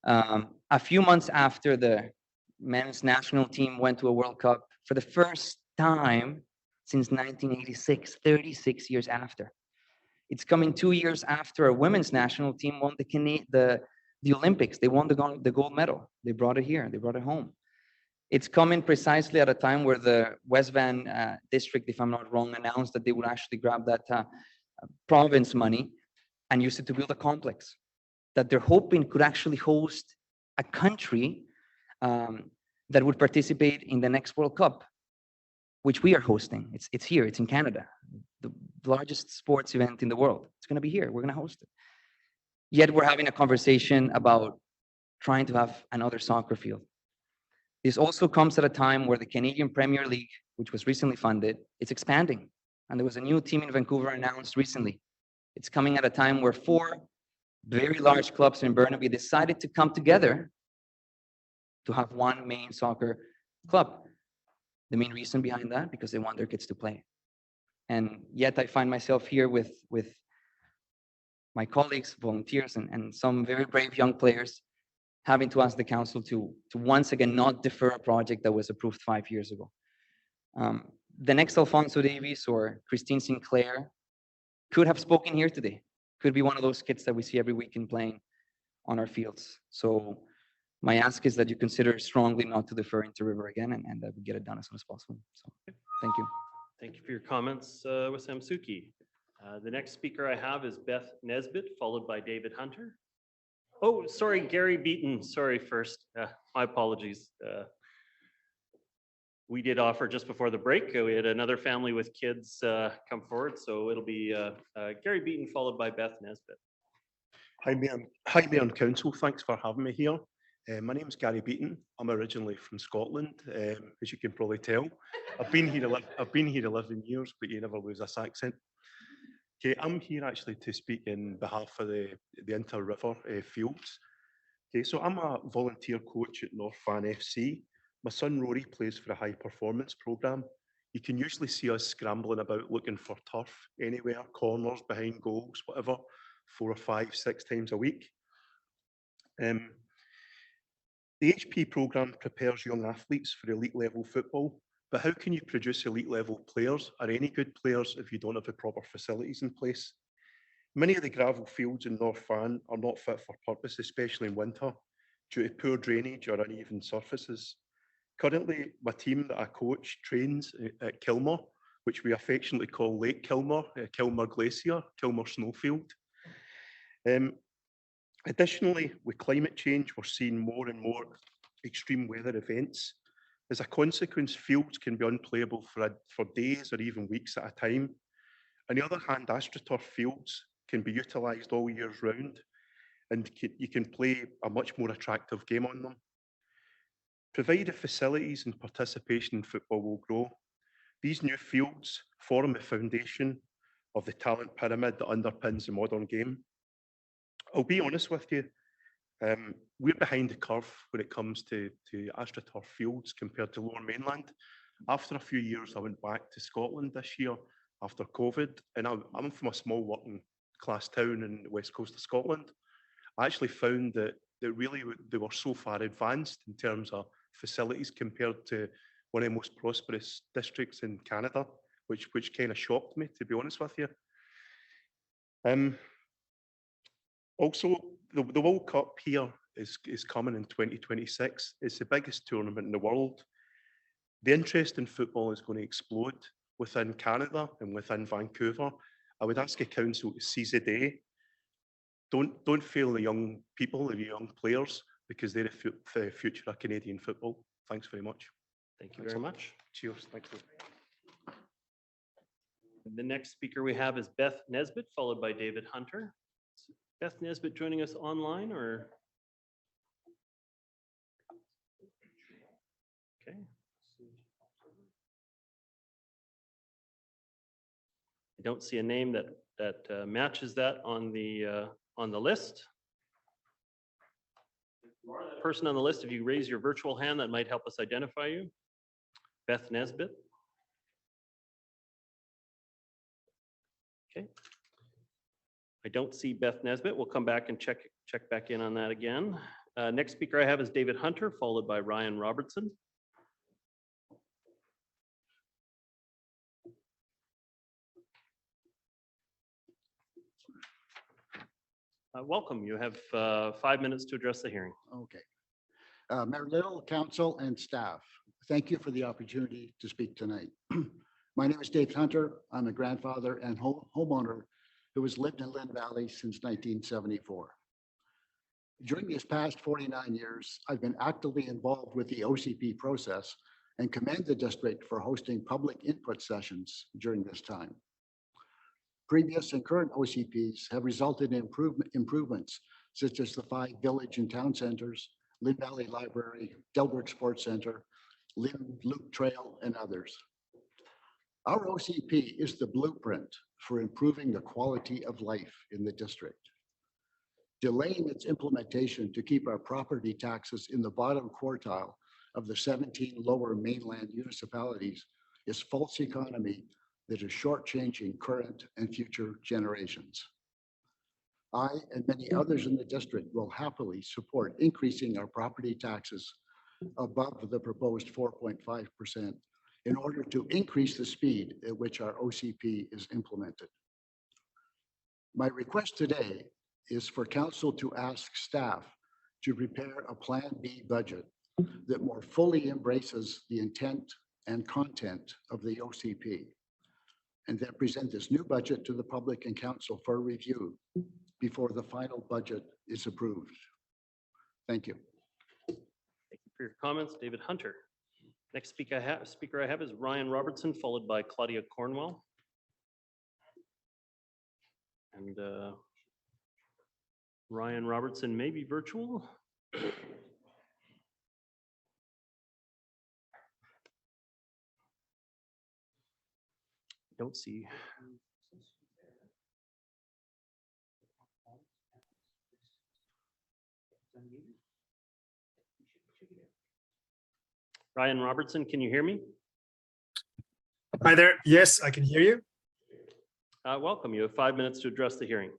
a few months after the men's national team went to a World Cup for the first time since 1986, 36 years after. It's coming 2 years after a women's national team won the Olympics. They won the gold medal. They brought it here. They brought it home. It's coming precisely at a time where the West Van district, if I'm not wrong, announced that they would actually grab that province money and use it to build a complex that they're hoping could actually host a country that would participate in the next World Cup, which we are hosting. It's here. It's in Canada, the largest sports event in the world. It's going to be here. We're going to host it. Yet we're having a conversation about trying to have another soccer field. This also comes at a time where the Canadian Premier League, which was recently funded, is expanding. And there was a new team in Vancouver announced recently. It's coming at a time where 4 very large clubs in Burnaby decided to come together to have one main soccer club. The main reason behind that, because they want their kids to play. And yet I find myself here with my colleagues, volunteers, and some very brave young players having to ask the council to once again not defer a project that was approved 5 years ago. The next Alfonso Davies or Christine Sinclair could have spoken here today, could be one of those kids that we see every weekend playing on our fields. So my ask is that you consider strongly not to defer into River again and that we get it done as soon as possible. So thank you. Thank you for your comments, Wissam Suki. The next speaker I have is Beth Nesbitt, followed by David Hunter. Oh, sorry, Gary Beaton. Sorry, first. My apologies. We did offer just before the break. We had another family with kids come forward, so it'll be Gary Beaton followed by Beth Nesbitt. Hi, Mayor and Council. Thanks for having me here. My name is Gary Beaton. I'm originally from Scotland, as you can probably tell. I've been here 11 years, but you never lose this accent. Okay, I'm here actually to speak in behalf of the Inter-River Fields. Okay, so I'm a volunteer coach at North Van FC. My son Rory plays for a high performance programme. You can usually see us scrambling about looking for turf anywhere, corners, behind goals, whatever, 4 or 5, 6 times a week. The HP programme prepares young athletes for elite level football. But how can you produce elite level players or any good players if you don't have the proper facilities in place? Many of the gravel fields in North Van are not fit for purpose, especially in winter, due to poor drainage or uneven surfaces. Currently, my team that I coach trains at Kilmore, which we affectionately call Lake Kilmore, Kilmore Glacier, Kilmore Snowfield. Additionally, with climate change, we're seeing more and more extreme weather events. As a consequence, fields can be unplayable for days or even weeks at a time. On the other hand, AstroTurf fields can be utilised all year round and you can play a much more attractive game on them. Provided facilities and participation in football will grow, these new fields form the foundation of the talent pyramid that underpins the modern game. I'll be honest with you, we're behind the curve when it comes to AstroTurf fields compared to Lower Mainland. After a few years, I went back to Scotland this year after COVID, and I'm from a small working class town in the west coast of Scotland. I actually found that really they were so far advanced in terms of facilities compared to one of the most prosperous districts in Canada, which kind of shocked me, to be honest with you. Also, the World Cup here is coming in 2026. It's the biggest tournament in the world. The interest in football is going to explode within Canada and within Vancouver. I would ask a council to seize the day. Don't fail the young people, the young players, because they're the future of Canadian football. Thanks very much. Thank you very much. Cheers. Thank you. The next speaker we have is Beth Nesbitt, followed by David Hunter. Beth Nesbitt joining us online, or? Okay. I don't see a name that matches that on the list. Person on the list, if you raise your virtual hand, that might help us identify you. Beth Nesbitt. Okay. I don't see Beth Nesbitt. We'll come back and check back in on that again. Next speaker I have is David Hunter, followed by Ryan Robertson. Welcome. You have 5 minutes to address the hearing. Okay. Mayor Little, council, and staff, thank you for the opportunity to speak tonight. My name is Dave Hunter. I'm a grandfather and homeowner who has lived in Lynn Valley since 1974. During these past 49 years, I've been actively involved with the OCP process and commend the district for hosting public input sessions during this time. Previous and current OCPs have resulted in improvements such as the 5 village and town centers, Lynn Valley Library, Delbrook Sports Center, Lynn Loop Trail, and others. Our OCP is the blueprint for improving the quality of life in the district. Delaying its implementation to keep our property taxes in the bottom quartile of the 17 lower mainland municipalities is false economy that is shortchanging current and future generations. I and many others in the district will happily support increasing our property taxes above the proposed 4.5% in order to increase the speed at which our OCP is implemented. My request today is for council to ask staff to prepare a Plan B budget that more fully embraces the intent and content of the OCP, and then present this new budget to the public and council for review before the final budget is approved. Thank you. Thank you for your comments, David Hunter. Next speaker I have is Ryan Robertson, followed by Claudia Cornwell. And Ryan Robertson may be virtual. Don't see. Ryan Robertson, can you hear me? Hi there. Yes, I can hear you. Welcome. You have 5 minutes to address the hearing.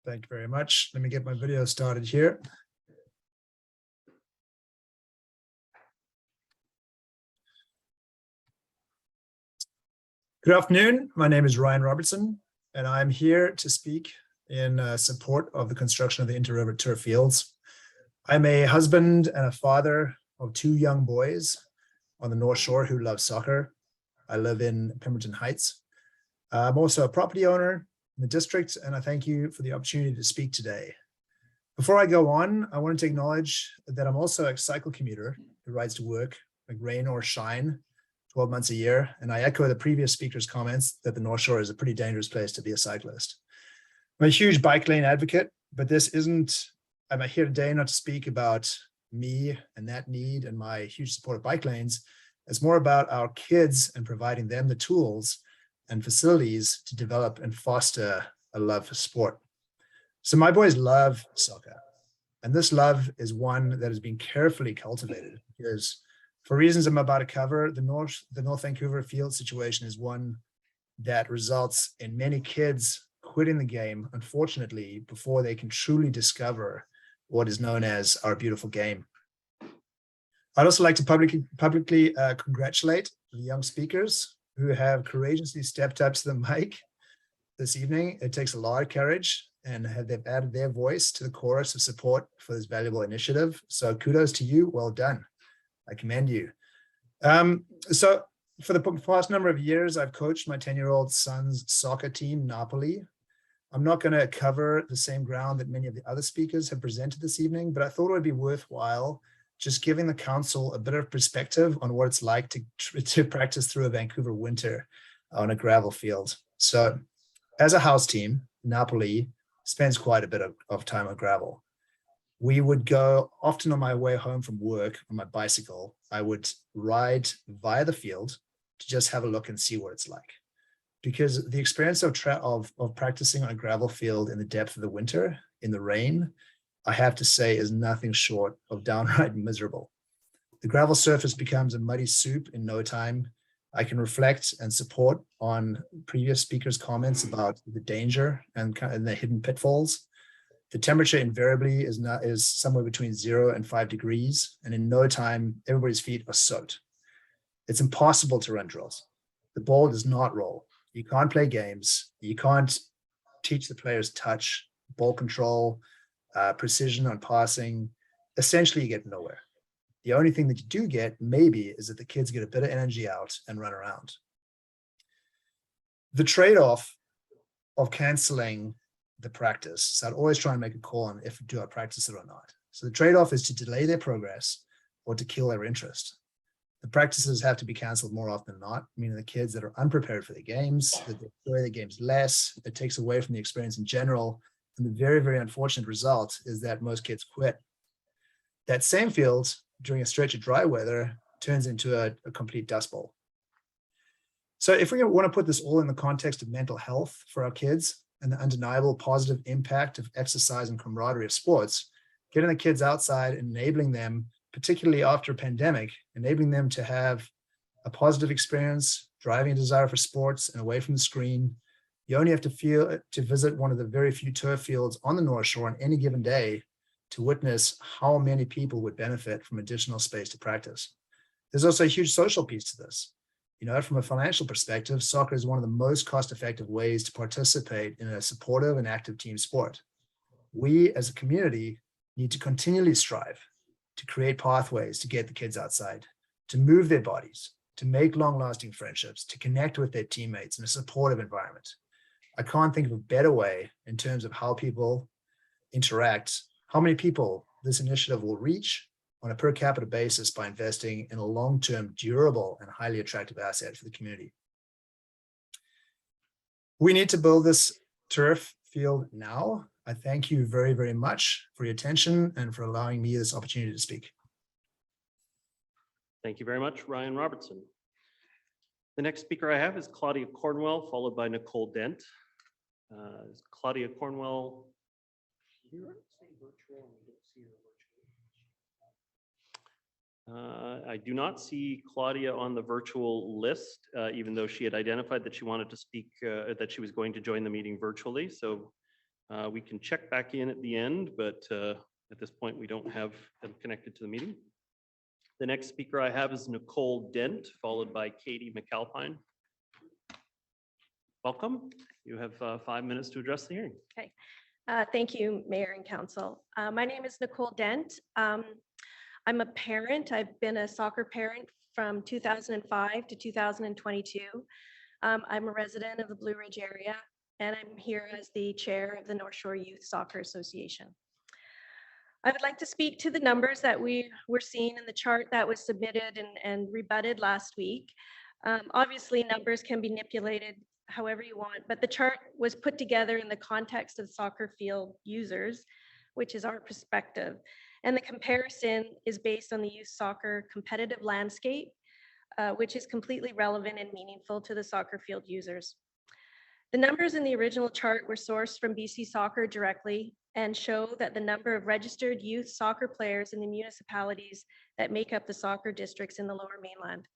Thank you very much. Let me get my video started here. Good afternoon. My name is Ryan Robertson, and I'm here to speak in support of the construction of the Inter-River turf fields. I'm a husband and a father of 2 young boys on the North Shore who love soccer. I live in Pemberton Heights. I'm also a property owner in the district, and I thank you for the opportunity to speak today. Before I go on, I wanted to acknowledge that I'm also a cycle commuter who rides to work, like rain or shine, 12 months a year, and I echo the previous speaker's comments that the North Shore is a pretty dangerous place to be a cyclist. I'm a huge bike lane advocate, but I'm here today not to speak about me and that need and my huge support of bike lanes. It's more about our kids and providing them the tools and facilities to develop and foster a love for sport. So my boys love soccer, and this love is one that has been carefully cultivated because for reasons I'm about to cover, the North Vancouver field situation is one that results in many kids quitting the game, unfortunately, before they can truly discover what is known as our beautiful game. I'd also like to publicly congratulate the young speakers who have courageously stepped up to the mic this evening. It takes a lot of courage, and they've added their voice to the chorus of support for this valuable initiative. So kudos to you. Well done. I commend you. So for the past number of years, I've coached my 10-year-old son's soccer team, Napoli. I'm not going to cover the same ground that many of the other speakers have presented this evening, but I thought it would be worthwhile just giving the council a bit of perspective on what it's like to practice through a Vancouver winter on a gravel field. So as a house team, Napoli spends quite a bit of time on gravel. We would go often on my way home from work on my bicycle. I would ride via the field to just have a look and see what it's like. Because the experience of practicing on a gravel field in the depth of the winter, in the rain, I have to say is nothing short of downright miserable. The gravel surface becomes a muddy soup in no time. I can reflect and support on previous speakers' comments about the danger and the hidden pitfalls. The temperature invariably is somewhere between 0 and 5 degrees, and in no time, everybody's feet are soaked. It's impossible to run drills. The ball does not roll. You can't play games. You can't teach the players touch, ball control, precision on passing. Essentially, you get nowhere. The only thing that you do get, maybe, is that the kids get a bit of energy out and run around. The trade-off of canceling the practice, so I'd always try and make a call on if do I practice it or not. So the trade-off is to delay their progress or to kill their interest. The practices have to be canceled more often than not, meaning the kids that are unprepared for the games, that they enjoy the games less, it takes away from the experience in general. And the very, very unfortunate result is that most kids quit. That same field, during a stretch of dry weather, turns into a complete dust bowl. So if we want to put this all in the context of mental health for our kids and the undeniable positive impact of exercise and camaraderie of sports, getting the kids outside and enabling them, particularly after a pandemic, enabling them to have a positive experience, driving a desire for sports and away from the screen. You only have to visit one of the very few turf fields on the North Shore on any given day to witness how many people would benefit from additional space to practice. There's also a huge social piece to this. You know, from a financial perspective, soccer is one of the most cost-effective ways to participate in a supportive and active team sport. We as a community need to continually strive to create pathways to get the kids outside, to move their bodies, to make long-lasting friendships, to connect with their teammates in a supportive environment. I can't think of a better way in terms of how people interact, how many people this initiative will reach on a per capita basis by investing in a long-term, durable, and highly attractive asset for the community. We need to build this turf field now. I thank you very, very much for your attention and for allowing me this opportunity to speak. Thank you very much, Ryan Robertson. The next speaker I have is Claudia Cornwell, followed by Nicole Dent. Is Claudia Cornwell here? I do not see Claudia on the virtual list, even though she had identified that she wanted to speak, that she was going to join the meeting virtually. So we can check back in at the end, but at this point, we don't have them connected to the meeting. The next speaker I have is Nicole Dent, followed by Katie McAlpine. Welcome. You have 5 minutes to address the hearing. Okay. Thank you, Mayor and Council. My name is Nicole Dent. I'm a parent. I've been a soccer parent from 2005 to 2022. I'm a resident of the Blue Ridge area, and I'm here as the chair of the North Shore Youth Soccer Association. I would like to speak to the numbers that we were seeing in the chart that was submitted and rebutted last week. Obviously, numbers can be manipulated however you want, but the chart was put together in the context of soccer field users, which is our perspective. And the comparison is based on the youth soccer competitive landscape, which is completely relevant and meaningful to the soccer field users. The numbers in the original chart were sourced from BC Soccer directly and show that the number of registered youth soccer players in the municipalities that make up the soccer districts in the Lower Mainland.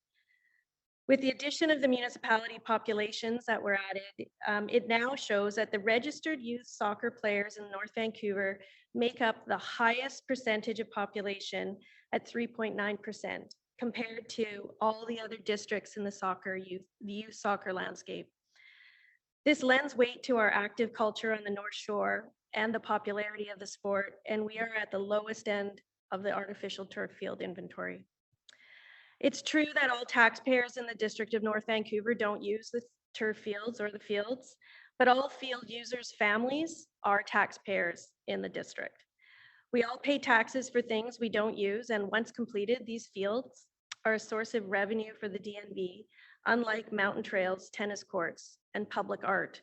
With the addition of the municipality populations that were added, it now shows that the registered youth soccer players in North Vancouver make up the highest percentage of population at 3.9% compared to all the other districts in the youth soccer landscape. This lends weight to our active culture on the North Shore and the popularity of the sport, and we are at the lowest end of the artificial turf field inventory. It's true that all taxpayers in the District of North Vancouver don't use the turf fields or the fields, but all field users' families are taxpayers in the district. We all pay taxes for things we don't use, and once completed, these fields are a source of revenue for the DNV, unlike mountain trails, tennis courts, and public art.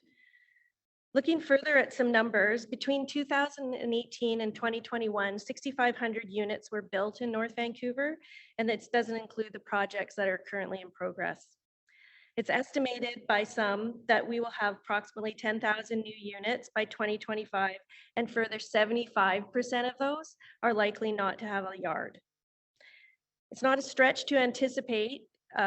Looking further at some numbers, between 2018 and 2021, 6,500 units were built in North Vancouver, and this doesn't include the projects that are currently in progress. It's estimated by some that we will have approximately 10,000 new units by 2025, and further 75% of those are likely not to have a yard. It's not a stretch to anticipate,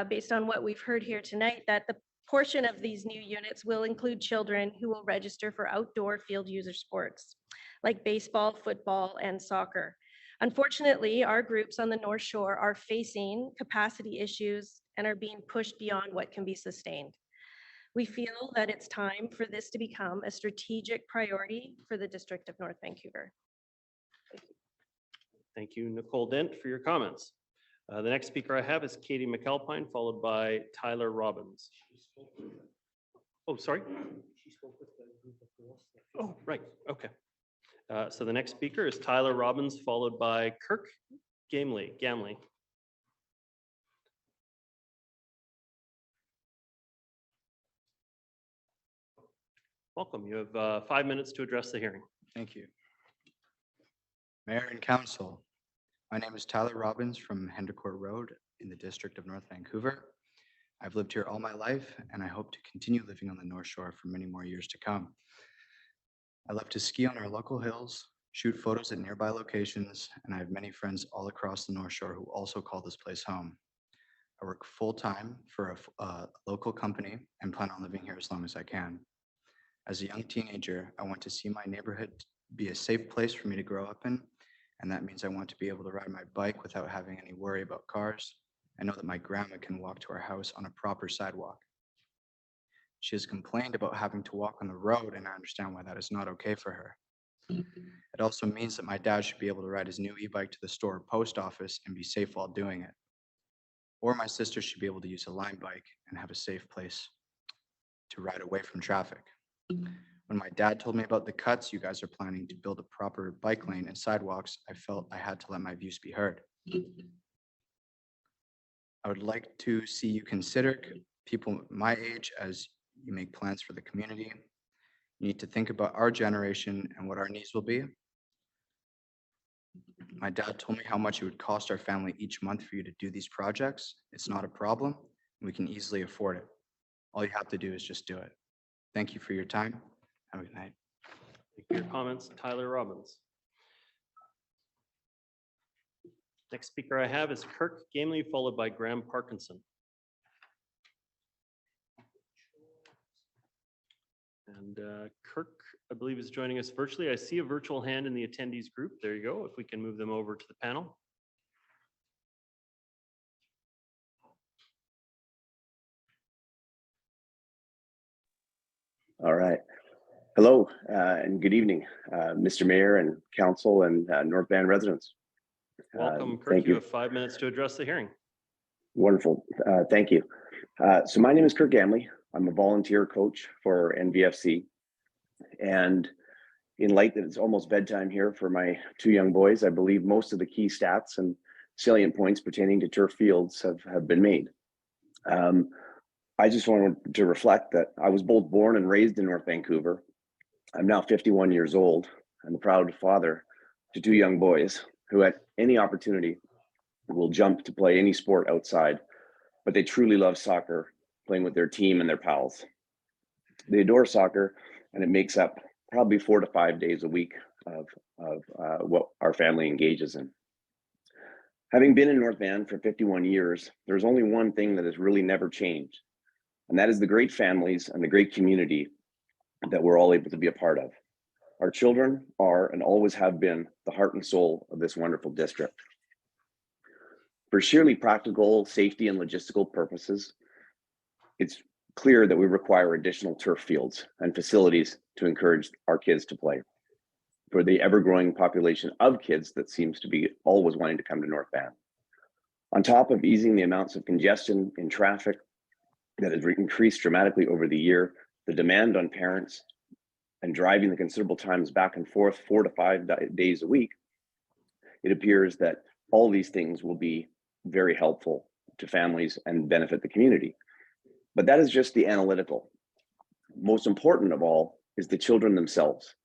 based on what we've heard here tonight, that the portion of these new units will include children who will register for outdoor field user sports like baseball, football, and soccer. Unfortunately, our groups on the North Shore are facing capacity issues and are being pushed beyond what can be sustained. We feel that it's time for this to become a strategic priority for the District of North Vancouver. Thank you, Nicole Dent, for your comments. The next speaker I have is Katie McAlpine, followed by Tyler Robbins. Oh, sorry. Oh, right. Okay. So the next speaker is Tyler Robbins, followed by Kirk Gamley. Welcome. You have 5 minutes to address the hearing. Thank you. Mayor and Council, my name is Tyler Robbins from Hendecourt Road in the District of North Vancouver. I've lived here all my life, and I hope to continue living on the North Shore for many more years to come. I love to ski on our local hills, shoot photos at nearby locations, and I have many friends all across the North Shore who also call this place home. I work full-time for a local company and plan on living here as long as I can. As a young teenager, I want to see my neighborhood be a safe place for me to grow up in, and that means I want to be able to ride my bike without having any worry about cars. I know that my grandma can walk to our house on a proper sidewalk. She has complained about having to walk on the road, and I understand why that is not okay for her. It also means that my dad should be able to ride his new e-bike to the store or post office and be safe while doing it. Or my sister should be able to use a Lime bike and have a safe place to ride away from traffic. When my dad told me about the cuts you guys are planning to build a proper bike lane and sidewalks, I felt I had to let my views be heard. I would like to see you consider people my age as you make plans for the community. You need to think about our generation and what our needs will be. My dad told me how much it would cost our family each month for you to do these projects. It's not a problem. We can easily afford it. All you have to do is just do it. Thank you for your time. Have a good night. Thank you for your comments, Tyler Robbins. Next speaker I have is Kirk Gamley, followed by Graham Parkinson. And Kirk, I believe, is joining us virtually. I see a virtual hand in the attendees group. There you go. If we can move them over to the panel. All right. Hello and good evening, Mr. Mayor and Council and North Van residents. Welcome, Kirk. Thank You you. have 5 minutes to address the hearing. Wonderful. Thank you. So my name is Kirk Gamley. I'm a volunteer coach for NVFC. And in light that it's almost bedtime here for my two young boys, I believe most of the key stats and salient points pertaining to turf fields have been made. I just wanted to reflect that I was both born and raised in North Vancouver. I'm now 51 years old. I'm a proud father to two young boys who at any opportunity will jump to play any sport outside, but they truly love soccer, playing with their team and their pals. They adore soccer, and it makes up probably 4 to 5 days a week of what our family engages in. Having been in North Van for 51 years, there's only one thing that has really never changed, and that is the great families and the great community that we're all able to be a part of. Our children are and always have been the heart and soul of this wonderful district. For sheerly practical, safety, and logistical purposes, it's clear that we require additional turf fields and facilities to encourage our kids to play. For the ever-growing population of kids that seems to be always wanting to come to North Van. On top of easing the amounts of congestion in traffic that has increased dramatically over the year, the demand on parents and driving the considerable times back and forth 4 to 5 days a week, it appears that all these things will be very helpful to families and benefit the community. But that is just the analytical. Most important of all is the children themselves.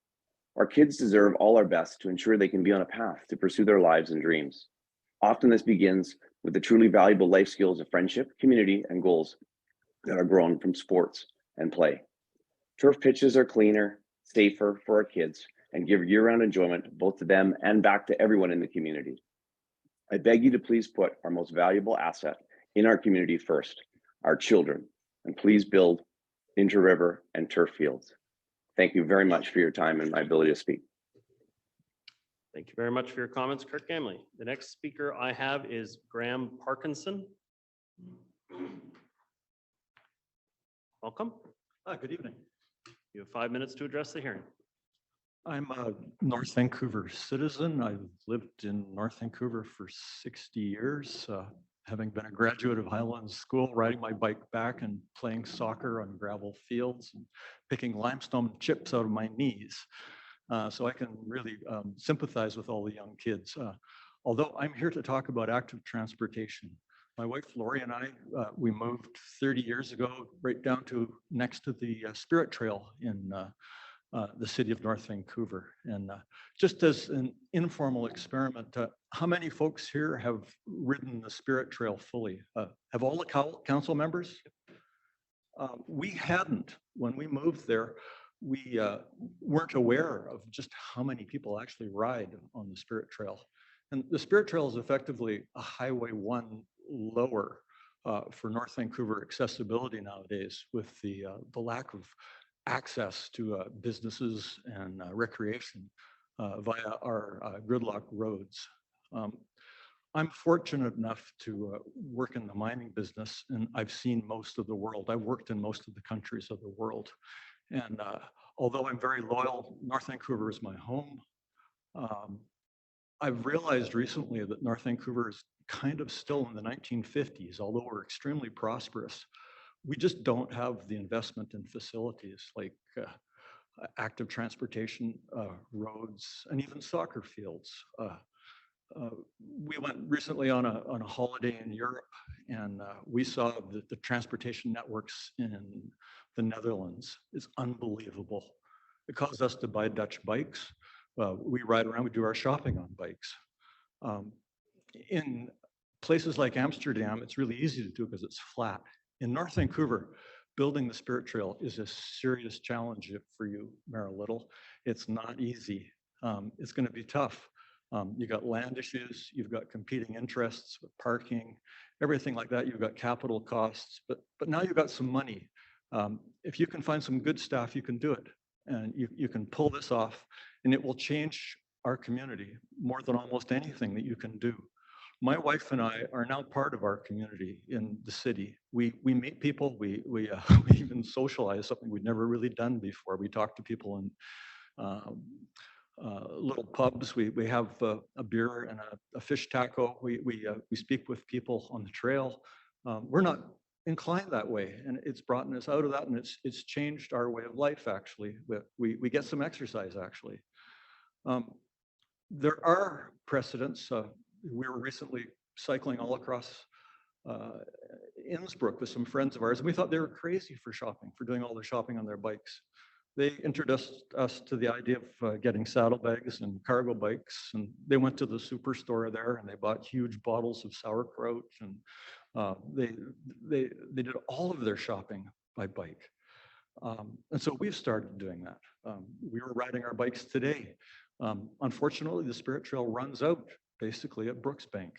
Our kids deserve all our best to ensure they can be on a path to pursue their lives and dreams. Often this begins with the truly valuable life skills of friendship, community, and goals that are grown from sports and play. Turf pitches are cleaner, safer for our kids, and give year-round enjoyment both to them and back to everyone in the community. I beg you to please put our most valuable asset in our community first, our children, and please build inter-river and turf fields. Thank you very much for your time and my ability to speak. Thank you very much for your comments, Kirk Gamley. The next speaker I have is Graham Parkinson. Welcome. Good evening. You have 5 minutes to address the hearing. I'm a North Vancouver citizen. I've lived in North Vancouver for 60 years, having been a graduate of Highlands School, riding my bike back and playing soccer on gravel fields and picking limestone chips out of my knees. So I can really sympathize with all the young kids. Although I'm here to talk about active transportation. My wife Lori and I, we moved 30 years ago right down to next to the Spirit Trail in the city of North Vancouver. And just as an informal experiment, how many folks here have ridden the Spirit Trail fully? Have all the council members? We hadn't. When we moved there, we weren't aware of just how many people actually ride on the Spirit Trail. And the Spirit Trail is effectively a Highway 1 lower for North Vancouver accessibility nowadays, with the lack of access to businesses and recreation via our gridlock roads. I'm fortunate enough to work in the mining business, and I've seen most of the world. I've worked in most of the countries of the world. And although I'm very loyal, North Vancouver is my home. I've realized recently that North Vancouver is kind of still in the 1950s, although we're extremely prosperous. We just don't have the investment in facilities like active transportation, roads, and even soccer fields. We went recently on a holiday in Europe, and we saw the transportation networks in the Netherlands is unbelievable. It caused us to buy Dutch bikes. We ride around, we do our shopping on bikes. In places like Amsterdam, it's really easy to do because it's flat. In North Vancouver, building the Spirit Trail is a serious challenge for you, Mayor Little. It's not easy. It's going to be tough. You've got land issues, you've got competing interests with parking, everything like that. You've got capital costs, but now you've got some money. If you can find some good staff, you can do it. And you can pull this off, and it will change our community more than almost anything that you can do. My wife and I are now part of our community in the city. We meet people, we even socialize, something we'd never really done before. We talk to people in little pubs. We have a beer and a fish taco. We speak with people on the trail. We're not inclined that way, and it's brought us out of that, and it's changed our way of life. Actually, we get some exercise. Actually, there are precedents. We were recently cycling all across Innsbruck with some friends of ours, and we thought they were crazy for shopping, for doing all their shopping on their bikes. They introduced us to the idea of getting saddlebags and cargo bikes, and they went to the superstore there and they bought huge bottles of sauerkraut, and they did all of their shopping by bike. And so we've started doing that. We were riding our bikes today. Unfortunately, the Spirit Trail runs out basically at Brooks Bank.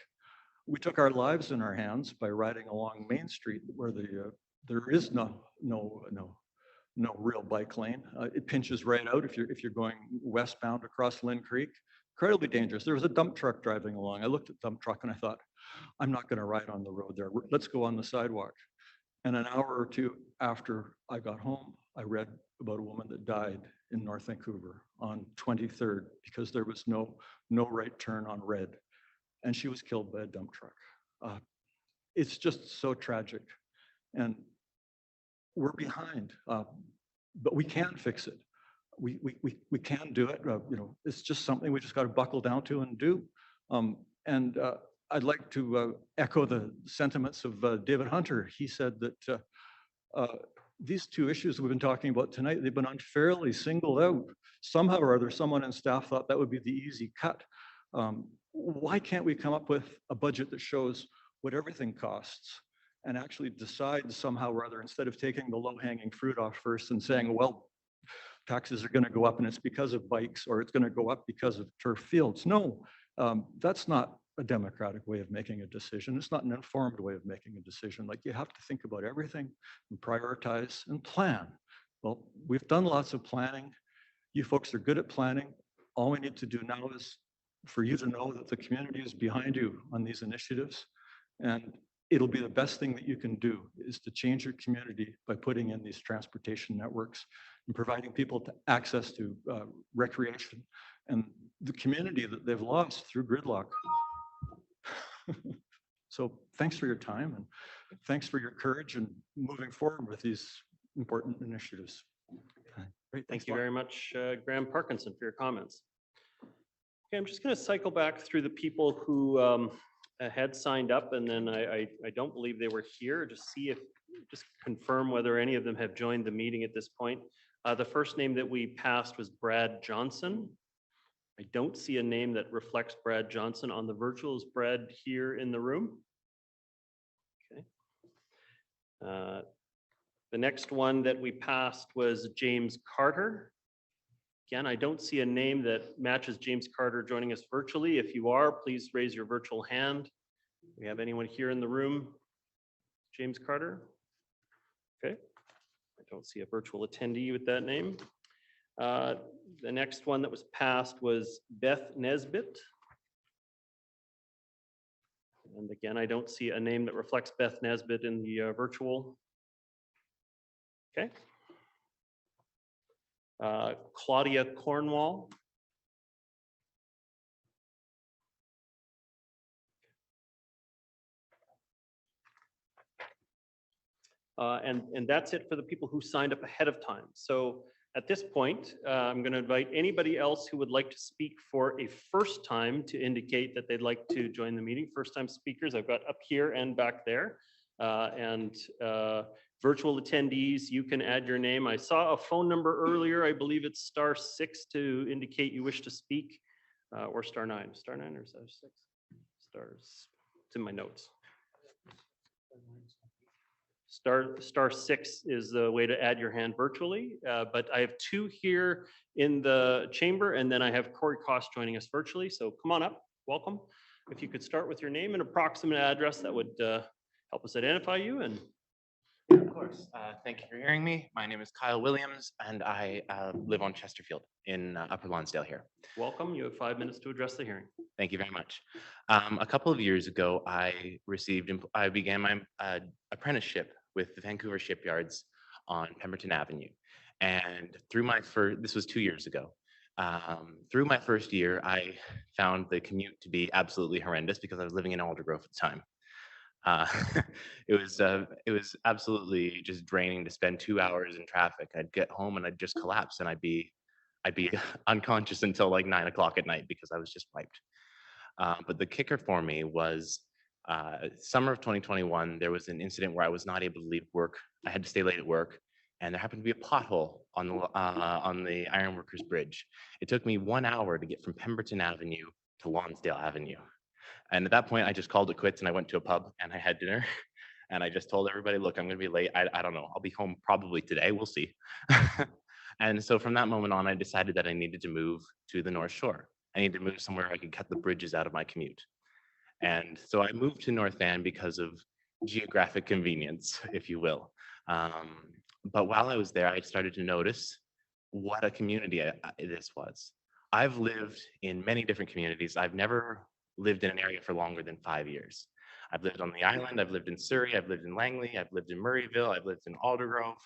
we took our lives in our hands by riding along Main Street where there is no real bike lane. It pinches right out if you're going westbound across Lynn Creek. Incredibly dangerous. There was a dump truck driving along. I looked at the dump truck and I thought, I'm not going to ride on the road there. Let's go on the sidewalk. And an hour or two after I got home, I read about a woman that died in North Vancouver on 23rd because there was no right turn on red. And she was killed by a dump truck. It's just so tragic. And we're behind, but we can fix it. We can do it. It's just something we just got to buckle down to and do. I'd like to echo the sentiments of David Hunter. He said that these two issues we've been talking about tonight, they've been unfairly singled out. Somehow or other, someone in staff thought that would be the easy cut. Why can't we come up with a budget that shows what everything costs and actually decide somehow or other, instead of taking the low-hanging fruit off first and saying, well, taxes are going to go up and it's because of bikes, or it's going to go up because of turf fields. No, that's not a democratic way of making a decision. It's not an informed way of making a decision. Like, you have to think about everything and prioritize and plan. Well, we've done lots of planning. You folks are good at planning. All we need to do now is for you to know that the community is behind you on these initiatives. And it'll be the best thing that you can do, is to change your community by putting in these transportation networks and providing people to access to recreation and the community that they've lost through gridlock. So thanks for your time and thanks for your courage and moving forward with these important initiatives. Great, thank you very much, Graham Parkinson, for your comments. Okay, I'm just going to cycle back through the people who had signed up, and then I don't believe they were here, to see if, just confirm whether any of them have joined the meeting at this point. The first name that we passed was Brad Johnson. I don't see a name that reflects Brad Johnson on the virtual. Is Brad here in the room? Okay. The next one that we passed was James Carter. Again, I don't see a name that matches James Carter joining us virtually. If you are, please raise your virtual hand. Do we have anyone here in the room? James Carter? Okay. I don't see a virtual attendee with that name. The next one that was passed was Beth Nesbitt. And again, I don't see a name that reflects Beth Nesbitt in the virtual. Okay. Claudia Cornwall. And that's it for the people who signed up ahead of time. So at this point, I'm going to invite anybody else who would like to speak for a first time to indicate that they'd like to join the meeting. First time speakers I've got up here and back there. Virtual attendees, you can add your name. I saw a phone number earlier. I believe it's *6 to indicate you wish to speak, or *9. *9 or *6? Stars. It's in my notes. *6 is the way to add your hand virtually, but I have two here in the chamber, and then I have Corey Koss joining us virtually. So come on up, welcome. If you could start with your name and approximate address, that would help us identify you. And of course. Thank you for hearing me. My name is Kyle Williams, and I live on Chesterfield in Upper Lonsdale here. Welcome. You have 5 minutes to address the hearing. Thank you very much. A couple of years ago, I began my apprenticeship with the Vancouver shipyards on Pemberton Avenue. And this was 2 years ago. Through my first year, I found the commute to be absolutely horrendous because I was living in Aldergrove at the time. It was absolutely just draining to spend 2 hours in traffic. I'd get home and I'd just collapse, and I'd be unconscious until like 9 o'clock at night because I was just wiped. But the kicker for me was summer of 2021. There was an incident where I was not able to leave work. I had to stay late at work, and there happened to be a pothole on the Ironworkers Bridge. It took me 1 hour to get from Pemberton Avenue to Lonsdale Avenue. And at that point, I just called it quits and I went to a pub and I had dinner. And I just told everybody, look, I'm going to be late. I don't know. I'll be home probably today. We'll see. And so from that moment on, I decided that I needed to move to the North Shore. I needed to move somewhere I could cut the bridges out of my commute. And so I moved to North Van because of geographic convenience, if you will. But while I was there, I started to notice what a community this was. I've lived in many different communities. I've never lived in an area for longer than 5 years. I've lived on the island, I've lived in Surrey, I've lived in Langley, I've lived in Murrayville, I've lived in Aldergrove,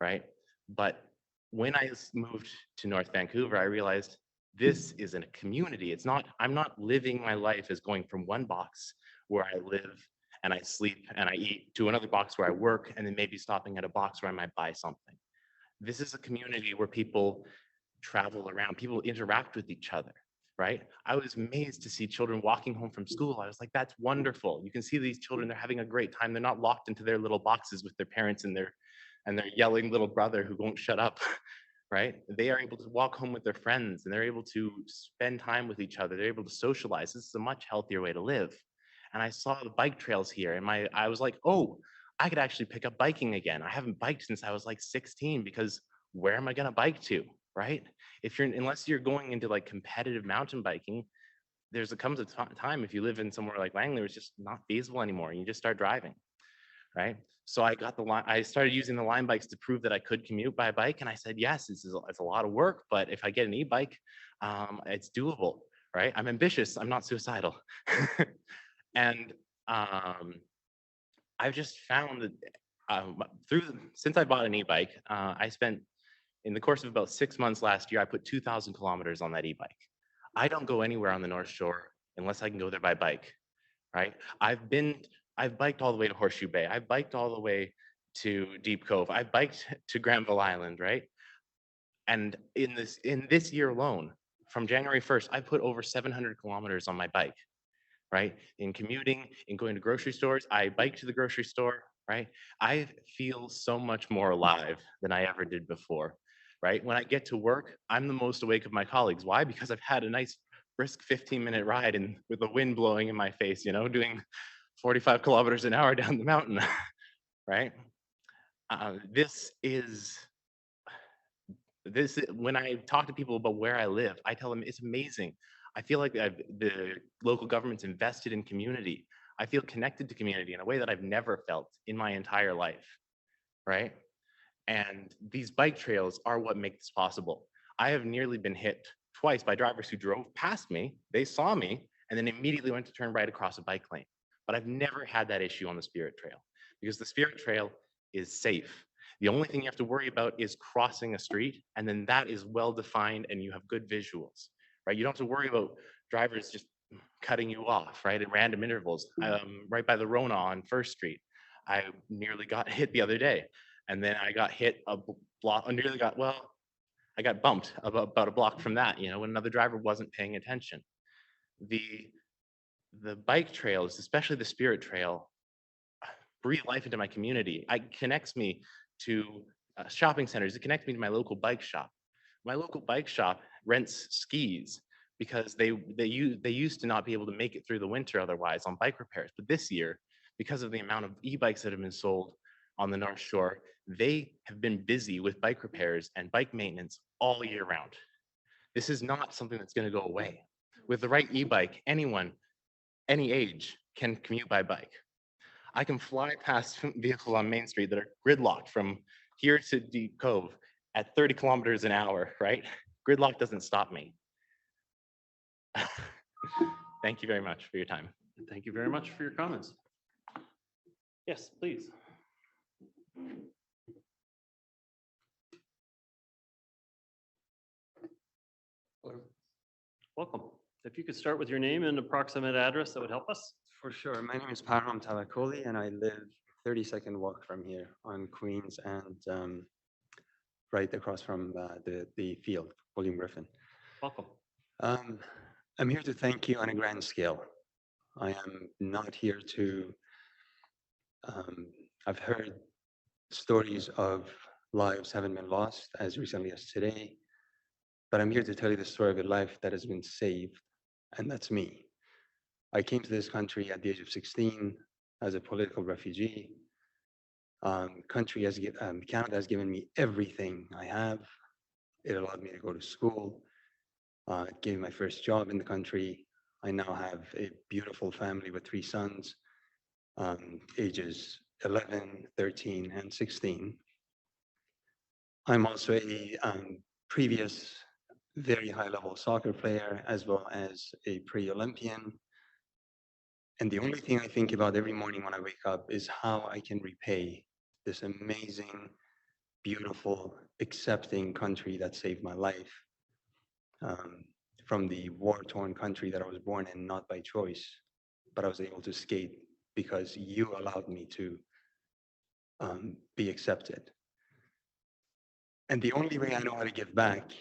right? But when I moved to North Vancouver, I realized this isn't a community. It's not, I'm not living my life as going from one box where I live and I sleep and I eat to another box where I work and then maybe stopping at a box where I might buy something. This is a community where people travel around, people interact with each other, right? I was amazed to see children walking home from school. I was like, that's wonderful. You can see these children, they're having a great time. They're not locked into their little boxes with their parents and their yelling little brother who won't shut up, right? They are able to walk home with their friends and they're able to spend time with each other. They're able to socialize. This is a much healthier way to live. And I saw the bike trails here and I was like, oh, I could actually pick up biking again. I haven't biked since I was like 16 because where am I gonna bike to, right? Unless you're going into like competitive mountain biking, comes a time if you live in somewhere like Langley where it's just not feasible anymore and you just start driving, right? So I started using the line bikes to prove that I could commute by bike. And I said, yes, it's a lot of work, but if I get an e-bike, it's doable, right? I'm ambitious, I'm not suicidal. And I've just found that since I bought an e-bike, I spent, in the course of about 6 months last year, I put 2,000 kilometers on that e-bike. I don't go anywhere on the North Shore unless I can go there by bike, right? I've biked all the way to Horseshoe Bay. I've biked all the way to Deep Cove. I've biked to Granville Island, right? And in this year alone, from January 1st, I put over 700 kilometers on my bike, right? In commuting, in going to grocery stores, I bike to the grocery store, right? I feel so much more alive than I ever did before, right? When I get to work, I'm the most awake of my colleagues. Why? Because I've had a nice brisk 15-minute ride and with the wind blowing in my face, doing 45 kilometers an hour down the mountain, right? When I talk to people about where I live, I tell them it's amazing. I feel like the local government's invested in community. I feel connected to community in a way that I've never felt in my entire life, right? And these bike trails are what make this possible. I have nearly been hit twice by drivers who drove past me, they saw me, and then immediately went to turn right across a bike lane. But I've never had that issue on the Spirit Trail because the Spirit Trail is safe. The only thing you have to worry about is crossing a street, and then that is well defined and you have good visuals, right? You don't have to worry about drivers just cutting you off, right, at random intervals. Right by the Rona on First Street, I nearly got hit the other day, and then I got hit a block. I got bumped about a block from that, when another driver wasn't paying attention. The bike trails, especially the Spirit Trail, breathe life into my community. It connects me to shopping centers. It connects me to my local bike shop. My local bike shop rents skis because they used to not be able to make it through the winter otherwise on bike repairs. But this year, because of the amount of e-bikes that have been sold on the North Shore, they have been busy with bike repairs and bike maintenance all year round. This is not something that's going to go away. With the right e-bike, anyone, any age, can commute by bike. I can fly past vehicles on Main Street that are gridlocked from here to Deep Cove at 30 kilometers an hour, right? Gridlock doesn't stop me. Thank you very much for your time. Thank you very much for your comments. Yes, please. Welcome. If you could start with your name and approximate address, that would help us. For sure. My name is Parham Tawakoli, and I live 30-second walk from here on Queens and right across from the field, William Griffin. Welcome. I'm here to thank you on a grand scale. I am not here to, I've heard stories of lives having been lost as recently as today, but I'm here to tell you the story of a life that has been saved, and that's me. I came to this country at the age of 16 as a political refugee. Canada has given me everything I have. It allowed me to go to school. It gave me my first job in the country. I now have a beautiful family with 3 sons, ages 11, 13, and 16. I'm also a previous very high-level soccer player, as well as a pre-Olympian. And the only thing I think about every morning when I wake up is how I can repay this amazing, beautiful, accepting country that saved my life from the war-torn country that I was born in, not by choice, but I was able to skate because you allowed me to be accepted. And the only way I know how to give back,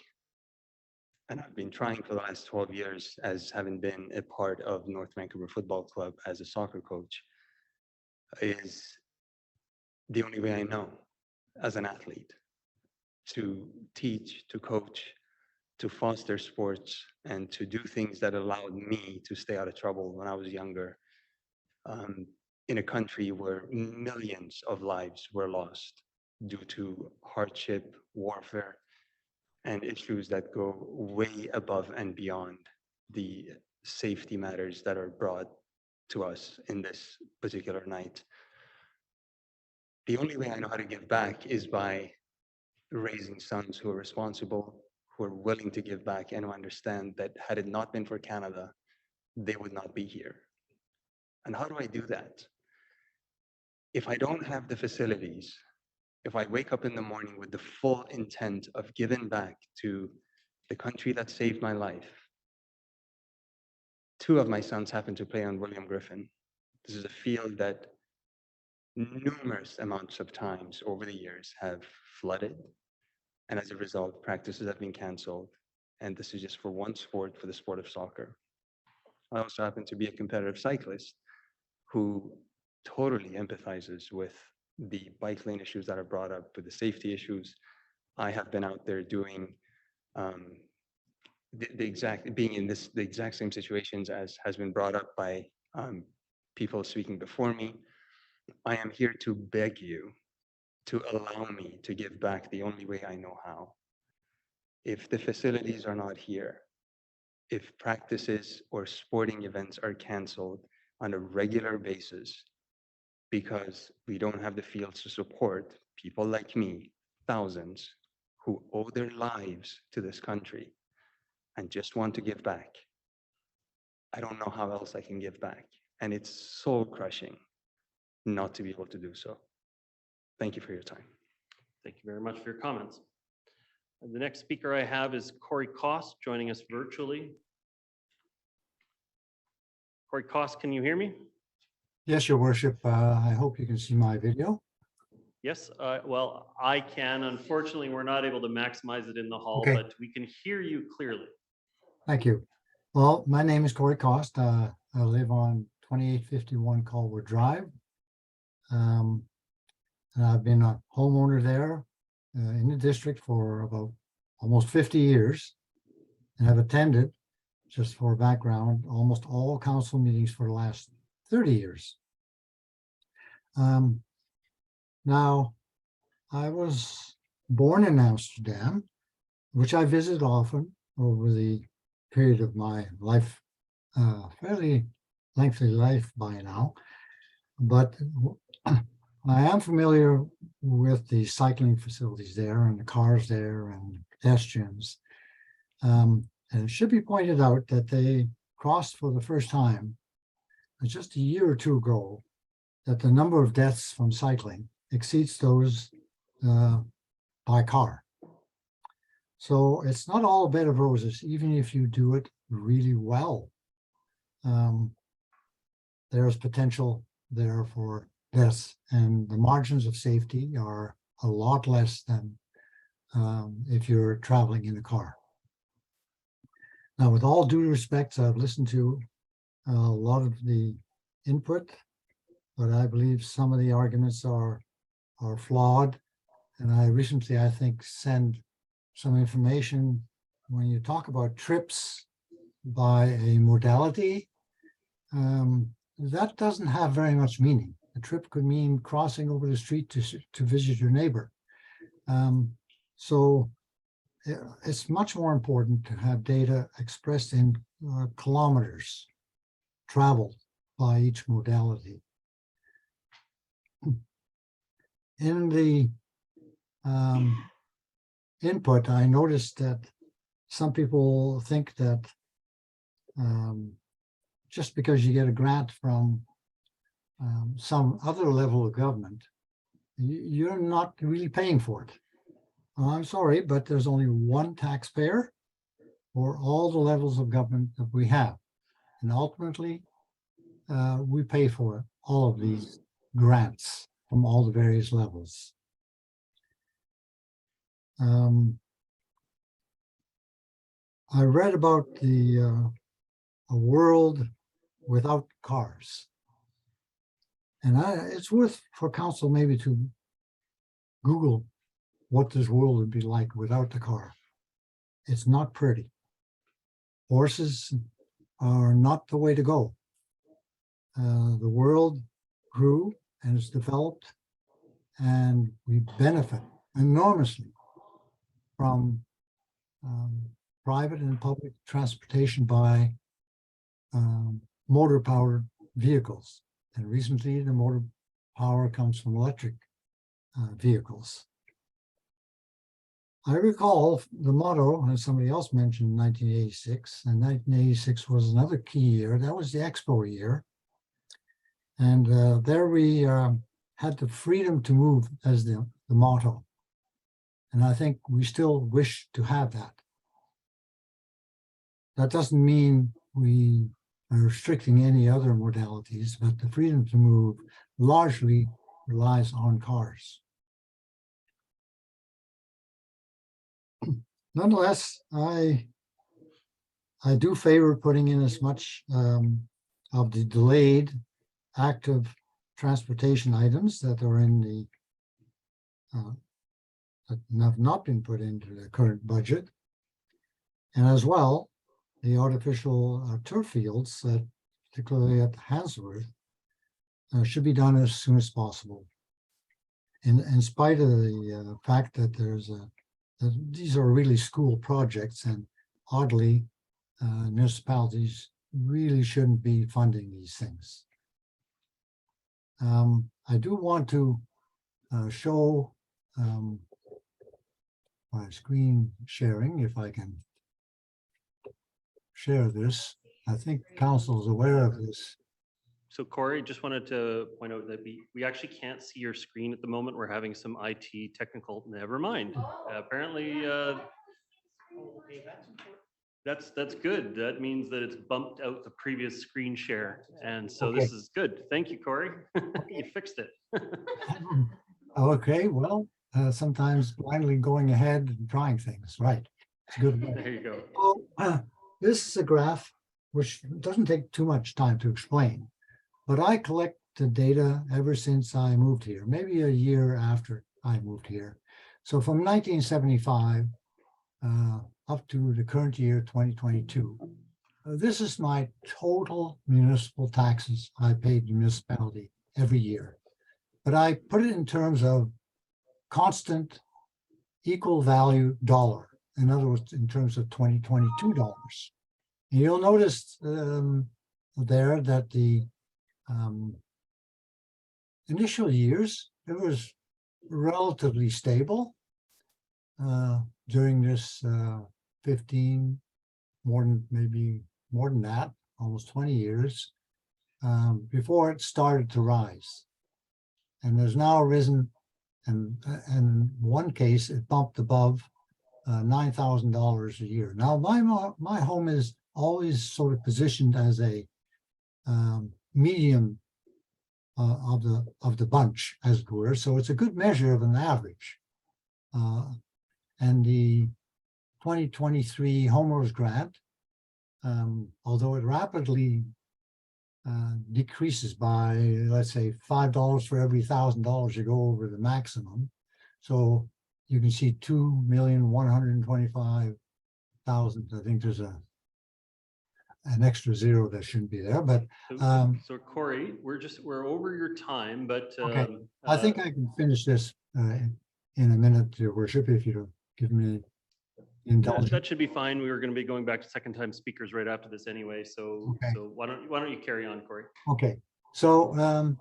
and I've been trying for the last 12 years as having been a part of North Vancouver Football Club as a soccer coach, is the only way I know as an athlete to teach, to coach, to foster sports, and to do things that allowed me to stay out of trouble when I was younger, in a country where millions of lives were lost due to hardship, warfare, and issues that go way above and beyond the safety matters that are brought to us in this particular night. The only way I know how to give back is by raising sons who are responsible, who are willing to give back, and who understand that had it not been for Canada, they would not be here. And how do I do that? If I don't have the facilities, if I wake up in the morning with the full intent of giving back to the country that saved my life. 2 of my sons happen to play on William Griffin. This is a field that numerous amounts of times over the years have flooded. And as a result, practices have been canceled. And this is just for one sport, for the sport of soccer. I also happen to be a competitive cyclist who totally empathizes with the bike lane issues that are brought up, with the safety issues. I have been out there doing being in the exact same situations as has been brought up by people speaking before me. I am here to beg you to allow me to give back the only way I know how. If the facilities are not here, if practices or sporting events are canceled on a regular basis because we don't have the fields to support people like me, thousands, who owe their lives to this country and just want to give back, I don't know how else I can give back. And it's soul crushing not to be able to do so. Thank you for your time. Thank you very much for your comments. The next speaker I have is Corey Koss, joining us virtually. Corey Koss, can you hear me? Yes, Your Worship. I hope you can see my video. Yes, well, I can. Unfortunately, we're not able to maximize it in the hall, Okay. but we can hear you clearly. Thank you. Well, my name is Corey Cost. I live on 2851 Colwood Drive. And I've been a homeowner there in the district for about almost 50 years and have attended, just for background, almost all council meetings for the last 30 years. Now, I was born in Amsterdam, which I visit often over the period of my life, fairly lengthy life by now. But I am familiar with the cycling facilities there and the cars there and pedestrians. And it should be pointed out that they crossed for the first time just a year or 2 ago, that the number of deaths from cycling exceeds those by car. So it's not all a bed of roses, even if you do it really well. There's potential there for deaths, and the margins of safety are a lot less than if you're traveling in a car. Now, with all due respect, I've listened to a lot of the input, but I believe some of the arguments are flawed. And I recently, I think, sent some information when you talk about trips by a modality, that doesn't have very much meaning. A trip could mean crossing over the street to visit your neighbor. So it's much more important to have data expressed in kilometers traveled by each modality. In the input, I noticed that some people think that just because you get a grant from some other level of government, you're not really paying for it. I'm sorry, but there's only one taxpayer for all the levels of government that we have. And ultimately, we pay for all of these grants from all the various levels. I read about a world without cars. And it's worth for council maybe to Google what this world would be like without the car. It's not pretty. Horses are not the way to go. The world grew and it's developed, and we benefit enormously from private and public transportation by motor powered vehicles. And recently the motor power comes from electric vehicles. I recall the motto, as somebody else mentioned, 1986, and 1986 was another key year. That was the Expo year. And there we had the freedom to move as the motto. And I think we still wish to have that. That doesn't mean we are restricting any other modalities, but the freedom to move largely relies on cars. Nonetheless, I do favor putting in as much of the delayed active transportation items that are in the that have not been put into the current budget, and as well the artificial turf fields, particularly at Handsworth, should be done as soon as possible. In spite of the fact that these are really school projects, and oddly, municipalities really shouldn't be funding these things. I do want to show my screen sharing, if I can share this. I think council is aware of this. So Corey, just wanted to point out that we actually can't see your screen at the moment. We're having some IT technical, never mind. Apparently, that's good. That means that it's bumped out the previous screen share. And so Okay. This is good. Thank you, Corey. You fixed it. Okay, well, sometimes blindly going ahead and trying things, right? It's good. There you go. So, this is a graph which doesn't take too much time to explain, but I collect the data ever since I moved here, maybe a year after I moved here. So from 1975 up to the current year, 2022, this is my total municipal taxes I paid the municipality every year. But I put it in terms of constant equal value dollar. In other words, in terms of 2022 dollars. And you'll notice there that the initial years, it was relatively stable during this 15, maybe more than that, almost 20 years, before it started to rise. And there's now risen, and in one case, it bumped above $9,000 a year. Now, my home is always sort of positioned as a medium of the bunch, as it were. So it's a good measure of an average. And the 2023 homeowners grant, although it rapidly decreases by, let's say, $5 for every $1,000 you go over the maximum. So you can see 2,125,000. I think there's an extra zero that shouldn't be there, but so Corey, we're over your time, but okay. I think I can finish this in a minute, Your Worship, if you give me indulgent. That should be fine. We were going to be going back to second time speakers right after this anyway. So, Okay. so why don't you carry on, Corey? Okay, so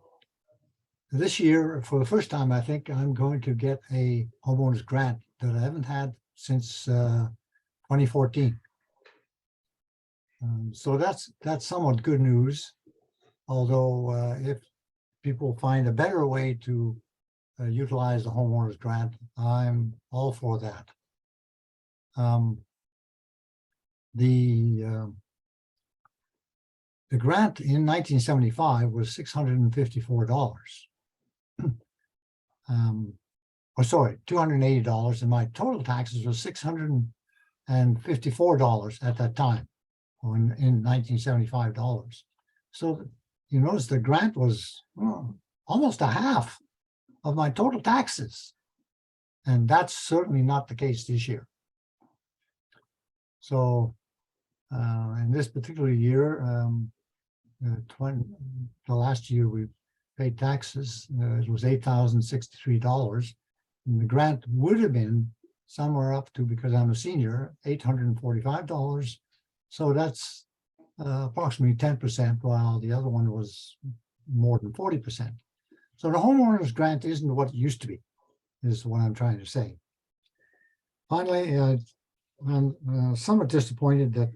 this year, for the first time, I think I'm going to get a homeowner's grant that I haven't had since 2014. So that's somewhat good news. Although if people find a better way to utilize the homeowner's grant, I'm all for that. The grant in 1975 was $654. Or sorry, $280, and my total taxes was $654 at that time, or in $1975. So you notice the grant was almost a half of my total taxes. And that's certainly not the case this year. So in this particular year, the last year we paid taxes, it was $8,063. And the grant would have been somewhere up to, because I'm a senior, $845. So that's approximately 10%, while the other one was more than 40%. So the homeowner's grant isn't what it used to be, is what I'm trying to say. Finally, I'm somewhat disappointed that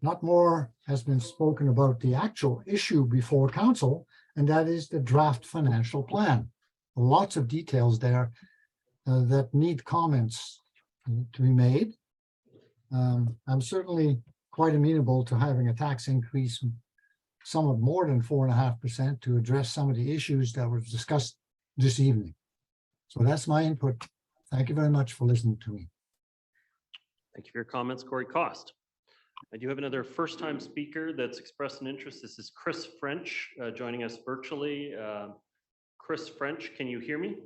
not more has been spoken about the actual issue before council, and that is the draft financial plan. Lots of details there that need comments to be made. I'm certainly quite amenable to having a tax increase somewhat more than 4.5% to address some of the issues that were discussed this evening. So that's my input. Thank you very much for listening to me. Thank you for your comments, Corey Cost. I do have another first-time speaker that's expressed an interest. This is Chris French joining us virtually. Chris French, can you hear me?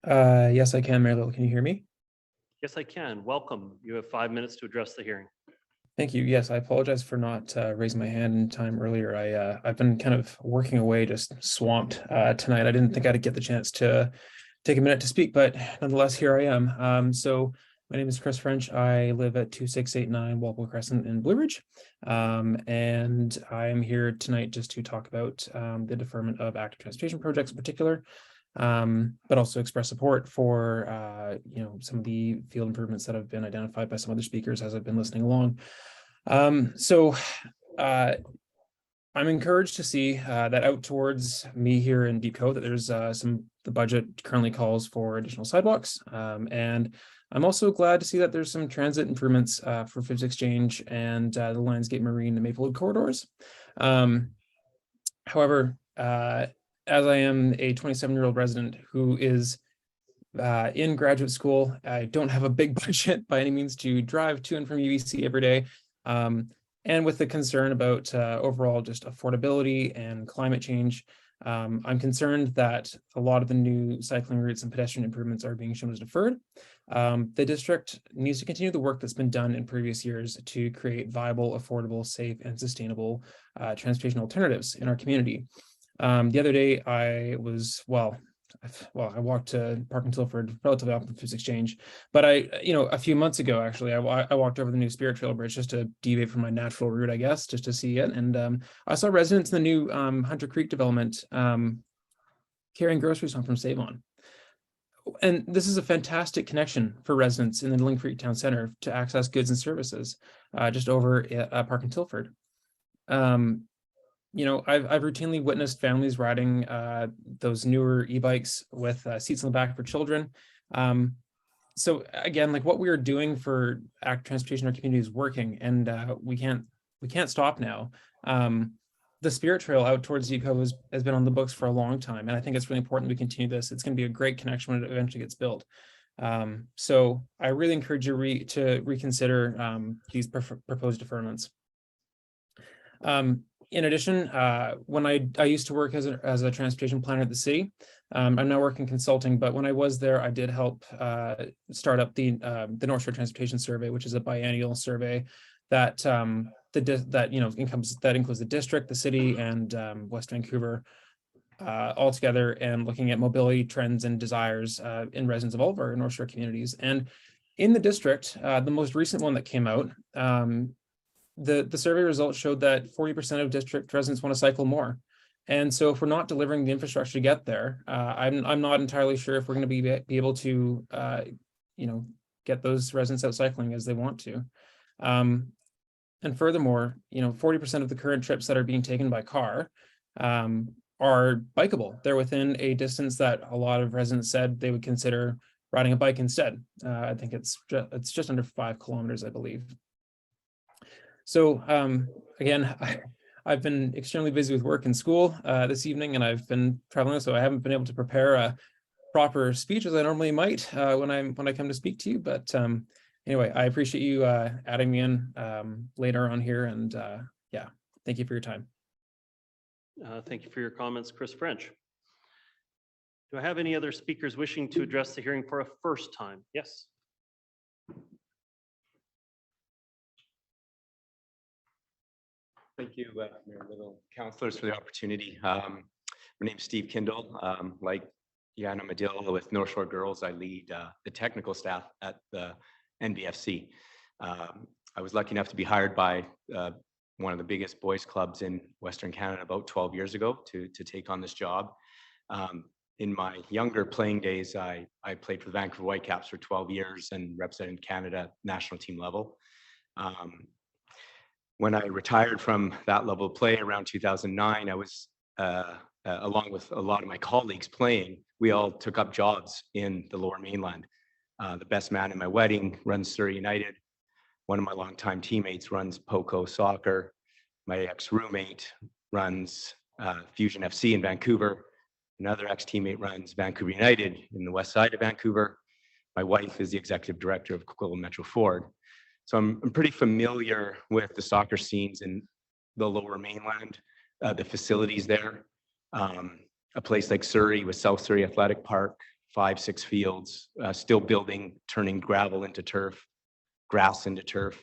Yes, I can, Mayor Little. Can you hear me? Yes, I can. Welcome. You have 5 minutes to address the hearing. Thank you. Yes, I apologize for not raising my hand in time earlier. I've been kind of working away, just swamped tonight. I didn't think I'd get the chance to take a minute to speak, but nonetheless, here I am. So my name is Chris French. I live at 2689 Walpole Crescent in Blue Ridge. And I am here tonight just to talk about the deferment of active transportation projects in particular, but also express support for some of the field improvements that have been identified by some other speakers as I've been listening along. I'm encouraged to see that out towards me here in Deep Cove that there's the budget currently calls for additional sidewalks, and I'm also glad to see that there's some transit improvements for Fifth Exchange and the Lionsgate Marine and Maplewood corridors. However, as I am a 27-year-old resident who is in graduate school, I don't have a big budget by any means to drive to and from UBC every day. And with the concern about overall just affordability and climate change, I'm concerned that a lot of the new cycling routes and pedestrian improvements are being shown as deferred. The district needs to continue the work that's been done in previous years to create viable, affordable, safe, and sustainable transportation alternatives in our community. The other day, I walked to Park and Tilford relatively often for Fifth Exchange, but a few months ago, actually, I walked over the new Spirit Trail Bridge just to deviate from my natural route, I guess, just to see it. And I saw residents in the new Hunter Creek development carrying groceries home from Save-On. And this is a fantastic connection for residents in the Lynn Creek Town Center to access goods and services just over at Park and Tilford. I've routinely witnessed families riding those newer e-bikes with seats in the back for children. So again, like what we are doing for active transportation in our community is working, and we can't stop now. The Spirit Trail out towards Deep Cove has been on the books for a long time, and I think it's really important we continue this. It's going to be a great connection when it eventually gets built. So I really encourage you to reconsider these proposed deferments. In addition, when I used to work as a transportation planner at the city, I'm now working consulting, but when I was there, I did help start up the North Shore Transportation Survey, which is a biennial survey that includes the district, the city, and West Vancouver all together, and looking at mobility trends and desires in residents of all of our North Shore communities. And In the district, the most recent one that came out, the survey results showed that 40% of district residents want to cycle more. And so if we're not delivering the infrastructure to get there, I'm not entirely sure if we're going to be able to, get those residents out cycling as they want to. And furthermore, 40% of the current trips that are being taken by car are bikeable. They're within a distance that a lot of residents said they would consider riding a bike instead. I think it's just under 5 kilometers, I believe. So again, I've been extremely busy with work and school this evening, and I've been traveling, so I haven't been able to prepare a proper speech as I normally might when I come to speak to you. But anyway, I appreciate you adding me in later on here, and yeah, thank you for your time. Thank you for your comments, Chris French. Do I have any other speakers wishing to address the hearing for a first time? Yes. Thank you, Mayor Little, councilors, for the opportunity. My name is Steve Kindle. Like Yana Medill with North Shore Girls, I lead the technical staff at the NBFC. I was lucky enough to be hired by one of the biggest boys clubs in Western Canada about 12 years ago to take on this job. In my younger playing days, I played for the Vancouver Whitecaps for 12 years and represented Canada national team level. When I retired from that level of play around 2009, I was, along with a lot of my colleagues playing, we all took up jobs in the Lower Mainland. The best man in my wedding runs Surrey United. One of my longtime teammates runs Poco Soccer. My ex-roommate runs Fusion FC in Vancouver. Another ex-teammate runs Vancouver United in the west side of Vancouver. My wife is the executive director of Coquitlam Metro Ford. So I'm pretty familiar with the soccer scenes in the Lower Mainland, the facilities there. A place like Surrey with South Surrey Athletic Park, 5-6 fields, still building, turning gravel into turf, grass into turf.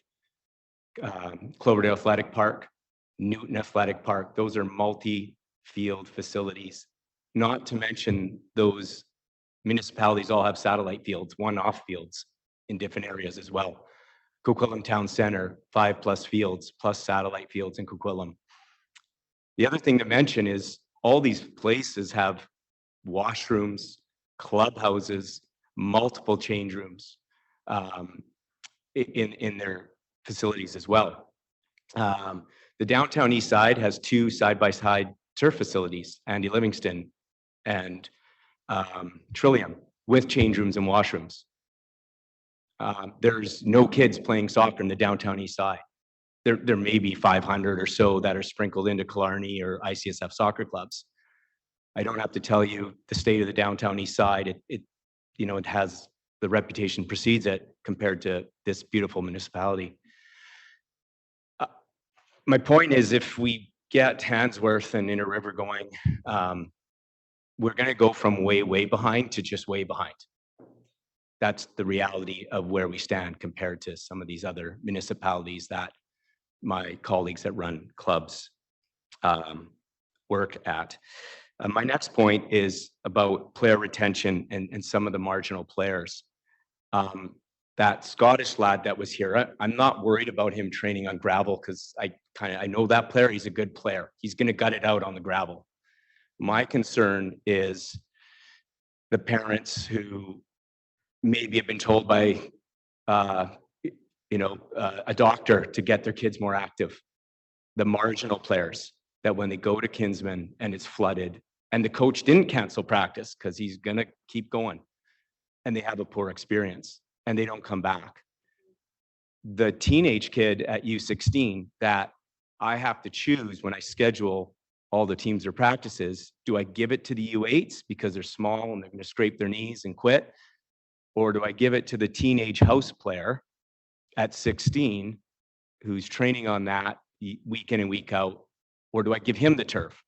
Cloverdale Athletic Park, Newton Athletic Park, those are multi-field facilities. Not to mention those municipalities all have satellite fields, one-off fields in different areas as well. Coquitlam Town Center, 5+ fields, plus satellite fields in Coquitlam. The other thing to mention is all these places have washrooms, clubhouses, multiple change rooms in their facilities as well. The downtown east side has 2 side-by-side turf facilities, Andy Livingston and Trillium, with change rooms and washrooms. There's no kids playing soccer in the downtown east side. There may be 500 or so that are sprinkled into Killarney or ICSF soccer clubs. I don't have to tell you the state of the downtown east side. It has, the reputation precedes it compared to this beautiful municipality. My point is, if we get Handsworth and Inner River going, we're going to go from way, way behind to just way behind. That's the reality of where we stand compared to some of these other municipalities that my colleagues that run clubs work at. My next point is about player retention and some of the marginal players. That Scottish lad that was here, I'm not worried about him training on gravel because I know that player. He's a good player. He's going to gut it out on the gravel. My concern is the parents who maybe have been told by a doctor to get their kids more active. The marginal players that when they go to Kinsman and it's flooded and the coach didn't cancel practice because he's going to keep going and they have a poor experience and they don't come back. The teenage kid at U16 that I have to choose when I schedule all the teams or practices, do I give it to the U8s because they're small and they're going to scrape their knees and quit? Or do I give it to the teenage house player at 16 who's training on that week in and week out? Or do I give him the turf?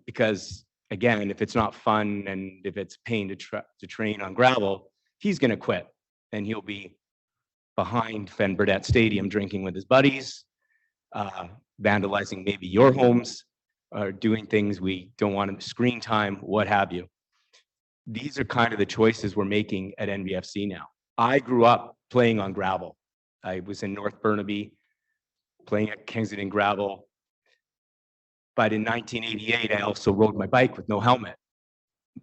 Because again, if it's not fun and if it's pain to train on gravel, he's going to quit and he'll be behind Fen Burdette Stadium drinking with his buddies, vandalizing maybe your homes, or doing things we don't want him, screen time, what have you. These are kind of the choices we're making at NBFC now. I grew up playing on gravel. I was in North Burnaby playing at Kensington Gravel. But in 1988, I also rode my bike with no helmet.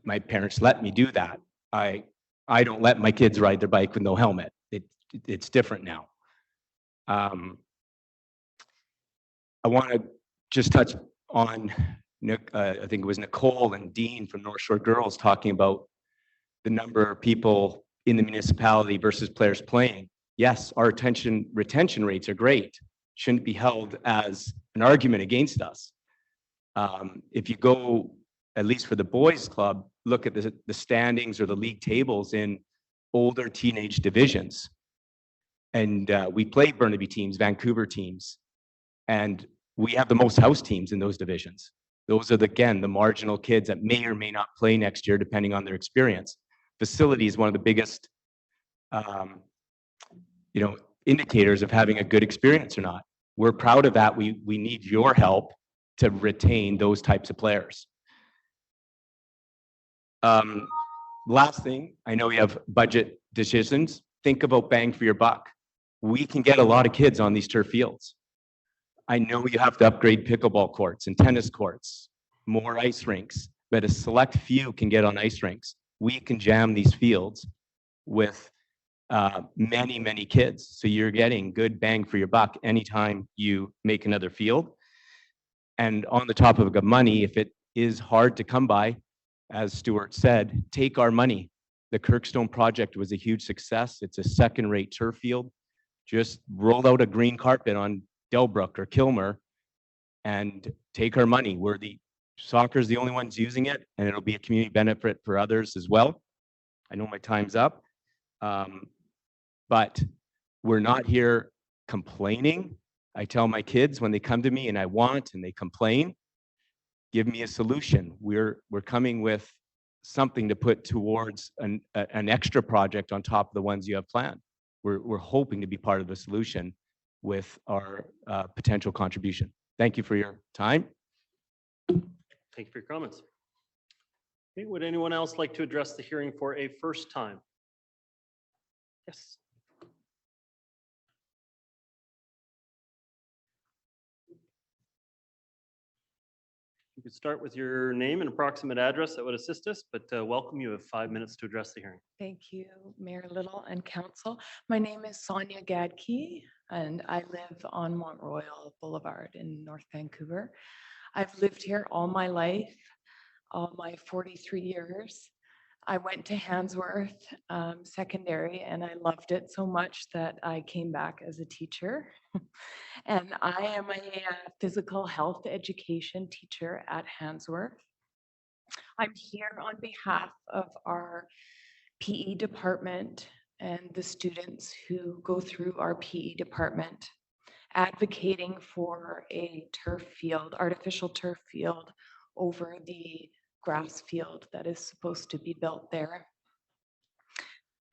My parents let me do that. I don't let my kids ride their bike with no helmet. It's different now. I want to just touch on, I think it was Nicole and Dean from North Shore Girls talking about the number of people in the municipality versus players playing. Yes, our retention rates are great. Shouldn't be held as an argument against us. If you go, at least for the boys club, look at the standings or the league tables in older teenage divisions. And we play Burnaby teams, Vancouver teams, and we have the most house teams in those divisions. Those are, again, the marginal kids that may or may not play next year, depending on their experience. Facility is one of the biggest indicators of having a good experience or not. We're proud of that. We need your help to retain those types of players. Last thing, I know you have budget decisions. Think about bang for your buck. We can get a lot of kids on these turf fields. I know you have to upgrade pickleball courts and tennis courts, more ice rinks, but a select few can get on ice rinks. We can jam these fields with many, many kids. So you're getting good bang for your buck anytime you make another field. And on the topic of money, if it is hard to come by, as Stuart said, take our money. The Kirkstone project was a huge success. It's a second-rate turf field. Just roll out a green carpet on Delbrook or Kilmer and take our money. Soccer's the only ones using it, and it'll be a community benefit for others as well. I know my time's up, but we're not here complaining. I tell my kids when they come to me and they complain, give me a solution. We're coming with something to put towards an extra project on top of the ones you have planned. We're hoping to be part of the solution with our potential contribution. Thank you for your time. Thank you for your comments. Okay, would anyone else like to address the hearing for a first time? Yes. You could start with your name and approximate address. That would assist us, but welcome. You have 5 minutes to address the hearing. Thank you, Mayor Little and Council. My name is Sonia Gadke, and I live on Mont Royal Boulevard in North Vancouver. I've lived here all my life, all my 43 years. I went to Handsworth Secondary, and I loved it so much that I came back as a teacher. And I am a physical health education teacher at Handsworth. I'm here on behalf of our PE department and the students who go through our PE department, advocating for a turf field, artificial turf field, over the grass field that is supposed to be built there.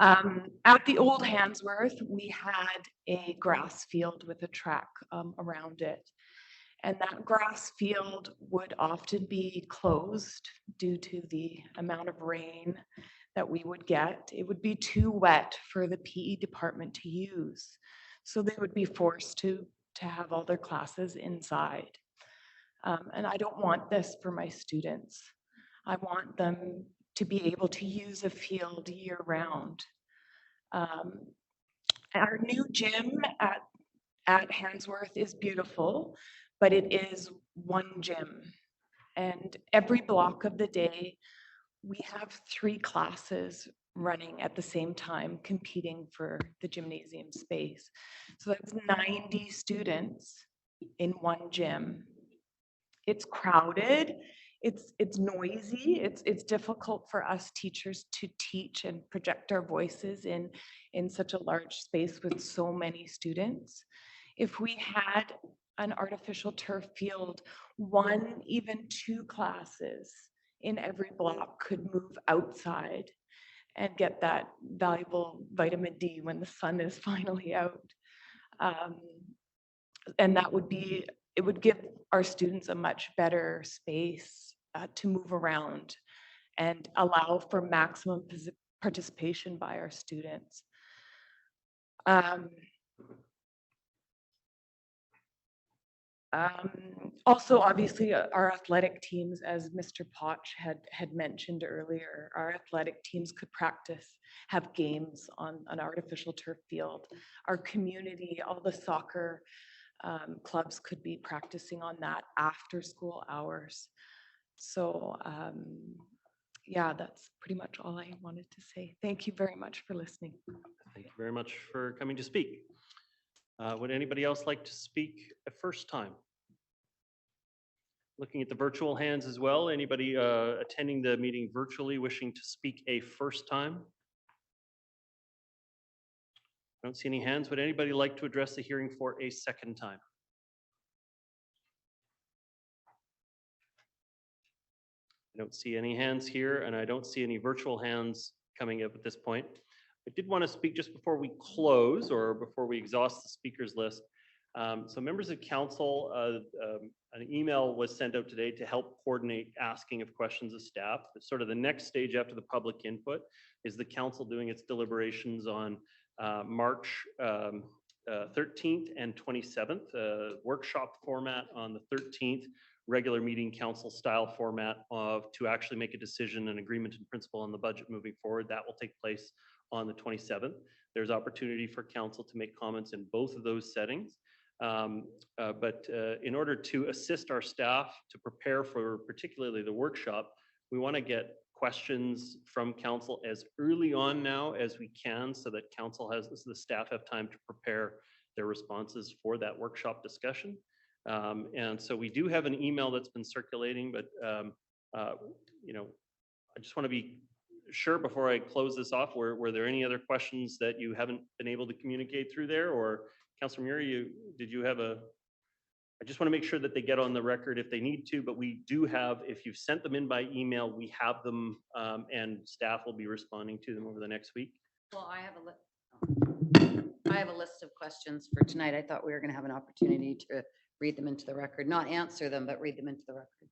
At the old Handsworth, we had a grass field with a track around it. And that grass field would often be closed due to the amount of rain that we would get. It would be too wet for the PE department to use. So they would be forced to have all their classes inside. And I don't want this for my students. I want them to be able to use a field year round. Our new gym at Handsworth is beautiful, but it is one gym. And every block of the day, we have 3 classes running at the same time, competing for the gymnasium space. So that's 90 students in one gym. It's crowded, it's noisy, it's difficult for us teachers to teach and project our voices in such a large space with so many students. If we had an artificial turf field, 1, even 2 classes in every block could move outside and get that valuable vitamin D when the sun is finally out. And that would be, it would give our students a much better space to move around and allow for maximum participation by our students. Also, obviously, our athletic teams, as Mr. Potch had mentioned earlier, our athletic teams could practice, have games on an artificial turf field. Our community, all the soccer clubs could be practicing on that after school hours. So yeah, that's pretty much all I wanted to say. Thank you very much for listening. Thank you very much for coming to speak. Would anybody else like to speak a first time? Looking at the virtual hands as well. Anybody attending the meeting virtually wishing to speak a first time? I don't see any hands. Would anybody like to address the hearing for a second time? I don't see any hands here, and I don't see any virtual hands coming up at this point. I did want to speak just before we close or before we exhaust the speakers list. So members of council, an email was sent out today to help coordinate asking of questions of staff. It's sort of the next stage after the public input is the council doing its deliberations on March 13th and 27th, workshop format on the 13th, regular meeting council style format to actually make a decision and agreement in principle on the budget moving forward. That will take place on the 27th. There's opportunity for council to make comments in both of those settings. But in order to assist our staff to prepare for particularly the workshop, we want to get questions from council as early on now as we can so that the staff have time to prepare their responses for that workshop discussion. And so we do have an email that's been circulating, but you know, I just want to be sure before I close this off, were there any other questions that you haven't been able to communicate through there? Or Councilor Muir, did you have I just want to make sure that they get on the record if they need to, but we do have, if you've sent them in by email, we have them and staff will be responding to them over the next week. Well, I have a list of questions for tonight. I thought we were going to have an opportunity to read them into the record, not answer them, but read them into the record.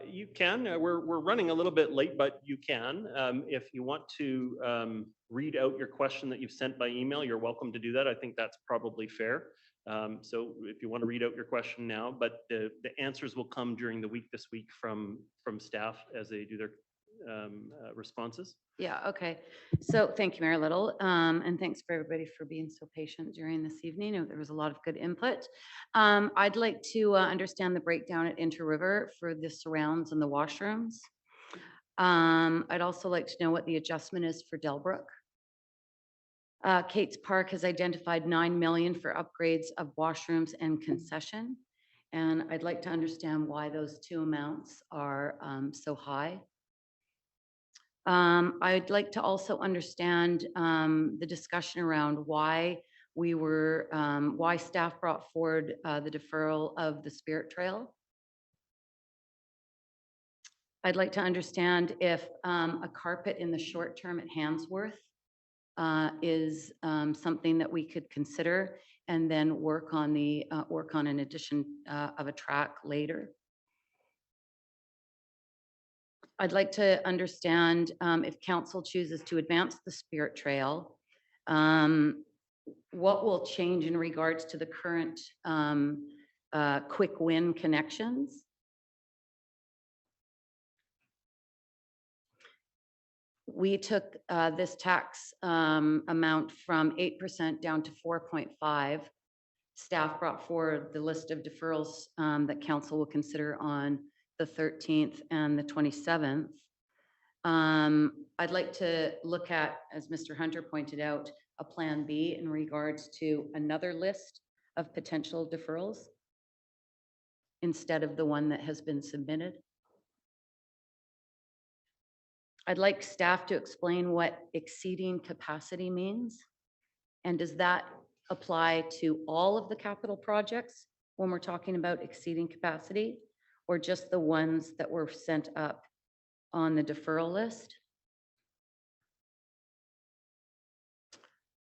You can. We're running a little bit late, but you can. If you want to read out your question that you've sent by email, you're welcome to do that. I think that's probably fair. So if you want to read out your question now, but the answers will come during the week this week from staff as they do their responses. Yeah, okay. So thank you, Mayor Little. And thanks for everybody for being so patient during this evening. There was a lot of good input. I'd like to understand the breakdown at Inter River for the surrounds and the washrooms. I'd also like to know what the adjustment is for Delbrook. Kate's Park has identified 9 million for upgrades of washrooms and concession. And I'd like to understand why those two amounts are so high. I'd like to also understand the discussion around why why staff brought forward the deferral of the Spirit Trail. I'd like to understand if a carpet in the short term at Handsworth is something that we could consider and then work on an addition of a track later. I'd like to understand if council chooses to advance the Spirit Trail, what will change in regards to the current quick win connections? We took this tax amount from 8% down to 4.5. Staff brought forward the list of deferrals that council will consider on the 13th and the 27th. I'd like to look at, as Mr. Hunter pointed out, a plan B in regards to another list of potential deferrals instead of the one that has been submitted. I'd like staff to explain what exceeding capacity means. And does that apply to all of the capital projects when we're talking about exceeding capacity, or just the ones that were sent up on the deferral list?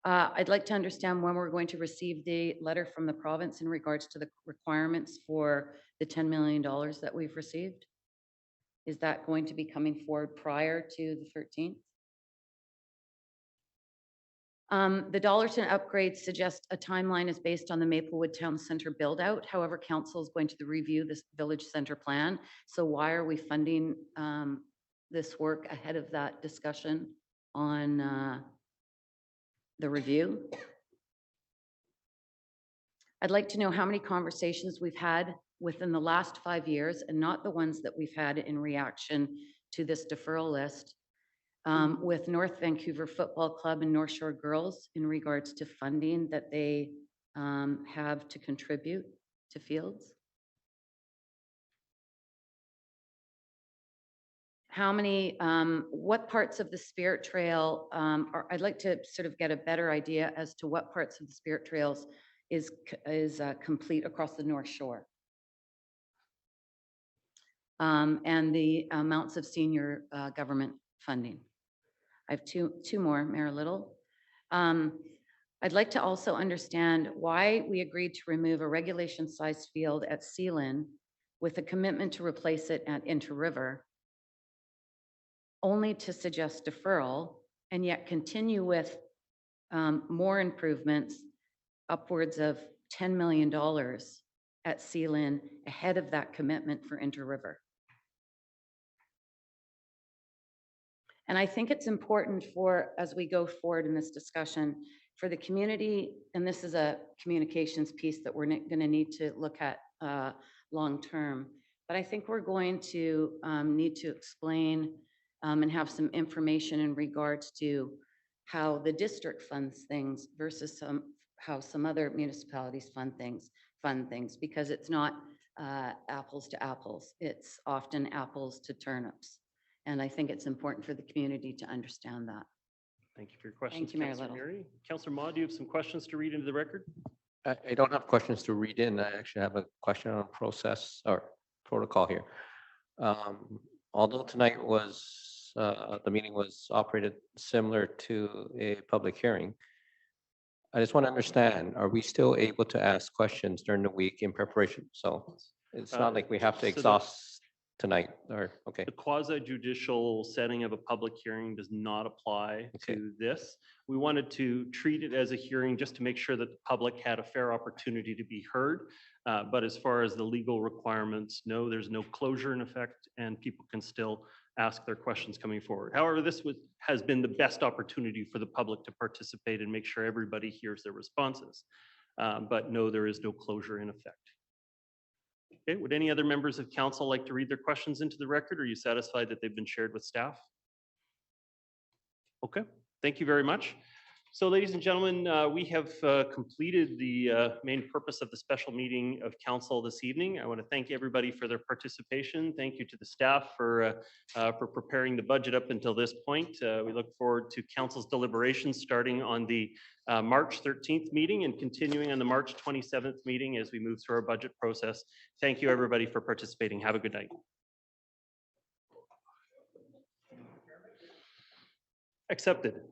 I'd like to understand when we're going to receive the letter from the province in regards to the requirements for the $10 million that we've received. Is that going to be coming forward prior to the 13th? The Dollarton upgrades suggest a timeline is based on the Maplewood Town Center build out. However, council is going to review this village center plan. So why are we funding this work ahead of that discussion on the review? I'd like to know how many conversations we've had within the last 5 years and not the ones that we've had in reaction to this deferral list with North Vancouver Football Club and North Shore Girls in regards to funding that they have to contribute to fields. How many, what parts of the Spirit Trail, I'd like to sort of get a better idea as to what parts of the Spirit Trails is complete across the North Shore. And the amounts of senior government funding. I have two more, Mayor Little. I'd like to also understand why we agreed to remove a regulation-sized field at Sealand with a commitment to replace it at Inter River, only to suggest deferral, and yet continue with more improvements, upwards of $10 million at Sealand ahead of that commitment for Inter River. And I think it's important for, as we go forward in this discussion, for the community, and this is a communications piece that we're going to need to look at long-term, but I think we're going to need to explain and have some information in regards to how the district funds things versus how some other municipalities fund things, because it's not apples to apples. It's often apples to turnips. And I think it's important for the community to understand that. Thank you for your questions. Thank you, Mayor Councillor Little. Murray. Councillor Ma, do you have some questions to read into the record? I don't have questions to read in. I actually have a question on process or protocol here. Although tonight was, the meeting was operated similar to a public hearing, I just want to understand, are we still able to ask questions during the week in preparation? So it's not like we have to so the- exhaust tonight, or, okay. The quasi judicial setting of a public hearing does not apply to this. We wanted to treat it as a hearing just to make sure that the public had a fair opportunity to be heard. But as far as the legal requirements, no, there's no closure in effect, and people can still ask their questions coming forward. However, this has been the best opportunity for the public to participate and make sure everybody hears their responses. But no, there is no closure in effect. Okay, would any other members of council like to read their questions into the record? Or are you satisfied that they've been shared with staff? Okay, thank you very much. So ladies and gentlemen, we have completed the main purpose of the special meeting of council this evening. I want to thank everybody for their participation. Thank you to the staff for preparing the budget up until this point. We look forward to council's deliberations starting on the March 13th meeting and continuing on the March 27th meeting as we move through our budget process. Thank you everybody for participating. Have a good night. Accepted.